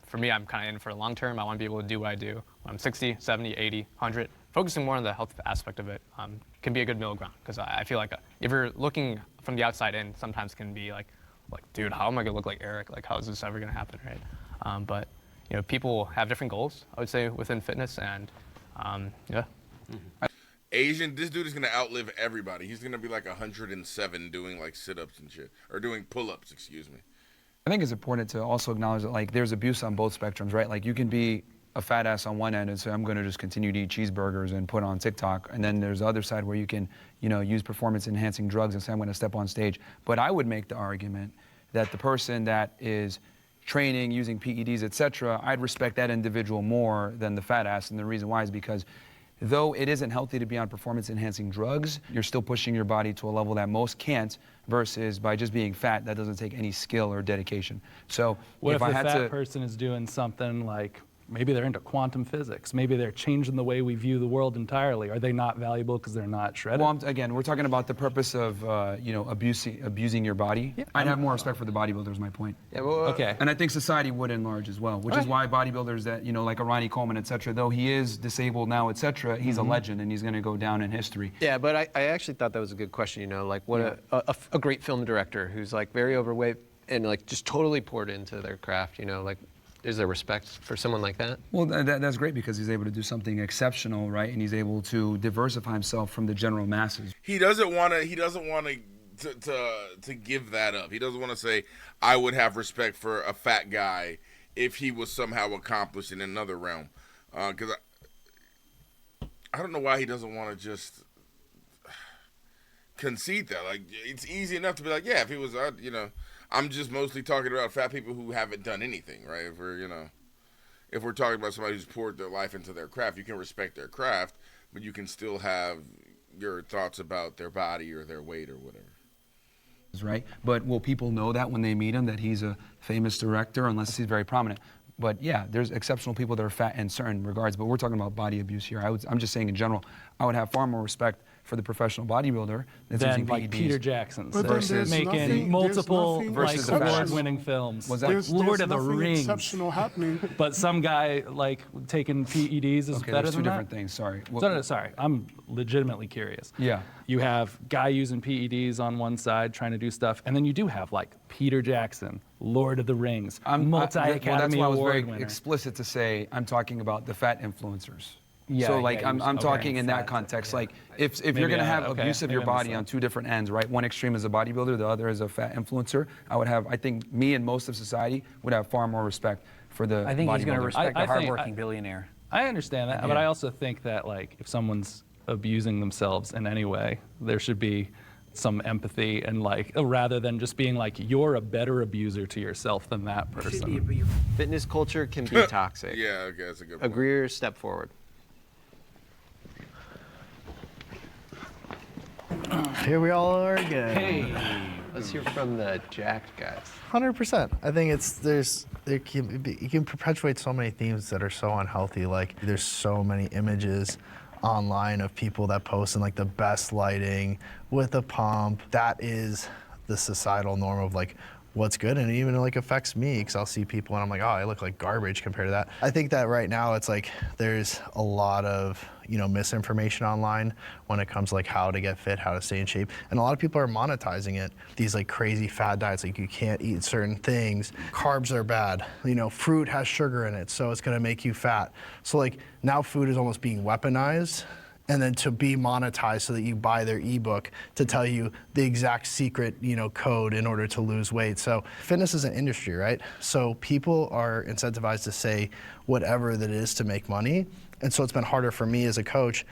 For me, I'm kind of in for the long term. I want to be able to do what I do when I'm 60, 70, 80, 100. Focusing more on the health aspect of it can be a good middle ground because I feel like if you're looking from the outside in, sometimes can be like, dude, how am I going to look like Eric? Like, how is this ever going to happen, right? But, you know, people have different goals, I would say, within fitness, and yeah. Asian, this dude is going to outlive everybody. He's going to be like 107 doing like sit-ups and shit. Or doing pull-ups, excuse me. I think it's important to also acknowledge that like there's abuse on both spectrums, right? Like you can be a fat ass on one end and say I'm going to just continue to eat cheeseburgers and put on TikTok, and then there's the other side where you can, you know, use performance enhancing drugs and say I'm going to step on stage. But I would make the argument that the person that is training using PEDs, etc., I'd respect that individual more than the fat ass, and the reason why is because though it isn't healthy to be on performance enhancing drugs, you're still pushing your body to a level that most can't, versus by just being fat, that doesn't take any skill or dedication. So What if I the had fat to person is doing something like, maybe they're into quantum physics, maybe they're changing the way we view the world entirely. Are they not valuable because they're not shredded? Well, again, we're talking about the purpose of, you know, abusing your body. Yeah. I'd have more respect for the bodybuilders, my point. Yeah, well, Okay. And I think society would in large as well, which is why bodybuilders that, you know, like a Ronnie Coleman, et cetera, though he is disabled now, et cetera, he's a legend and he's going to go down in history. Yeah, but I actually thought that was a good question, you know, like what a great film director who's like very overweight and like just totally poured into their craft, you know, like is there respect for someone like that? Well, that's great because he's able to do something exceptional, right? And he's able to diversify himself from the general masses. He doesn't want to give that up. He doesn't want to say, I would have respect for a fat guy if he was somehow accomplished in another realm. Because I don't know why he doesn't want to just concede that. Like, it's easy enough to be like, yeah, if he was, you know, I'm just mostly talking about fat people who haven't done anything, right? If we're talking about somebody who's poured their life into their craft, you can respect their craft, but you can still have your thoughts about their body or their weight or whatever. Right? But will people know that when they meet him, that he's a famous director, unless he's very prominent? But yeah, there's exceptional people that are fat in certain regards, but we're talking about body abuse here. I'm just saying in general, I would have far more respect for the professional bodybuilder that's Than using like PEDs. Peter Jackson But then there's making nothing- multiple there's nothing like Versus the fat ass. award-winning films. Was that- There's Lord of the nothing Rings. exceptional happening. But some guy like taking PEDs is Okay, better there's two than different that? things, sorry. No, sorry. I'm legitimately curious. Yeah. You have guy using PEDs on one side trying to do stuff, and then you do have like Peter Jackson, Lord of the Rings, Well, that's multi-Academy why I was Award very winner. explicit to say I'm talking about the fat influencers Yeah, so yeah, like he I'm was talking in that fat, context. yeah. Like if you're Maybe gonna have okay, abuse of your maybe I body missed on that. two different ends, right? One extreme is a bodybuilder, the other is a fat influencer. I think me and most of society would have far more respect for the I think he's going to bodybuilder. respect I a think- hardworking billionaire. I understand that, but Yeah. I also think that like if someone's abusing themselves in any way, there should be some empathy and like rather than just being like you're a better abuser to yourself than that person. Fitness culture can be toxic. Yeah, okay, that's a good point. Agree or step forward? Here we all are again. Let's hear from the jacked guys. 100%. I think you can perpetuate so many themes that are so unhealthy. Like there's so many images online of people that post in like the best lighting with a pump. That is the societal norm of like what's good, and it even like affects me because I'll see people and I'm like, oh, I look like garbage compared to that. I think that right now it's like there's a lot of misinformation online when it comes to like how to get fit, how to stay in shape, and a lot of people are monetizing it. These like crazy fad diets, like you can't eat certain things, carbs are bad, fruit has sugar in it, so it's gonna make you fat. So like now food is almost being weaponized, and then to be monetized so that you buy their ebook to tell you the exact secret, code in order to lose weight. So fitness is an industry, right? So people are incentivized to say whatever that it is to make money. And so it's been harder for me as a coach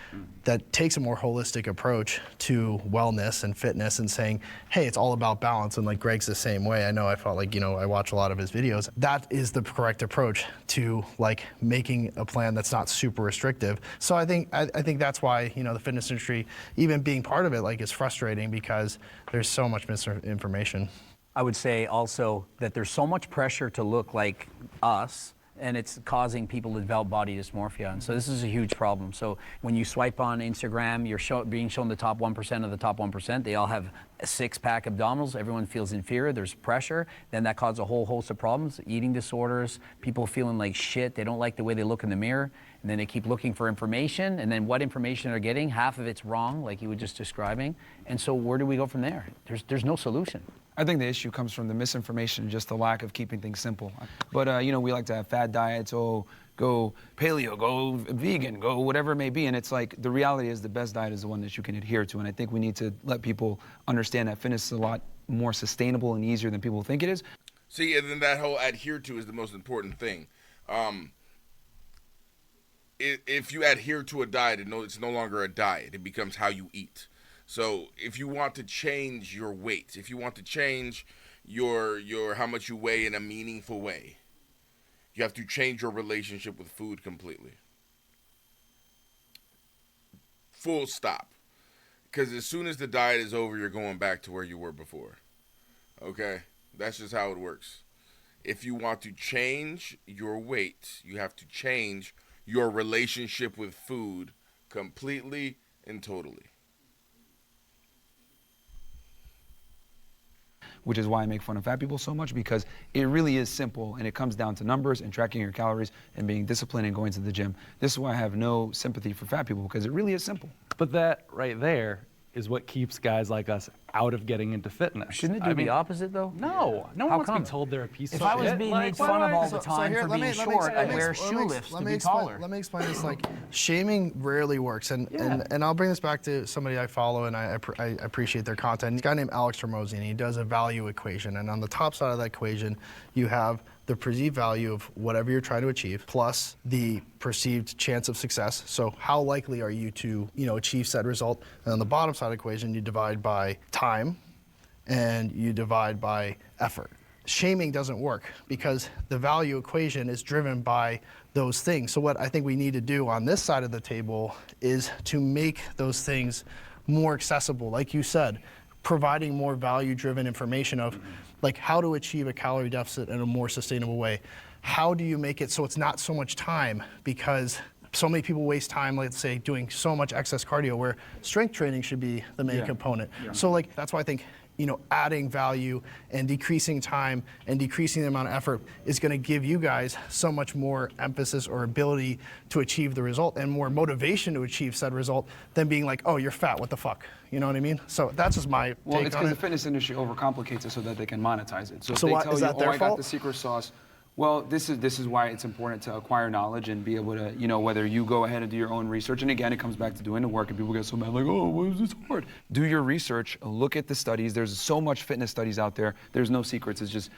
that takes a more holistic approach to wellness and fitness and saying, hey, it's all about balance. And like Greg's the same way. I know I felt like, I watch a lot of his videos. That is the correct approach to like making a plan that's not super restrictive. So I think that's why, the fitness industry, even being part of it, like is frustrating because there's so much misinformation. I would say also that there's so much pressure to look like us, and it's causing people to develop body dysmorphia. And so this is a huge problem. So when you swipe on Instagram, you're being shown the top 1% of the top 1%. They all have a six-pack abdominals. Everyone feels inferior. There's pressure. Then that causes a whole host of problems, eating disorders, people feeling like shit. They don't like the way they look in the mirror. And then they keep looking for information. And then what information they're getting, half of it's wrong, like you were just describing. And so where do we go from there? There's no solution. I think the issue comes from the misinformation and just the lack of keeping things simple. But, we like to have fad diets, go paleo, go vegan, go whatever it may be. And it's like the reality is the best diet is the one that you can adhere to. And I think we need to let people understand that fitness is a lot more sustainable and easier than people think it is. See, and then that whole adhere to is the most important thing. If you adhere to a diet, it's no longer a diet. It becomes how you eat. So if you want to change your weight, if you want to change your how much you weigh in a meaningful way, you have to change your relationship with food completely. Full stop. Because as soon as the diet is over, you're going back to where you were before. Okay? That's just how it works. If you want to change your weight, you have to change your relationship with food completely and totally. Which is why I make fun of fat people so much, because it really is simple and it comes down to numbers and tracking your calories and being disciplined and going to the gym. This is why I have no sympathy for fat people, because it really is simple. But that right there is what keeps guys like us out of getting into fitness. Shouldn't it do the opposite though? No, no one How wants to come? be told they're a piece of If shit. I was being made fun of all the time for being short, I'd wear shoe lifts to be taller. Let me explain this. Like, shaming rarely works, and I'll bring this back to somebody I follow, and I appreciate their content. He's a guy named Alex Hormozi, and he does a value equation, and on the top side of that equation, you have the perceived value of whatever you're trying to achieve, plus the perceived chance of success. So how likely are you to, achieve said result? And on the bottom side of the equation, you divide by time, and you divide by effort. Shaming doesn't work because the value equation is driven by those things. So what I think we need to do on this side of the table is to make those things more accessible. Like you said, providing more value-driven information of like how to achieve a calorie deficit in a more sustainable way. How do you make it so it's not so much time? Because so many people waste time, let's say, doing so much excess cardio where strength training should be the main component. So like that's why I think adding value and decreasing time and decreasing the amount of effort is going to give you guys so much more emphasis or ability to achieve the result and more motivation to achieve said result than being like, oh, you're fat, what the fuck? You know what I mean? So that's just my Well, take it's on because it. the fitness industry overcomplicates it so that they can monetize it. So if So they what, tell is you, that their I got fault? the secret sauce, Well, this is why it's important to acquire knowledge and be able to, whether you go ahead and do your own research, and again, it comes back to doing the work, and people get so mad, like, oh, why is this hard? Do your research, look at the studies. There's so much fitness studies out there. There's no secrets. It's just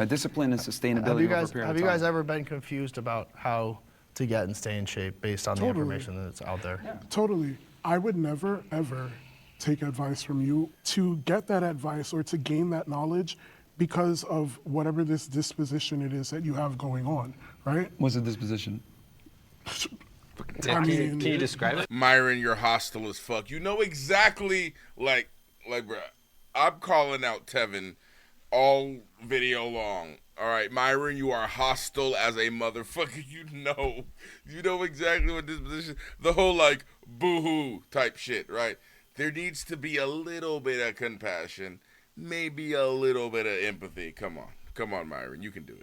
discipline and sustainability over a period of time. Have you guys ever been confused about how to get and stay in shape based on the information that's out there? Yeah. Totally. I would never, ever take advice from you to get that advice or to gain that knowledge because of whatever this disposition it is that you have going on, right? What's the disposition? Can you describe it? Myron, you're hostile as fuck. You know exactly, like, bro, I'm calling out Tevin all video long. All right, Myron, you are hostile as a motherfucker. You know exactly what disposition, the whole, like, boo-hoo type shit, right? There needs to be a little bit of compassion. Maybe a little bit of empathy. Come on, Myron, you can do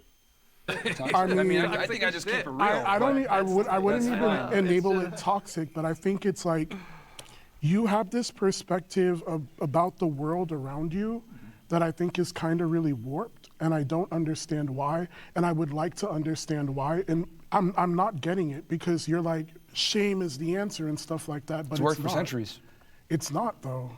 it. I think I just keep it real. I wouldn't even enable it toxic, but I think it's like you have this perspective about the world around you that I think is kind of really warped, and I don't understand why, and I would like to understand why, and I'm not getting it because you're like, shame is the answer and stuff like that, but it's worked for centuries. It's not, though.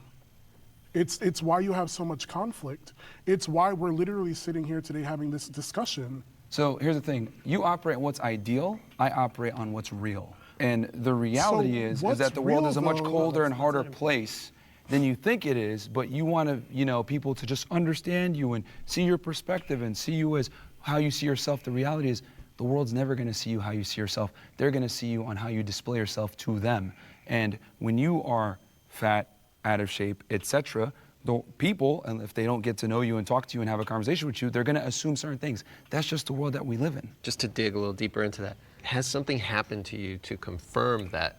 It's why you have so much conflict. It's why we're literally sitting here today having this discussion. So here's the thing. You operate on what's ideal. I operate on what's real. And the reality is that the world is a much colder and harder place than you think it is, but you want to, people to just understand you and see your perspective and see you as how you see yourself. The reality is the world's never going to see you how you see yourself. They're going to see you on how you display yourself to them. And when you are fat, out of shape, etc., the people, and if they don't get to know you and talk to you and have a conversation with you, they're going to assume certain things. That's just the world that we live in. Just to dig a little deeper into that, has something happened to you to confirm that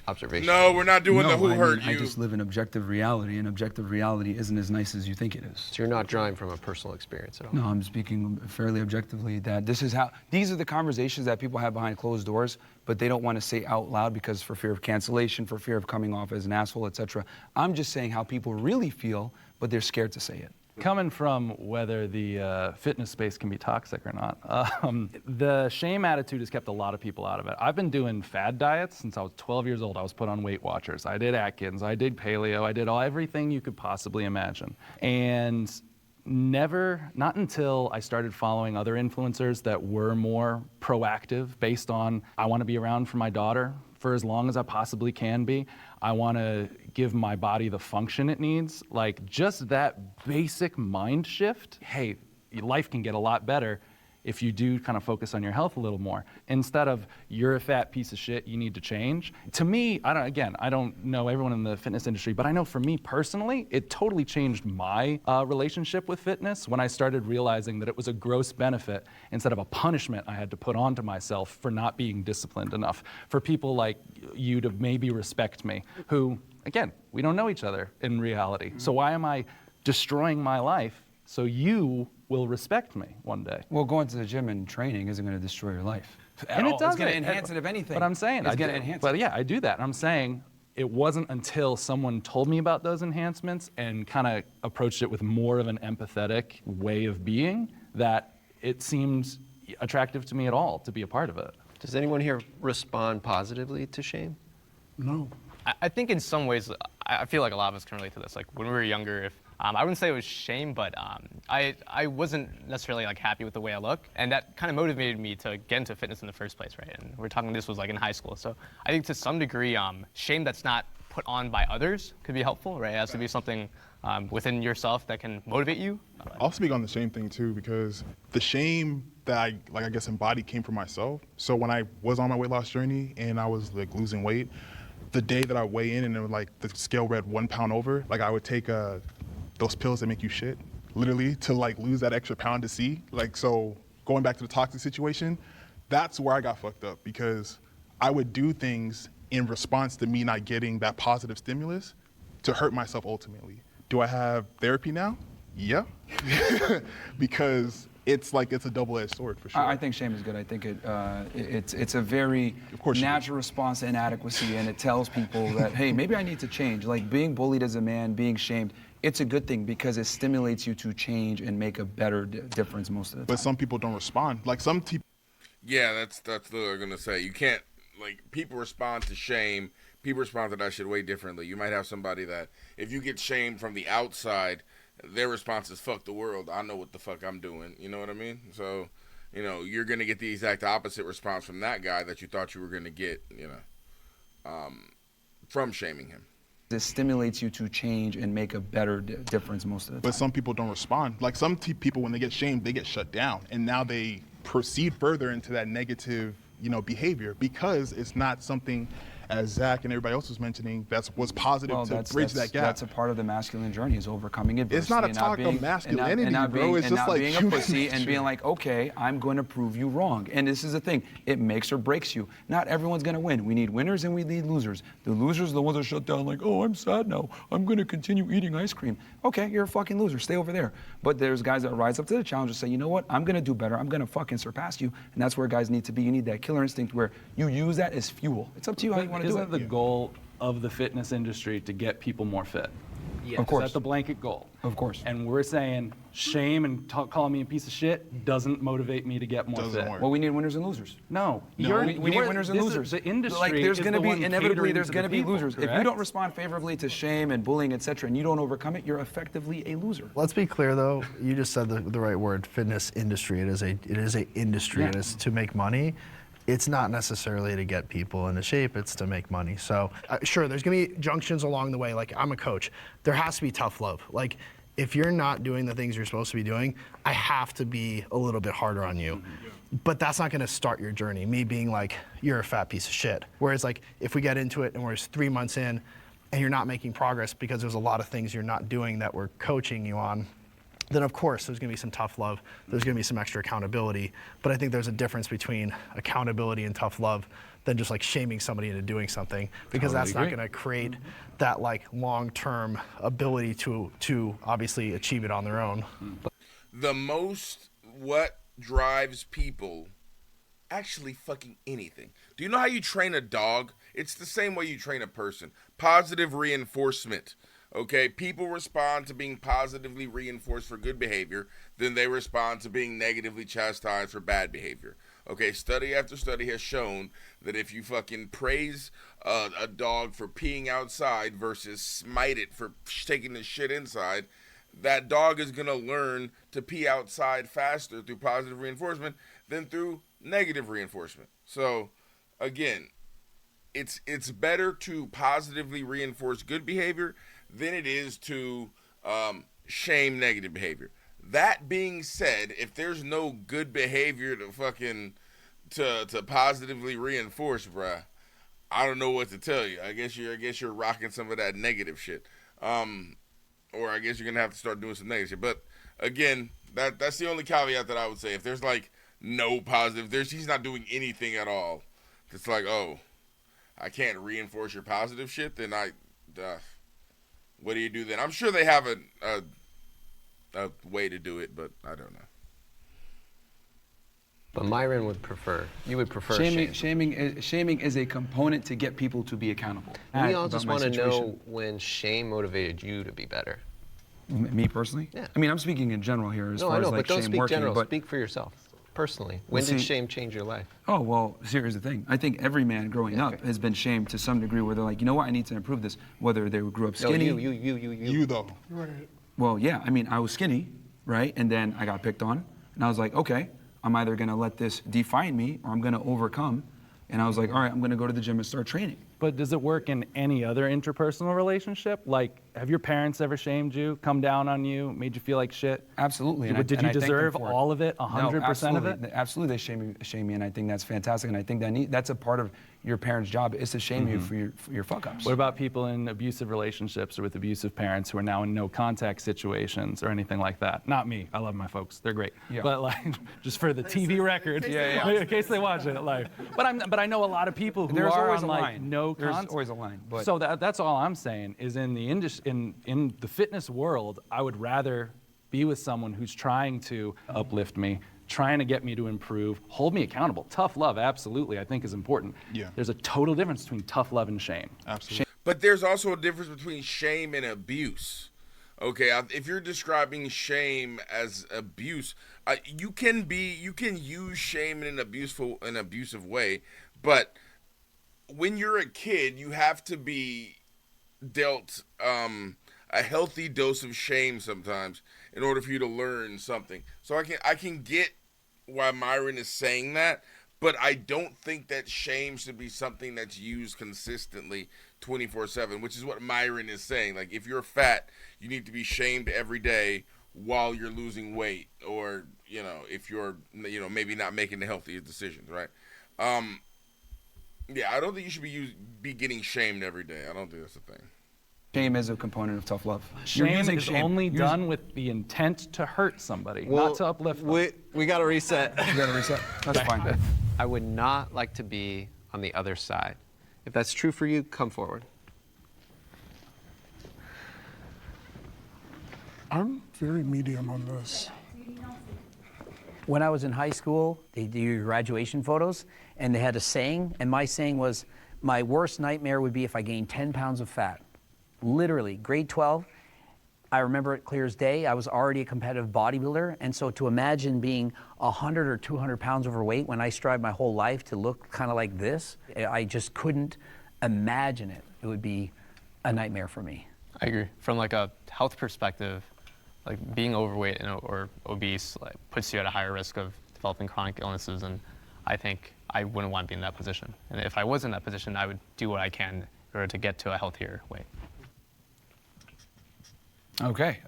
observation? No, we're not doing the who hurt you. I just live in objective reality, and objective reality isn't as nice as you think it is. So you're not drawing from a personal experience at all? No, I'm speaking fairly objectively that these are the conversations that people have behind closed doors, but they don't want to say out loud because for fear of cancellation, for fear of coming off as an asshole, etc. I'm just saying how people really feel, but they're scared to say it. Coming from whether the fitness space can be toxic or not, the shame attitude has kept a lot of people out of it. I've been doing fad diets since I was 12 years old. I was put on Weight Watchers. I did Atkins. I did paleo. I did everything you could possibly imagine. And not until I started following other influencers that were more proactive based on, I want to be around for my daughter for as long as I possibly can be. I want to give my body the function it needs. Like just that basic mind shift, hey, life can get a lot better if you do kind of focus on your health a little more. Instead of, you're a fat piece of shit, you need to change. To me, I don't know everyone in the fitness industry, but I know for me personally, it totally changed my relationship with fitness when I started realizing that it was a gross benefit instead of a punishment I had to put onto myself for not being disciplined enough. For people like you to maybe respect me, who, again, we don't know each other in reality. So why am I destroying my life so you will respect me one day? Well, going to the gym and training isn't going to destroy your life. And it does. It's going to enhance it, if anything. But I'm saying, it's going to enhance it. But yeah, I do that. And I'm saying it wasn't until someone told me about those enhancements and kind of approached it with more of an empathetic way of being that it seemed attractive to me at all to be a part of it. Does anyone here respond positively to shame? No. I think in some ways, I feel like a lot of us can relate to this. Like when we were younger, I wouldn't say it was shame, but I wasn't necessarily like happy with the way I look, and that kind of motivated me to get into fitness in the first place, right? And we're talking, this was like in high school, so I think to some degree, shame that's not put on by others could be helpful, right? It has to be something within yourself that can motivate you. I'll speak on the shame thing too, because the shame that I guess embodied came from myself. So when I was on my weight loss journey and I was like losing weight, the day that I weigh in and it was like the scale read 1 pound over, like I would take those pills that make you shit, literally, to like lose that extra pound to see. Like, so going back to the toxic situation, that's where I got fucked up, because I would do things in response to me not getting that positive stimulus to hurt myself ultimately. Do I have therapy now? Yeah. Because it's like, it's a double-edged sword for sure. I think shame is good. I think it's a very natural response to inadequacy, and it tells people that, hey, maybe I need to change. Like being bullied as a man, being shamed, it's a good thing because it stimulates you to change and make a better difference most of the time. But some people don't respond. Like some people. Yeah, that's what I'm gonna say. You can't, like, people respond to shame. People respond to that shit way differently. You might have somebody that, if you get shamed from the outside, their response is "fuck the world. I know what the fuck I'm doing." You know what I mean? So, you know, you're gonna get the exact opposite response from that guy that you thought you were gonna get. You know, from shaming him. It stimulates you to change and make a better difference most of the time. But some people don't respond. Like some people, when they get shamed, they get shut down, and now they proceed further into that negative, behavior because it's not something, as Zach and everybody else was mentioning, was positive to bridge that gap. That's a part of the masculine journey, is overcoming adversity. It's not a talk of masculinity, bro. It's just like being a pussy and being like, okay, I'm going to prove you wrong. And this is the thing, it makes or breaks you. Not everyone's going to win. We need winners and we need losers. The losers are the ones that shut down like, oh, I'm sad now. I'm going to continue eating ice cream. Okay, you're a fucking loser. Stay over there. But there's guys that rise up to the challenge and say, you know what? I'm going to do better. I'm going to fucking surpass you. And that's where guys need to be. You need that killer instinct where you use that as fuel. It's up to you how you want to do it. Isn't the goal of the fitness industry to get people more fit? Yes. Of course. That's the blanket goal. Of course. And we're saying shame and calling me a piece of shit doesn't motivate me to get more fit. Well, we need winners and losers. No. We need winners and losers. The industry like, there's is going to the be, one inevitably, there's going to be people, losers. correct? If you don't respond favorably to shame and bullying, etc., and you don't overcome it, you're effectively a loser. Let's be clear, though. You just said the right word, fitness industry. It is a industry. Yeah. It is to make money. It's not necessarily to get people into shape, it's to make money. So sure, there's gonna be junctions along the way. Like, I'm a coach. There has to be tough love. Like, if you're not doing the things you're supposed to be doing, I have to be a little bit harder on you. But that's not gonna start your journey, me being like, you're a fat piece of shit. Whereas, like, if we get into it and we're 3 months in and you're not making progress because there's a lot of things you're not doing that we're coaching you on, then of course there's gonna be some tough love, there's gonna be some extra accountability, but I think there's a difference between accountability and tough love than just like shaming somebody into doing something, because that's not gonna create that like long-term ability to obviously achieve it on their own. What drives people, actually fucking anything. Do you know how you train a dog? It's the same way you train a person. Positive reinforcement. Okay, people respond to being positively reinforced for good behavior, then they respond to being negatively chastised for bad behavior. Okay, study after study has shown that if you fucking praise a dog for peeing outside versus smite it for taking the shit inside, that dog is going to learn to pee outside faster through positive reinforcement than through negative reinforcement. So, again, it's better to positively reinforce good behavior than it is to shame negative behavior. That being said, if there's no good behavior to fucking to positively reinforce, bruh, I don't know what to tell you. I guess you're rocking some of that negative shit, or I guess you're gonna have to start doing some negative shit. But again, that's the only caveat that I would say. If there's like no positive, he's not doing anything at all. It's like, oh, I can't reinforce your positive shit. Then what do you do then? I'm sure they have a way to do it, but I don't know. But Myron would prefer. You would prefer shame. Shaming is a component to get people to be accountable. We all just want to know when shame motivated you to be better. Me personally? Yeah. I mean, I'm speaking in general here as far as like but don't shame speak working. general. But speak for yourself. Personally, when did shame change your life? Oh, well, here's the thing. I think every man growing up has been shamed to some degree where they're like, you know what, I need to improve this. Whether they grew up skinny. No, you though. Right. Well, yeah, I mean, I was skinny, right? And then I got picked on. And I was like, okay, I'm either going to let this define me or I'm going to overcome. And I was like, all right, I'm going to go to the gym and start training. But does it work in any other interpersonal relationship? Like, have your parents ever shamed you, come down on you, made you feel like shit? Absolutely. But did you deserve all of it, 100% of it? Absolutely, they shame me, and I think that's fantastic. And I think that's a part of your parents' job is to shame you for your fuck-ups. What about people in abusive relationships or with abusive parents who are now in no-contact situations or anything like that? Not me. I love my folks. They're great. Yeah. But like, just for the TV record, in case they watch it live. But I know a lot of people who There's are always on a like line. no There's contact. always a line. But So that's all I'm saying is in the fitness world, I would rather be with someone who's trying to uplift me, trying to get me to improve, hold me accountable. Tough love, absolutely, I think is important. Yeah. There's a total difference between tough love and shame. Absolutely. But there's also a difference between shame and abuse. Okay, if you're describing shame as abuse, you can use shame in an abusive way, but when you're a kid, you have to be dealt a healthy dose of shame sometimes in order for you to learn something. So I can get why Myron is saying that, but I don't think that shame should be something that's used consistently 24/7, which is what Myron is saying. Like, if you're fat, you need to be shamed every day while you're losing weight, or, you know, if you're, you know, maybe not making the healthiest decisions, right? Yeah, I don't think you should be getting shamed every day. I don't think that's a thing. Shame is a component of tough love. You're Shame using is shame. only done with the intent to hurt somebody, not to uplift them. We got to reset. You gotta reset. That's fine. I would not like to be on the other side. If that's true for you, come forward. I'm very medium on this. When I was in high school, they do your graduation photos, and they had a saying, and my saying was, my worst nightmare would be if I gained 10 pounds of fat. Literally, grade 12, I remember it clear as day. I was already a competitive bodybuilder, and so to imagine being 100 or 200 pounds overweight when I strived my whole life to look kind of like this, I just couldn't imagine it. It would be a nightmare for me. I agree. From like a health perspective, like being overweight or obese puts you at a higher risk of developing chronic illnesses, and I think I wouldn't want to be in that position. And if I was in that position, I would do what I can in order to get to a healthier weight. Okay,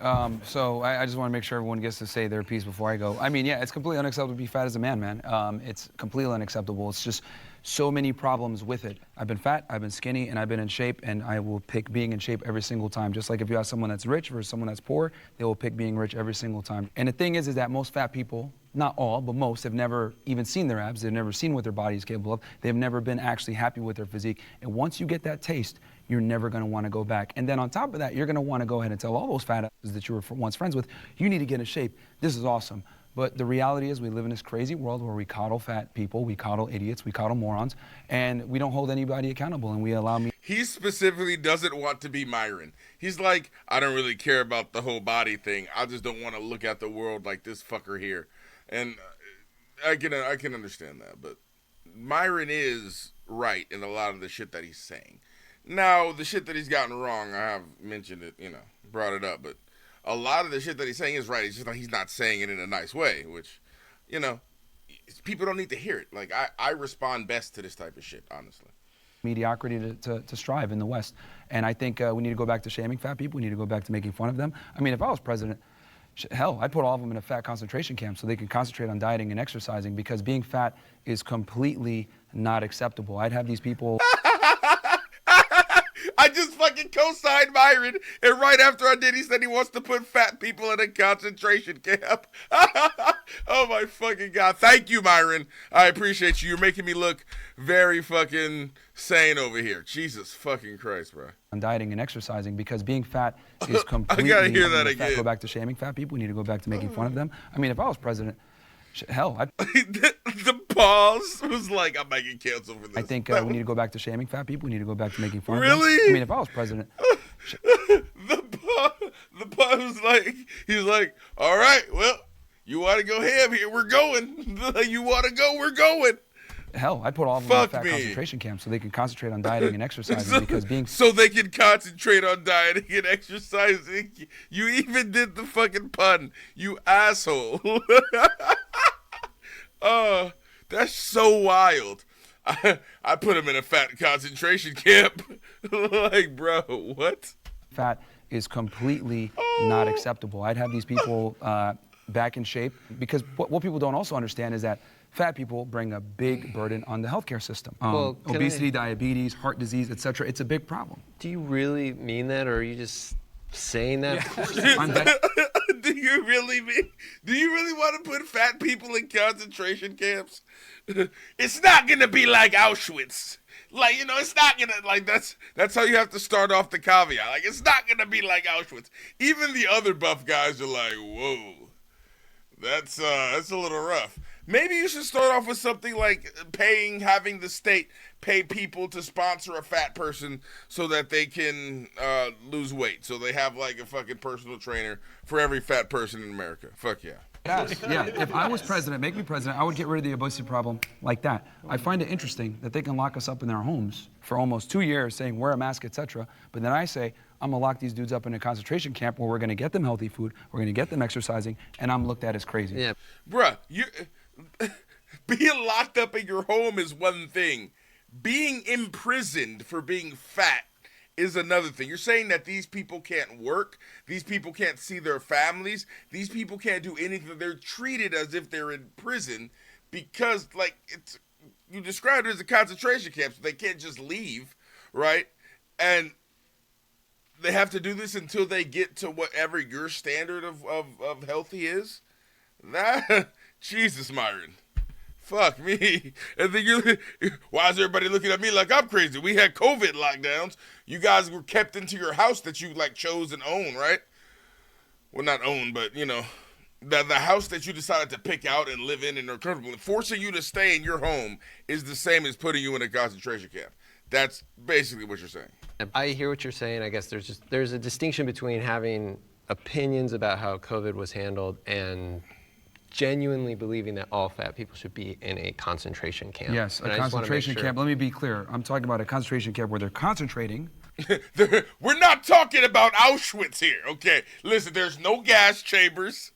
so I just want to make sure everyone gets to say their piece before I go. I mean, yeah, it's completely unacceptable to be fat as a man. It's completely unacceptable. It's just so many problems with it. I've been fat, I've been skinny, and I've been in shape, and I will pick being in shape every single time. Just like if you ask someone that's rich versus someone that's poor, they will pick being rich every single time. And the thing is that most fat people, not all, but most, have never even seen their abs. They've never seen what their body is capable of. They've never been actually happy with their physique. And once you get that taste, you're never going to want to go back. And then on top of that, you're going to want to go ahead and tell all those fat asses that you were once friends with, you need to get in shape. This is awesome. But the reality is we live in this crazy world where we coddle fat people, we coddle idiots, we coddle morons, and we don't hold anybody accountable, and we allow me. He specifically doesn't want to be Myron. He's like, I don't really care about the whole body thing. I just don't want to look at the world like this fucker here. And I can understand that, but Myron is right in a lot of the shit that he's saying. Now, the shit that he's gotten wrong, I have mentioned it, brought it up, but a lot of the shit that he's saying is right. It's just like he's not saying it in a nice way, which, people don't need to hear it. Like, I respond best to this type of shit, honestly. Mediocrity to strive in the West. And I think we need to go back to shaming fat people. We need to go back to making fun of them. I mean, if I was president, hell, I'd put all of them in a fat concentration camp so they can concentrate on dieting and exercising, because being fat is completely not acceptable. I'd have these people... I just fucking co-signed Myron, and right after I did, he said he wants to put fat people in a concentration camp. Oh my fucking God. Thank you, Myron. I appreciate you. You're making me look very fucking sane over here. Jesus fucking Christ, bro. On dieting and exercising, because being fat is completely... I gotta hear that again. Go back to shaming fat people. We need to go back to making fun of them. I mean, if I was president, hell, the pause was like, I might get canceled for this. I think we need to go back to shaming fat people. We need to go back to making fun of them. Really? I mean, if I was president... The pause was like, he's like, all right, well, you want to go ham here, we're going. You want to go, we're going. Hell, I'd put all of them in a fat concentration camp so they can concentrate on dieting and exercising, because being... So they can concentrate on dieting and exercising. You even did the fucking pun, you asshole. That's so wild. I put him in a fat concentration camp. Like, bro, what? Fat is completely not acceptable. I'd have these people back in shape, because what people don't also understand is that fat people bring a big burden on the healthcare system. Obesity, diabetes, heart disease, etc. It's a big problem. Do you really mean that, or are you just saying that? Do you really want to put fat people in concentration camps? It's not gonna be like Auschwitz. Like, it's not gonna, like, that's how you have to start off the caveat. Like, it's not gonna be like Auschwitz. Even the other buff guys are like, whoa, That's a little rough. Maybe you should start off with something like having the state pay people to sponsor a fat person so that they can lose weight. So they have like a fucking personal trainer for every fat person in America. Fuck yeah. Yes, yeah. If I was president, make me president, I would get rid of the obesity problem like that. I find it interesting that they can lock us up in their homes for almost 2 years saying wear a mask, etc. But then I say, I'm gonna lock these dudes up in a concentration camp where we're gonna get them healthy food, we're gonna get them exercising, and I'm looked at as crazy. Yeah. Bruh, being locked up in your home is one thing. Being imprisoned for being fat is another thing. You're saying that these people can't work, these people can't see their families, these people can't do anything. They're treated as if they're in prison because, like, you described it as a concentration camp, so they can't just leave, right? And they have to do this until they get to whatever your standard of healthy is. That, Jesus, Myron. Fuck me. And then why is everybody looking at me like I'm crazy? We had COVID lockdowns. You guys were kept into your house that you like chose and own, right? Well, not own, but you know, the house that you decided to pick out and live in and are comfortable. Forcing you to stay in your home is the same as putting you in a concentration camp. That's basically what you're saying. I hear what you're saying. I guess there's a distinction between having opinions about how COVID was handled and genuinely believing that all fat people should be in a concentration camp. Yes, a concentration camp. Let me be clear. I'm talking about a concentration camp where they're concentrating. We're not talking about Auschwitz here, okay? Listen, there's no gas chambers.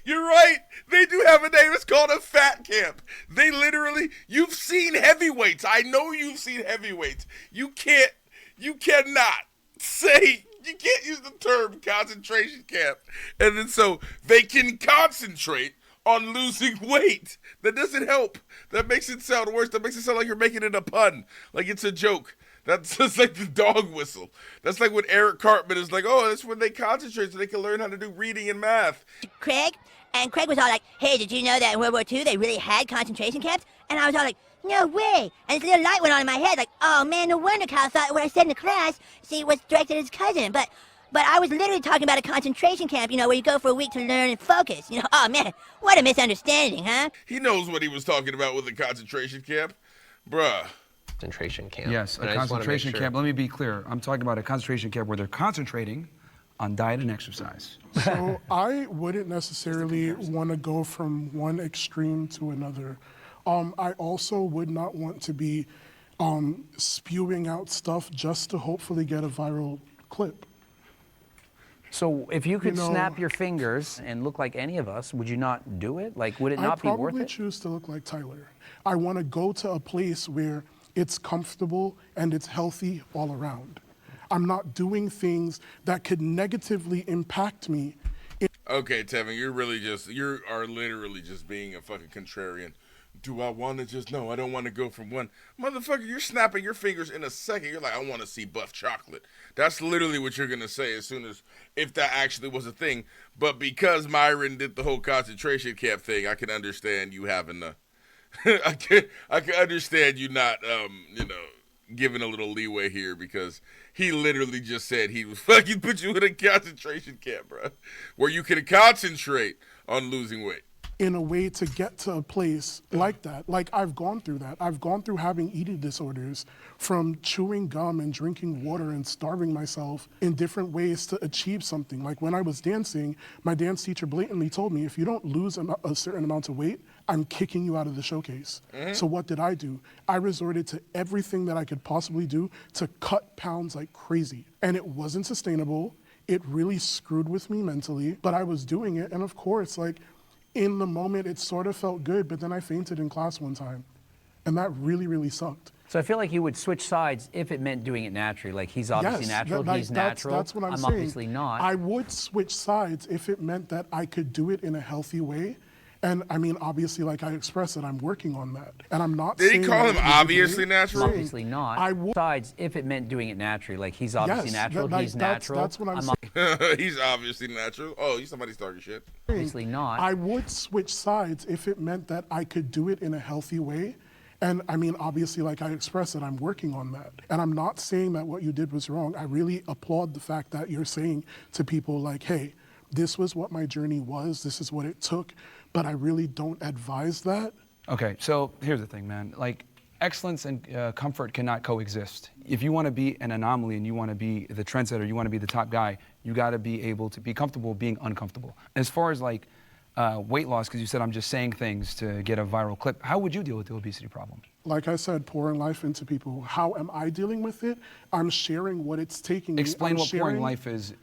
You're right. They do have a name. It's called a fat camp. They literally, you've seen heavyweights. I know you've seen heavyweights. You cannot say, you can't use the term concentration camp. And then so they can concentrate on losing weight. That doesn't help. That makes it sound worse. That makes it sound like you're making it a pun. Like it's a joke. That's just like the dog whistle. That's like when Eric Cartman is like, oh, that's when they concentrate so they can learn how to do reading and math. Craig was all like, hey, did you know that in World War II they really had concentration camps? And I was all like, no way. And this little light went on in my head like, oh man, no wonder Kyle thought what I said in the class, see, was directed at his cousin. But I was literally talking about a concentration camp, you know, where you go for a week to learn and focus. You know, oh man, what a misunderstanding, huh? He knows what he was talking about with a concentration camp. Bruh. Concentration camp. Yes, a concentration camp. Let me be clear. I'm talking about a concentration camp where they're concentrating on diet and exercise. So I wouldn't necessarily want to go from one extreme to another. I also would not want to be spewing out stuff just to hopefully get a viral clip. So if you could snap your fingers and look like any of us, would you not do it? Like, would it not be worth it? I probably choose to look like Tyler. I want to go to a place where it's comfortable and it's healthy all around. I'm not doing things that could negatively impact me. Okay, Tevin, you are literally just being a fucking contrarian. Do I want to just, no, I don't want to go from one. Motherfucker, you're snapping your fingers in a second. You're like, I want to see buff chocolate. That's literally what you're going to say as soon as, if that actually was a thing. But because Myron did the whole concentration camp thing, I can understand you having the, I can understand you not, giving a little leeway here because he literally just said he was fucking put you in a concentration camp, bro, where you can concentrate on losing weight. In a way to get to a place like that. Like, I've gone through that. I've gone through having eating disorders, from chewing gum and drinking water and starving myself in different ways to achieve something. Like when I was dancing, my dance teacher blatantly told me, if you don't lose a certain amount of weight, I'm kicking you out of the showcase. Mm-hmm. So what did I do? I resorted to everything that I could possibly do to cut pounds like crazy. And it wasn't sustainable. It really screwed with me mentally, but I was doing it. And of course, like, in the moment, it sort of felt good, but then I fainted in class one time. And that really, really sucked. So I feel like you would switch sides if it meant doing it naturally. Like, he's obviously natural, he's natural. That's what I'm saying. Obviously not. I would switch sides if it meant that I could do it in a healthy way. And I mean, obviously, like I expressed it, I'm working on that. And I'm not saying... Did he call him obviously natural? Obviously not. I would sides if it meant doing it naturally. Like, he's obviously natural, he's natural. That's what I'm saying. He's obviously natural. Oh, he's somebody's talking shit. Obviously not. I would switch sides if it meant that I could do it in a healthy way. And I mean, obviously, like I expressed it, I'm working on that. And I'm not saying that what you did was wrong. I really applaud the fact that you're saying to people like, hey, this was what my journey was, this is what it took, but I really don't advise that. Okay, so here's the thing, man. Like, excellence and comfort cannot coexist. If you want to be an anomaly and you want to be the trendsetter, you want to be the top guy, you got to be able to be comfortable being uncomfortable. As far as like weight loss, because you said I'm just saying things to get a viral clip, how would you deal with the obesity problem? Like I said, pouring life into people. How am I dealing with it? I'm sharing what it's taking me. Explain what pouring life is,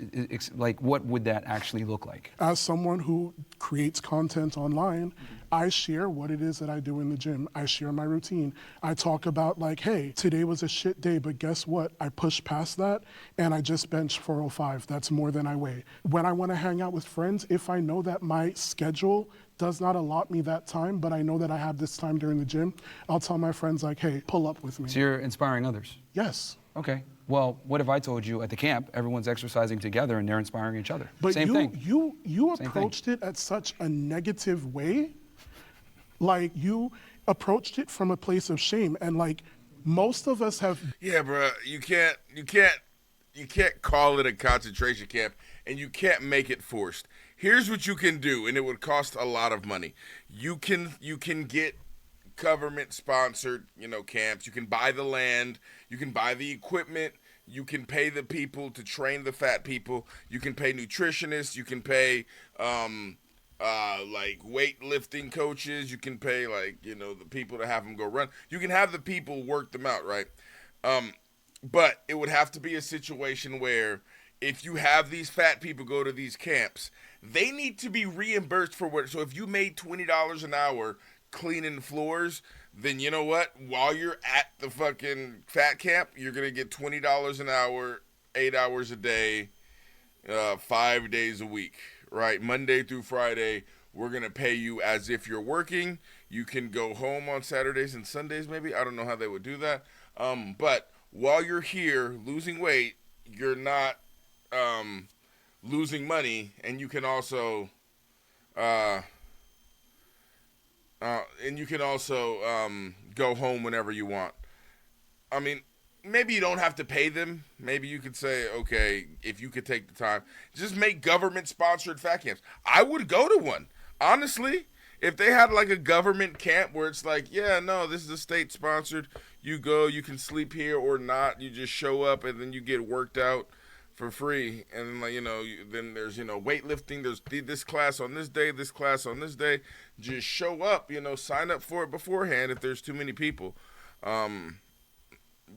like what would that actually look like? As someone who creates content online, I share what it is that I do in the gym. I share my routine. I talk about like, hey, today was a shit day, but guess what? I pushed past that and I just benched 405. That's more than I weigh. When I want to hang out with friends, if I know that my schedule does not allot me that time, but I know that I have this time during the gym, I'll tell my friends like, hey, pull up with me. So you're inspiring others? Yes. Okay. Well, what if I told you at the camp, everyone's exercising together and they're inspiring each other? But Same thing. You approached it at such a negative way. Like you approached it from a place of shame, and like most of us have. Yeah, bro. You can't call it a concentration camp, and you can't make it forced. Here's what you can do, and it would cost a lot of money. You can get government sponsored, camps. You can buy the land. You can buy the equipment. You can pay the people to train the fat people. You can pay nutritionists. You can pay like weightlifting coaches. You can pay the people to have them go run. You can have the people work them out, right? But it would have to be a situation where if you have these fat people go to these camps, they need to be reimbursed for what. So if you made $20 an hour cleaning floors, then you know what? While you're at the fucking fat camp, you're going to get $20 an hour, 8 hours a day, 5 days a week, right? Monday through Friday, we're going to pay you as if you're working. You can go home on Saturdays and Sundays maybe. I don't know how they would do that. But while you're here losing weight, you're not losing money, and you can also go home whenever you want. I mean, maybe you don't have to pay them. Maybe you could say, okay, if you could take the time, just make government-sponsored fat camps. I would go to one, honestly. If they had like a government camp where it's like, yeah, no, this is a state-sponsored. You go, you can sleep here or not. You just show up and then you get worked out for free. And then, then there's, weightlifting. There's this class on this day, this class on this day. Just show up, sign up for it beforehand if there's too many people.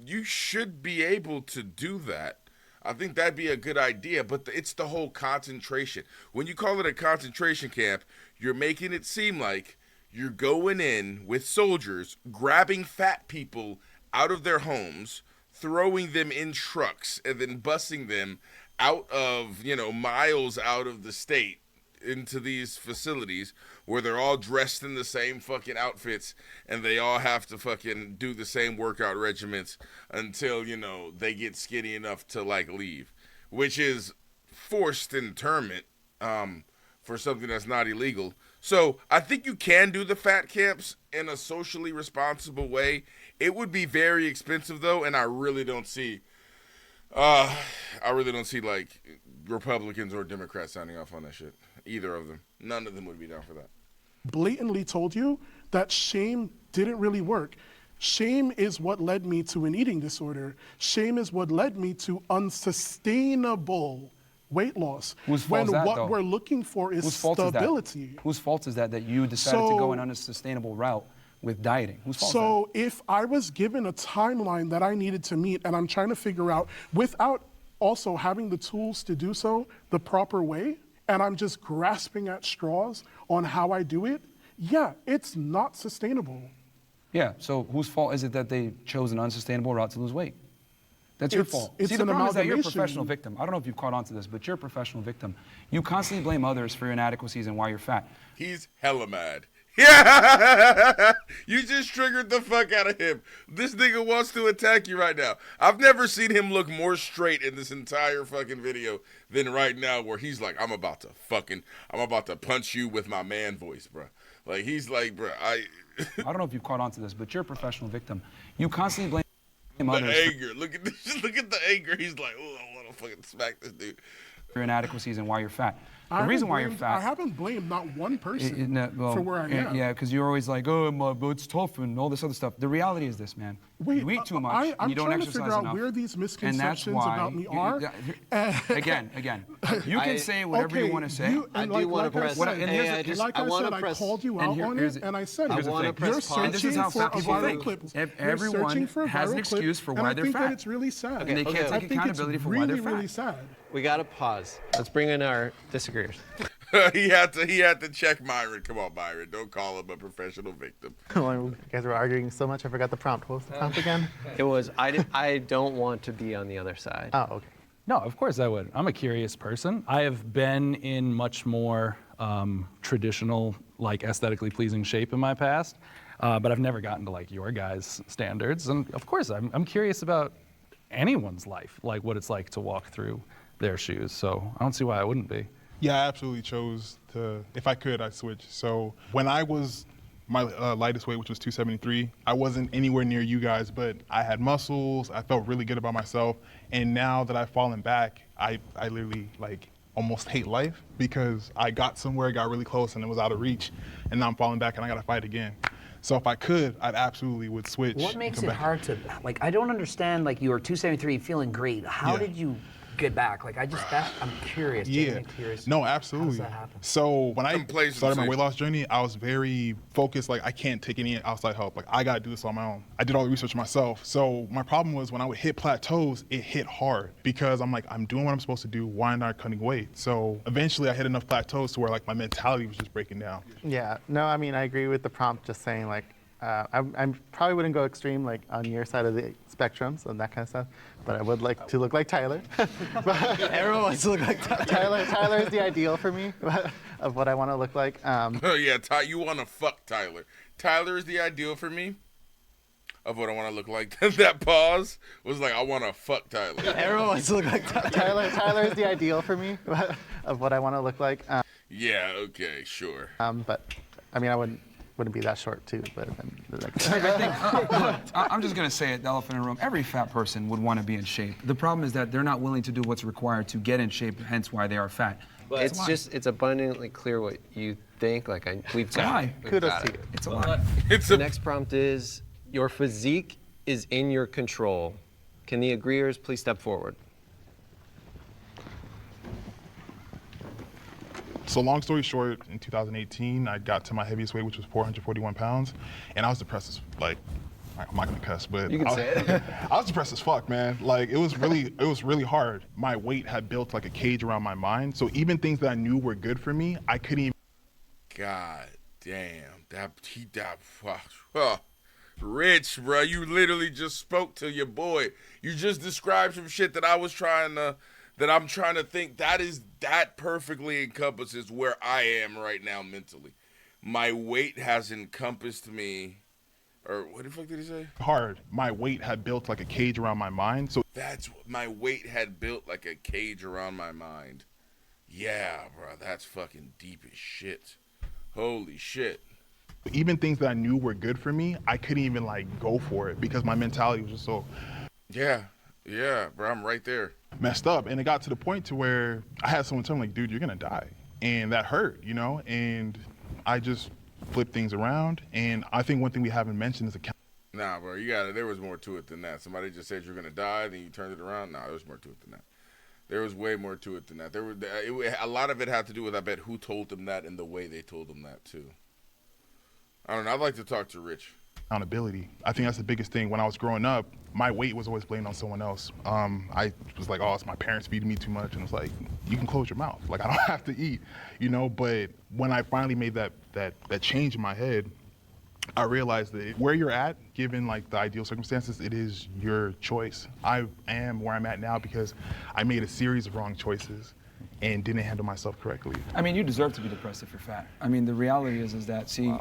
You should be able to do that. I think that'd be a good idea, but it's the whole concentration. When you call it a concentration camp, you're making it seem like you're going in with soldiers, grabbing fat people out of their homes, throwing them in trucks, and then busing them out of, miles out of the state into these facilities where they're all dressed in the same fucking outfits and they all have to fucking do the same workout regimens until, they get skinny enough to leave, which is forced internment for something that's not illegal. So I think you can do the fat camps in a socially responsible way. It would be very expensive though, and I really don't see Republicans or Democrats signing off on that shit. Either of them. None of them would be down for that. Blatantly told you that shame didn't really work. Shame is what led me to an eating disorder. Shame is what led me to unsustainable weight loss. Whose fault is that, what though? We're looking for is stability. Whose fault is that you decided to go an unsustainable route with dieting? Whose fault is that? So if I was given a timeline that I needed to meet and I'm trying to figure out without also having the tools to do so the proper way, and I'm just grasping at straws on how I do it, yeah, it's not sustainable. Yeah, so whose fault is it that they chose an unsustainable route to lose weight? That's your fault. It's See, the an problem is that you're a amalgamation. professional victim. I don't know if you've caught on to this, but you're a professional victim. You constantly blame others for your inadequacies and why you're fat. He's hella mad. Yeah, you just triggered the fuck out of him. This nigga wants to attack you right now. I've never seen him look more straight in this entire fucking video than right now, where he's like, I'm about to punch you with my man voice, bro. Like, he's like, bro, I don't know if you've caught on to this, but you're a professional victim. You constantly blame the others anger. Look at this. Look at the anger. He's like, oh, I want to fucking smack this dude. for your inadequacies and why you're fat. The reason why you're fat. I haven't blamed not one person for where I am. Yeah, because you're always like, oh, it's tough and all this other stuff. The reality is this, man. Wait, you eat too much and you don't exercise enough. I'm trying to figure out where these misconceptions about me are. Again, you can say whatever you want to say. I do want to press. Like I said, I called you out on it, and I said, you're searching for a viral clip. Everyone has an excuse for why they're fat. I think that it's really sad. And they can't take accountability for why they're fat. Really sad. We got to pause. Let's bring in our disagreeers. he had to check Myron. Come on, Myron. Don't call him a professional victim. You guys were arguing so much, I forgot the prompt. What was the prompt again? It was, I don't want to be on the other side. Oh, okay. No, of course I would. I'm a curious person. I have been in much more traditional, like aesthetically pleasing shape in my past, but I've never gotten to like your guys' standards. And of course, I'm curious about anyone's life, like what it's like to walk through their shoes. So I don't see why I wouldn't be. Yeah, I absolutely chose to, if I could, I'd switch. So when I was my lightest weight, which was 273, I wasn't anywhere near you guys, but I had muscles, I felt really good about myself. And now that I've fallen back, I literally like almost hate life because I got somewhere, got really close and it was out of reach. And now I'm falling back and I gotta fight again. So if I could, I'd absolutely would switch. What makes it hard to, like, I don't understand, like, you were 273 feeling great. How did you get back? Like, I'm curious. Yeah. Curious. No, absolutely. How does that happen? So when I started my weight loss journey, I was very focused. Like, I can't take any outside help. Like, I gotta do this on my own. I did all the research myself. So my problem was when I would hit plateaus, it hit hard because I'm like, I'm doing what I'm supposed to do. Why am I cutting weight? So eventually I hit enough plateaus to where like my mentality was just breaking down. Yeah, no, I mean, I agree with the prompt just saying like, I probably wouldn't go extreme like on your side of the spectrum, so that kind of stuff, but I would like to look like Tyler. Everyone wants to look like Tyler. Tyler is the ideal for me of what I want to look like. Oh yeah, you want to fuck Tyler. Tyler is the ideal for me of what I want to look like. That pause was like, I want to fuck Tyler. Everyone wants to look like Tyler. Tyler is the ideal for me of what I want to look like. Yeah, okay, sure. But I mean, I wouldn't be that short too, but I'm just gonna say it, the elephant in the room. Every fat person would want to be in shape. The problem is that they're not willing to do what's required to get in shape, hence why they are fat. But it's abundantly clear what you think. Like we've got it. Kudos to you. It's a lie. The next prompt is, your physique is in your control. Can the agreeers please step forward? So long story short, in 2018, I got to my heaviest weight, which was 441 pounds, and I was depressed as, like, I'm not gonna cuss, but you can say it. I was depressed as fuck, man. Like, it was really hard. My weight had built like a cage around my mind, so even things that I knew were good for me, I couldn't even. God damn, Rich, bro, you literally just spoke to your boy. You just described some shit that I'm trying to think that perfectly encompasses where I am right now mentally. My weight has encompassed me, or what the fuck did he say? Hard. My weight had built like a cage around my mind. So that's what my weight had built, like a cage around my mind. Yeah, bro, that's fucking deep as shit. Holy shit. Even things that I knew were good for me, I couldn't even like go for it because my mentality was just so. Yeah, bro, I'm right there. Messed up, and it got to the point to where I had someone tell me like, dude, you're gonna die, and that hurt, you know. And I just flipped things around, and I think one thing we haven't mentioned is Nah, bro, you got it. There was more to it than that. Somebody just said you're gonna die, then you turned it around. Nah, there was more to it than that. There was way more to it than that. A lot of it had to do with, I bet, who told them that and the way they told them that too. I don't know. I'd like to talk to Rich. Accountability. I think that's the biggest thing. When I was growing up, my weight was always blamed on someone else. I was like, oh, it's my parents feeding me too much, and it's like, you can close your mouth. Like, I don't have to eat, you know. But when I finally made that change in my head, I realized that where you're at, given like the ideal circumstances, it is your choice. I am where I'm at now because I made a series of wrong choices, and didn't handle myself correctly. I mean, you deserve to be depressed if you're fat. I mean, the reality is that, see,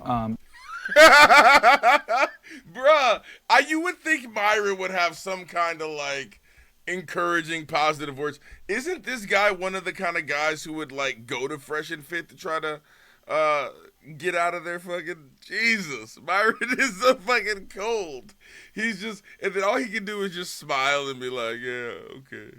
Bruh, you would think Myron would have some kind of like encouraging, positive words. Isn't this guy one of the kind of guys who would like go to Fresh and Fit to try to get out of their fucking Jesus? Myron is so fucking cold. He's just, and then all he can do is just smile and be like, yeah, okay.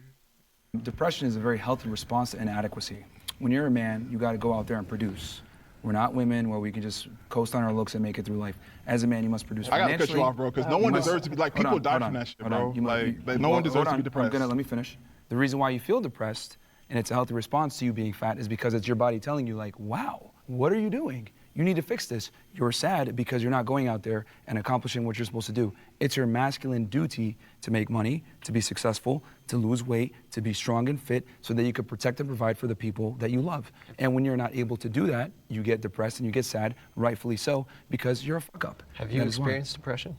depression is a very healthy response to inadequacy. When you're a man, you got to go out there and produce. We're not women where we can just coast on our looks and make it through life. As a man, you must produce I gotta financially. cut you off, bro, because no one deserves to be like, people die from that shit, bro. No one deserves to be depressed. Let me finish. The reason why you feel depressed, and it's a healthy response to you being fat, is because it's your body telling you like, wow, what are you doing? You need to fix this. You're sad because you're not going out there and accomplishing what you're supposed to do. It's your masculine duty to make money, to be successful, to lose weight, to be strong and fit, so that you can protect and provide for the people that you love. And when you're not able to do that, you get depressed and you get sad, rightfully so, because you're a fuck up. Have you experienced depression?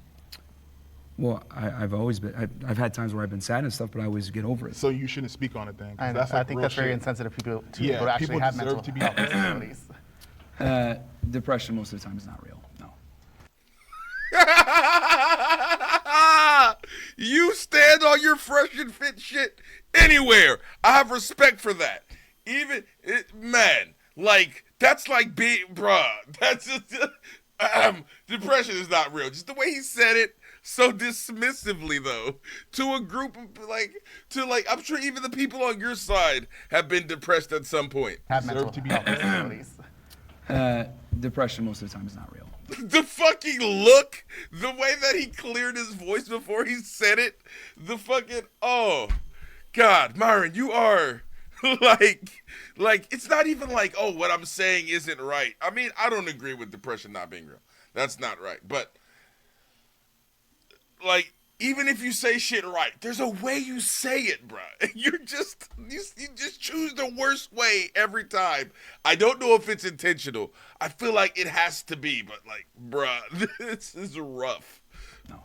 Well, I've had times where I've been sad and stuff, but I always get over it. So you shouldn't speak on it then. I think that's very insensitive to people to Yeah, actually people have deserve mental to be health disabilities. Depression most of the time is not real, no. You stand on your Fresh and Fit shit anywhere. I have respect for that. Man, like, that's like being, bruh, that's just, depression is not real. Just the way he said it, so dismissively though, to a group of I'm sure even the people on your side have been depressed at some point. Have mental health disabilities. Depression most of the time is not real. The fucking look, the way that he cleared his voice before he said it, the fucking, oh, God, Myron, you are, like, it's not even like, oh, what I'm saying isn't right. I mean, I don't agree with depression not being real. That's not right. But, like, even if you say shit right, there's a way you say it, bruh. You just choose the worst way every time. I don't know if it's intentional. I feel like it has to be, but like, bruh, this is rough. No.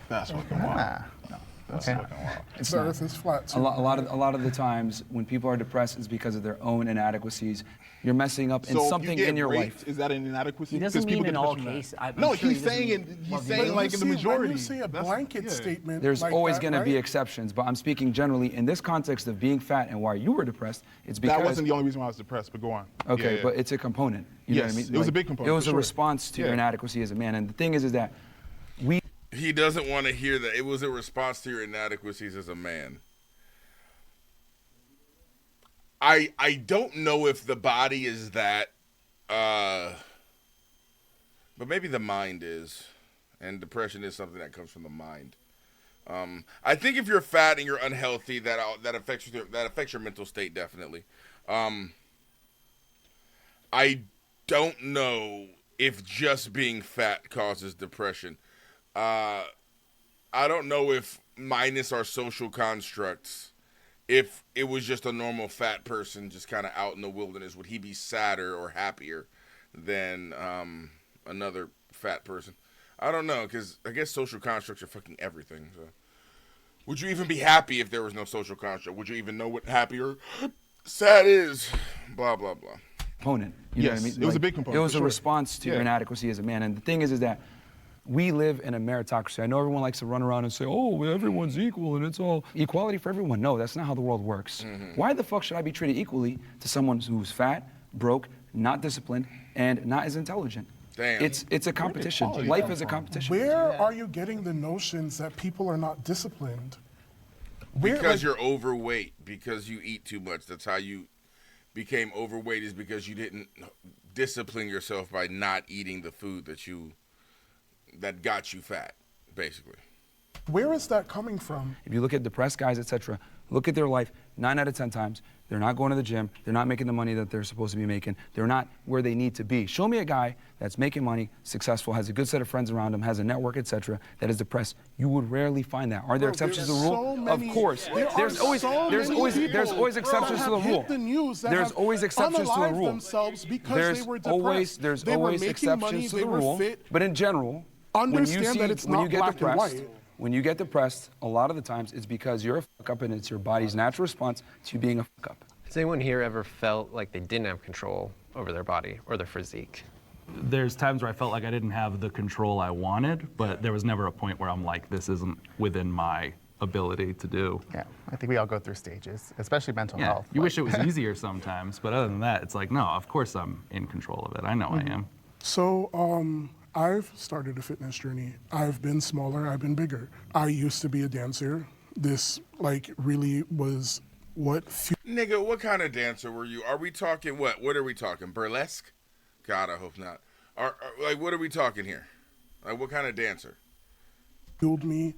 That's fucking wild. No. That's Okay. fucking wild. The earth is flat. A Too. lot of the times when people are depressed, it's because of their own inadequacies. You're messing up in So if something you get in your raped, life. Is that an inadequacy? He doesn't 'Cause people mean in get all depressed from that. cases. I'm No, sure he's saying like in the majority. When you say a blanket yeah. statement, There's like always that, going to be right? exceptions, but I'm speaking generally in this context of being fat and why you were depressed. It's because That wasn't the only reason why I was depressed, but go on. okay, Yeah. but it's a component. You know what I Yes, mean? it was a big component, It was for a sure. response to your Yeah. inadequacy as a man, and the thing is that He doesn't want to hear that. It was a response to your inadequacies as a man. I don't know if the body is that, but maybe the mind is, and depression is something that comes from the mind. I think if you're fat and you're unhealthy, that affects your mental state definitely. I don't know if just being fat causes depression. I don't know if minus our social constructs, if it was just a normal fat person just kind of out in the wilderness, would he be sadder or happier than another fat person? I don't know, because I guess social constructs are fucking everything. So. Would you even be happy if there was no social construct? Would you even know what happy or sad is? Blah, blah, blah. Component. You know what I Yes, mean? it was a big component, It was for a sure. response to your Yeah. inadequacy as a man, and the thing is that we live in a meritocracy. I know everyone likes to run around and say, oh, everyone's equal and it's all equality for everyone. No, that's not how the world works. Why the fuck should I be treated equally to someone who's fat, broke, not disciplined, and not as intelligent? Damn. It's a competition. equality Life come is a from? competition. Where are you getting the notions that people are not disciplined? Because you're overweight, because you eat too much. That's how you became overweight, is because you didn't discipline yourself by not eating the food that got you fat, basically. Where is that coming from? If you look at depressed guys, etc., look at their life 9 out of 10 times. They're not going to the gym. They're not making the money that they're supposed to be making. They're not where they need to be. Show me a guy that's making money, successful, has a good set of friends around him, has a network, etc., that is depressed. You would rarely find that. Are there exceptions to the rule? So many, Of course. there There's are always so there's many always people there's always exceptions that to the have rule. hit the news that There's have always exceptions to the unalived rule. themselves because There's they were depressed. there's They were always making exceptions money, to they the were rule. fit. But in general, Understand that it's not black and white. when you get depressed, a lot of the times it's because you're a fuck up and it's your body's natural response to you being a fuck up. Has anyone here ever felt like they didn't have control over their body or their physique? There's times where I felt like I didn't have the control I wanted, but there was never a point where I'm like, this isn't within my ability to do. Yeah, I think we all go through stages, especially mental health. You wish it was easier sometimes, but other than that, it's like, no, of course I'm in control of it. I know I am. So, I've started a fitness journey. I've been smaller, I've been bigger. I used to be a dancer. This, like, really was what... Nigga, what kind of dancer were you? Are we talking what? What are we talking? Burlesque? God, I hope not. Like, what are we talking here? Like, what kind of dancer? Fueled me,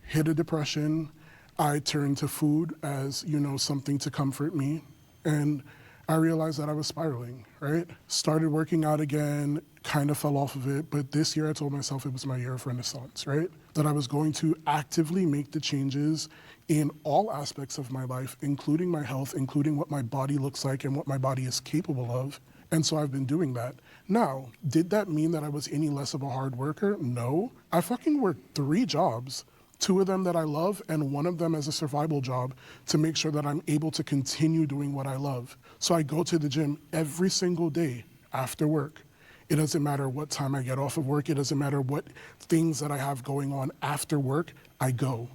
hit a depression. I turned to food as, you know, something to comfort me. And I realized that I was spiraling, right? Started working out again, kind of fell off of it. But this year I told myself it was my year of renaissance, right? That I was going to actively make the changes in all aspects of my life, including my health, including what my body looks like and what my body is capable of. And so I've been doing that. Now, did that mean that I was any less of a hard worker? No. I fucking worked 3 jobs. 2 of them that I love and 1 of them as a survival job to make sure that I'm able to continue doing what I love. So I go to the gym every single day after work. It doesn't matter what time I get off of work. It doesn't matter what things that I have going on after work, I go.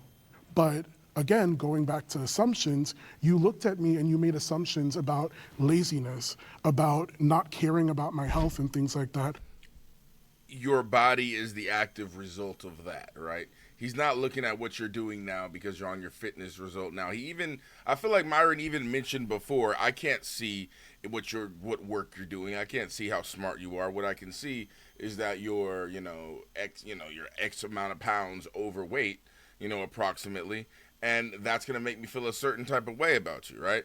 But again, going back to assumptions, you looked at me and you made assumptions about laziness, about not caring about my health and things like that. Your body is the active result of that, right? He's not looking at what you're doing now because you're on your fitness result now. I feel like Myron even mentioned before, I can't see what work you're doing. I can't see how smart you are. What I can see is that you're, you're X amount of pounds overweight, approximately. And that's going to make me feel a certain type of way about you, right?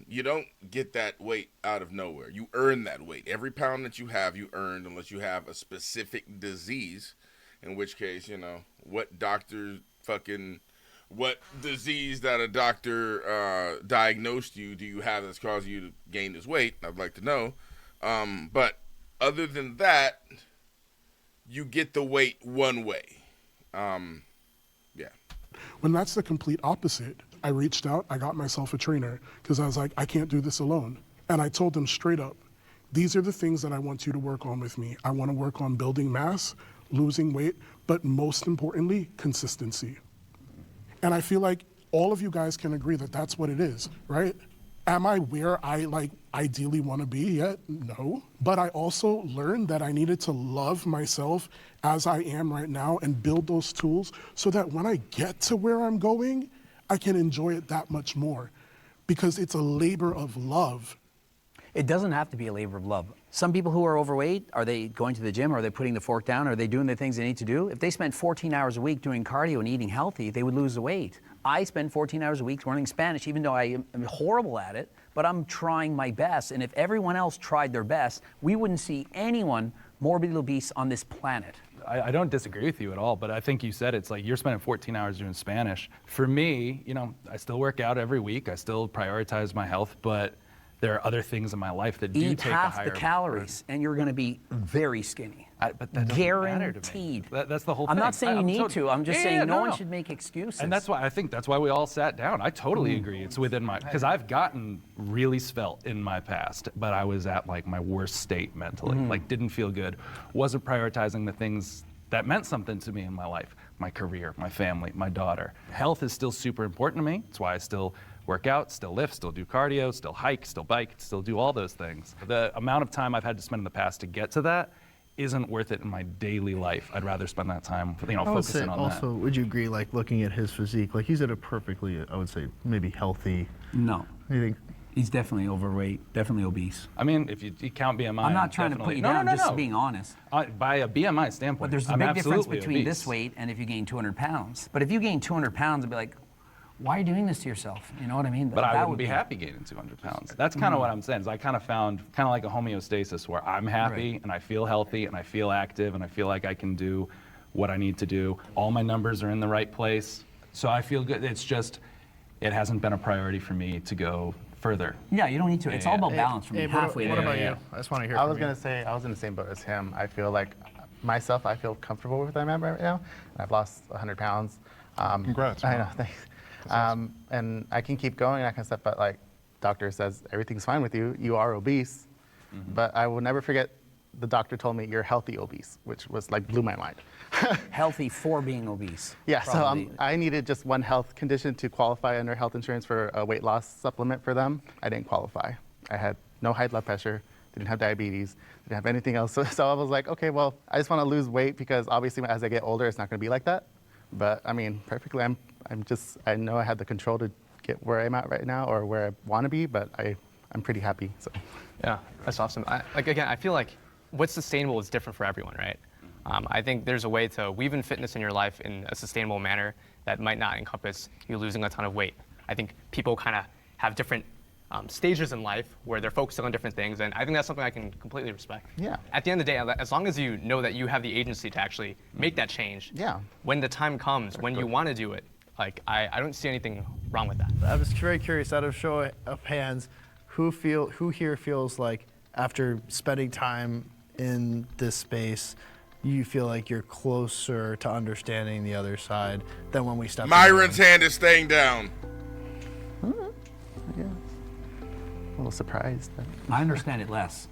You don't get that weight out of nowhere. You earn that weight. Every pound that you have, you earned, unless you have a specific disease, in which case, what disease that a doctor diagnosed you do you have that's causing you to gain this weight? I'd like to know. But other than that, you get the weight one way. Yeah. When that's the complete opposite, I reached out, I got myself a trainer because I was like, I can't do this alone. And I told him straight up, these are the things that I want you to work on with me. I want to work on building mass, losing weight, but most importantly, consistency. And I feel like all of you guys can agree that that's what it is, right? Am I where I ideally want to be yet? No. But I also learned that I needed to love myself as I am right now and build those tools so that when I get to where I'm going, I can enjoy it that much more because it's a labor of love. It doesn't have to be a labor of love. Some people who are overweight, are they going to the gym? Are they putting the fork down? Are they doing the things they need to do? If they spent 14 hours a week doing cardio and eating healthy, they would lose the weight. I spend 14 hours a week learning Spanish, even though I am horrible at it, but I'm trying my best. And if everyone else tried their best, we wouldn't see anyone morbidly obese on this planet. I don't disagree with you at all, but I think you said it's like you're spending 14 hours doing Spanish. For me, I still work out every week. I still prioritize my health, but there are other things in my life that do Eat take a half higher the calories, and you're going to be very skinny. But that guaranteed. That's the whole thing. I'm not saying you need to. I'm just saying no one no. should make excuses. And that's why we all sat down. I totally agree. It's within because I've gotten really svelte in my past, but I was at like my worst state mentally. Like didn't feel good. Wasn't prioritizing the things that meant something to me in my life. My career, my family, my daughter. Health is still super important to me. That's why I still work out, still lift, still do cardio, still hike, still bike, still do all those things. The amount of time I've had to spend in the past to get to that isn't worth it in my daily life. I'd rather spend that time, focusing on that. Also, would you agree, like looking at his physique, like he's at a perfectly, I would say, maybe healthy. No. You think? He's definitely overweight, definitely obese. I mean, if you count BMI, I'm not trying to put you down, just being honest. By a BMI standpoint, But there's a big difference between this weight and if you gain 200 pounds. But if you gain 200 pounds, I'd be like, why are you doing this to yourself? You know what I mean? But I wouldn't be happy gaining 200 pounds. That's kind of what I'm saying. Is I kind of found like a homeostasis where I'm happy and I feel healthy and I feel active and I feel like I can do what I need to do. All my numbers are in the right place. So I feel good. It's just, it hasn't been a priority for me to go further. Yeah, you don't need to. It's all about balance for me. Halfway What there. about you? I just want to hear I from was you. going to say, I was in the same boat as him. I feel like myself, I feel comfortable with where I'm at right now. I've lost 100 pounds. Congrats. I know, thanks. And I can keep going and that kind of stuff, but like doctor says everything's fine with you. You are obese. But I will never forget the doctor told me you're healthy obese, which was like blew my mind. Healthy for being obese. Yeah, probably. so I needed just one health condition to qualify under health insurance for a weight loss supplement for them. I didn't qualify. I had no high blood pressure, didn't have diabetes, didn't have anything else. So I was like, okay, well, I just want to lose weight because obviously as I get older, it's not going to be like that. But I mean, perfectly, I know I had the control to get where I'm at right now or where I want to be, but I'm pretty happy. So. Yeah, that's awesome. I feel like what's sustainable is different for everyone, right? I think there's a way to weave in fitness in your life in a sustainable manner that might not encompass you losing a ton of weight. I think people kind of have different stages in life where they're focusing on different things, and I think that's something I can completely respect. Yeah. At the end of the day, as long as you know that you have the agency to actually make that change, yeah. When the time comes, when you want to do it, like I don't see anything wrong with that. I was very curious, out of show of hands, who here feels like after spending time in this space, you feel like you're closer to understanding the other side than when we stepped in? Myron's hand is staying down. Yeah. A little surprised. I understand it less.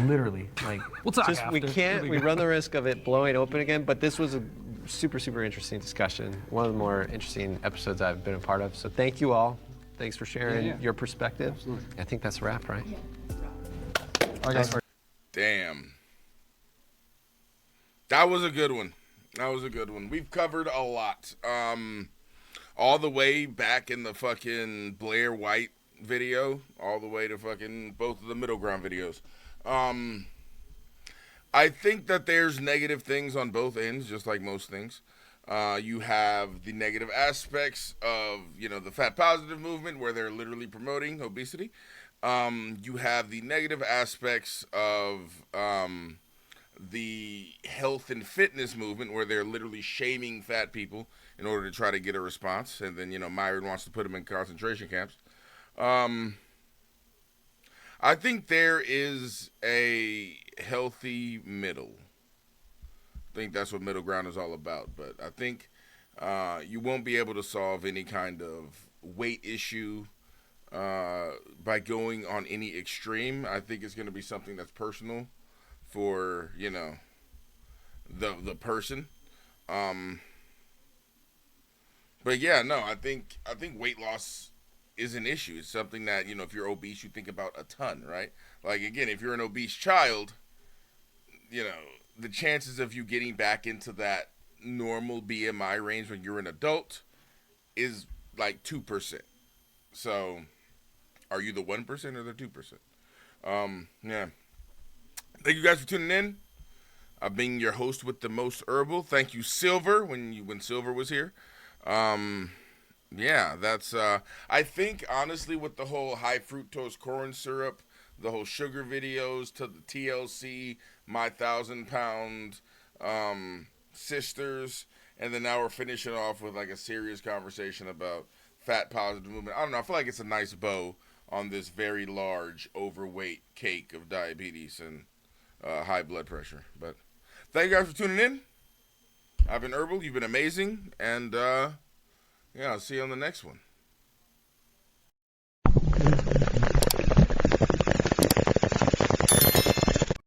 Literally, like We'll talk Just, after. we run the risk of it blowing open again, but this was a super, super interesting discussion. One of the more interesting episodes I've been a part of. So thank you all. Thanks for sharing your perspective. Absolutely. I think that's a wrap, right? Damn. That was a good one. We've covered a lot. All the way back in the fucking Blair White video, all the way to fucking both of the Middle Ground videos. I think that there's negative things on both ends, just like most things. You have the negative aspects of, the fat positive movement where they're literally promoting obesity. You have the negative aspects of the health and fitness movement where they're literally shaming fat people in order to try to get a response. And then, Myron wants to put them in concentration camps. I think there is a healthy middle. I think that's what middle ground is all about. But I think you won't be able to solve any kind of weight issue by going on any extreme. I think it's going to be something that's personal for, the person. But yeah, no, I think weight loss is an issue. It's something that, if you're obese, you think about a ton, right? Like, again, if you're an obese child, the chances of you getting back into that normal BMI range when you're an adult is like 2%. So, are you the 1% or the 2%? Yeah. Thank you guys for tuning in. I've been your host with the most herbal. Thank you, Silver, when Silver was here. Yeah, that's, I think, honestly, with the whole high fructose corn syrup, the whole sugar videos to the TLC, my 1,000-pound sisters, and then now we're finishing off with like a serious conversation about fat positive movement. I don't know, I feel like it's a nice bow on this very large overweight cake of diabetes and high blood pressure. But thank you guys for tuning in. I've been Herbal, you've been amazing, and yeah, I'll see you on the next one.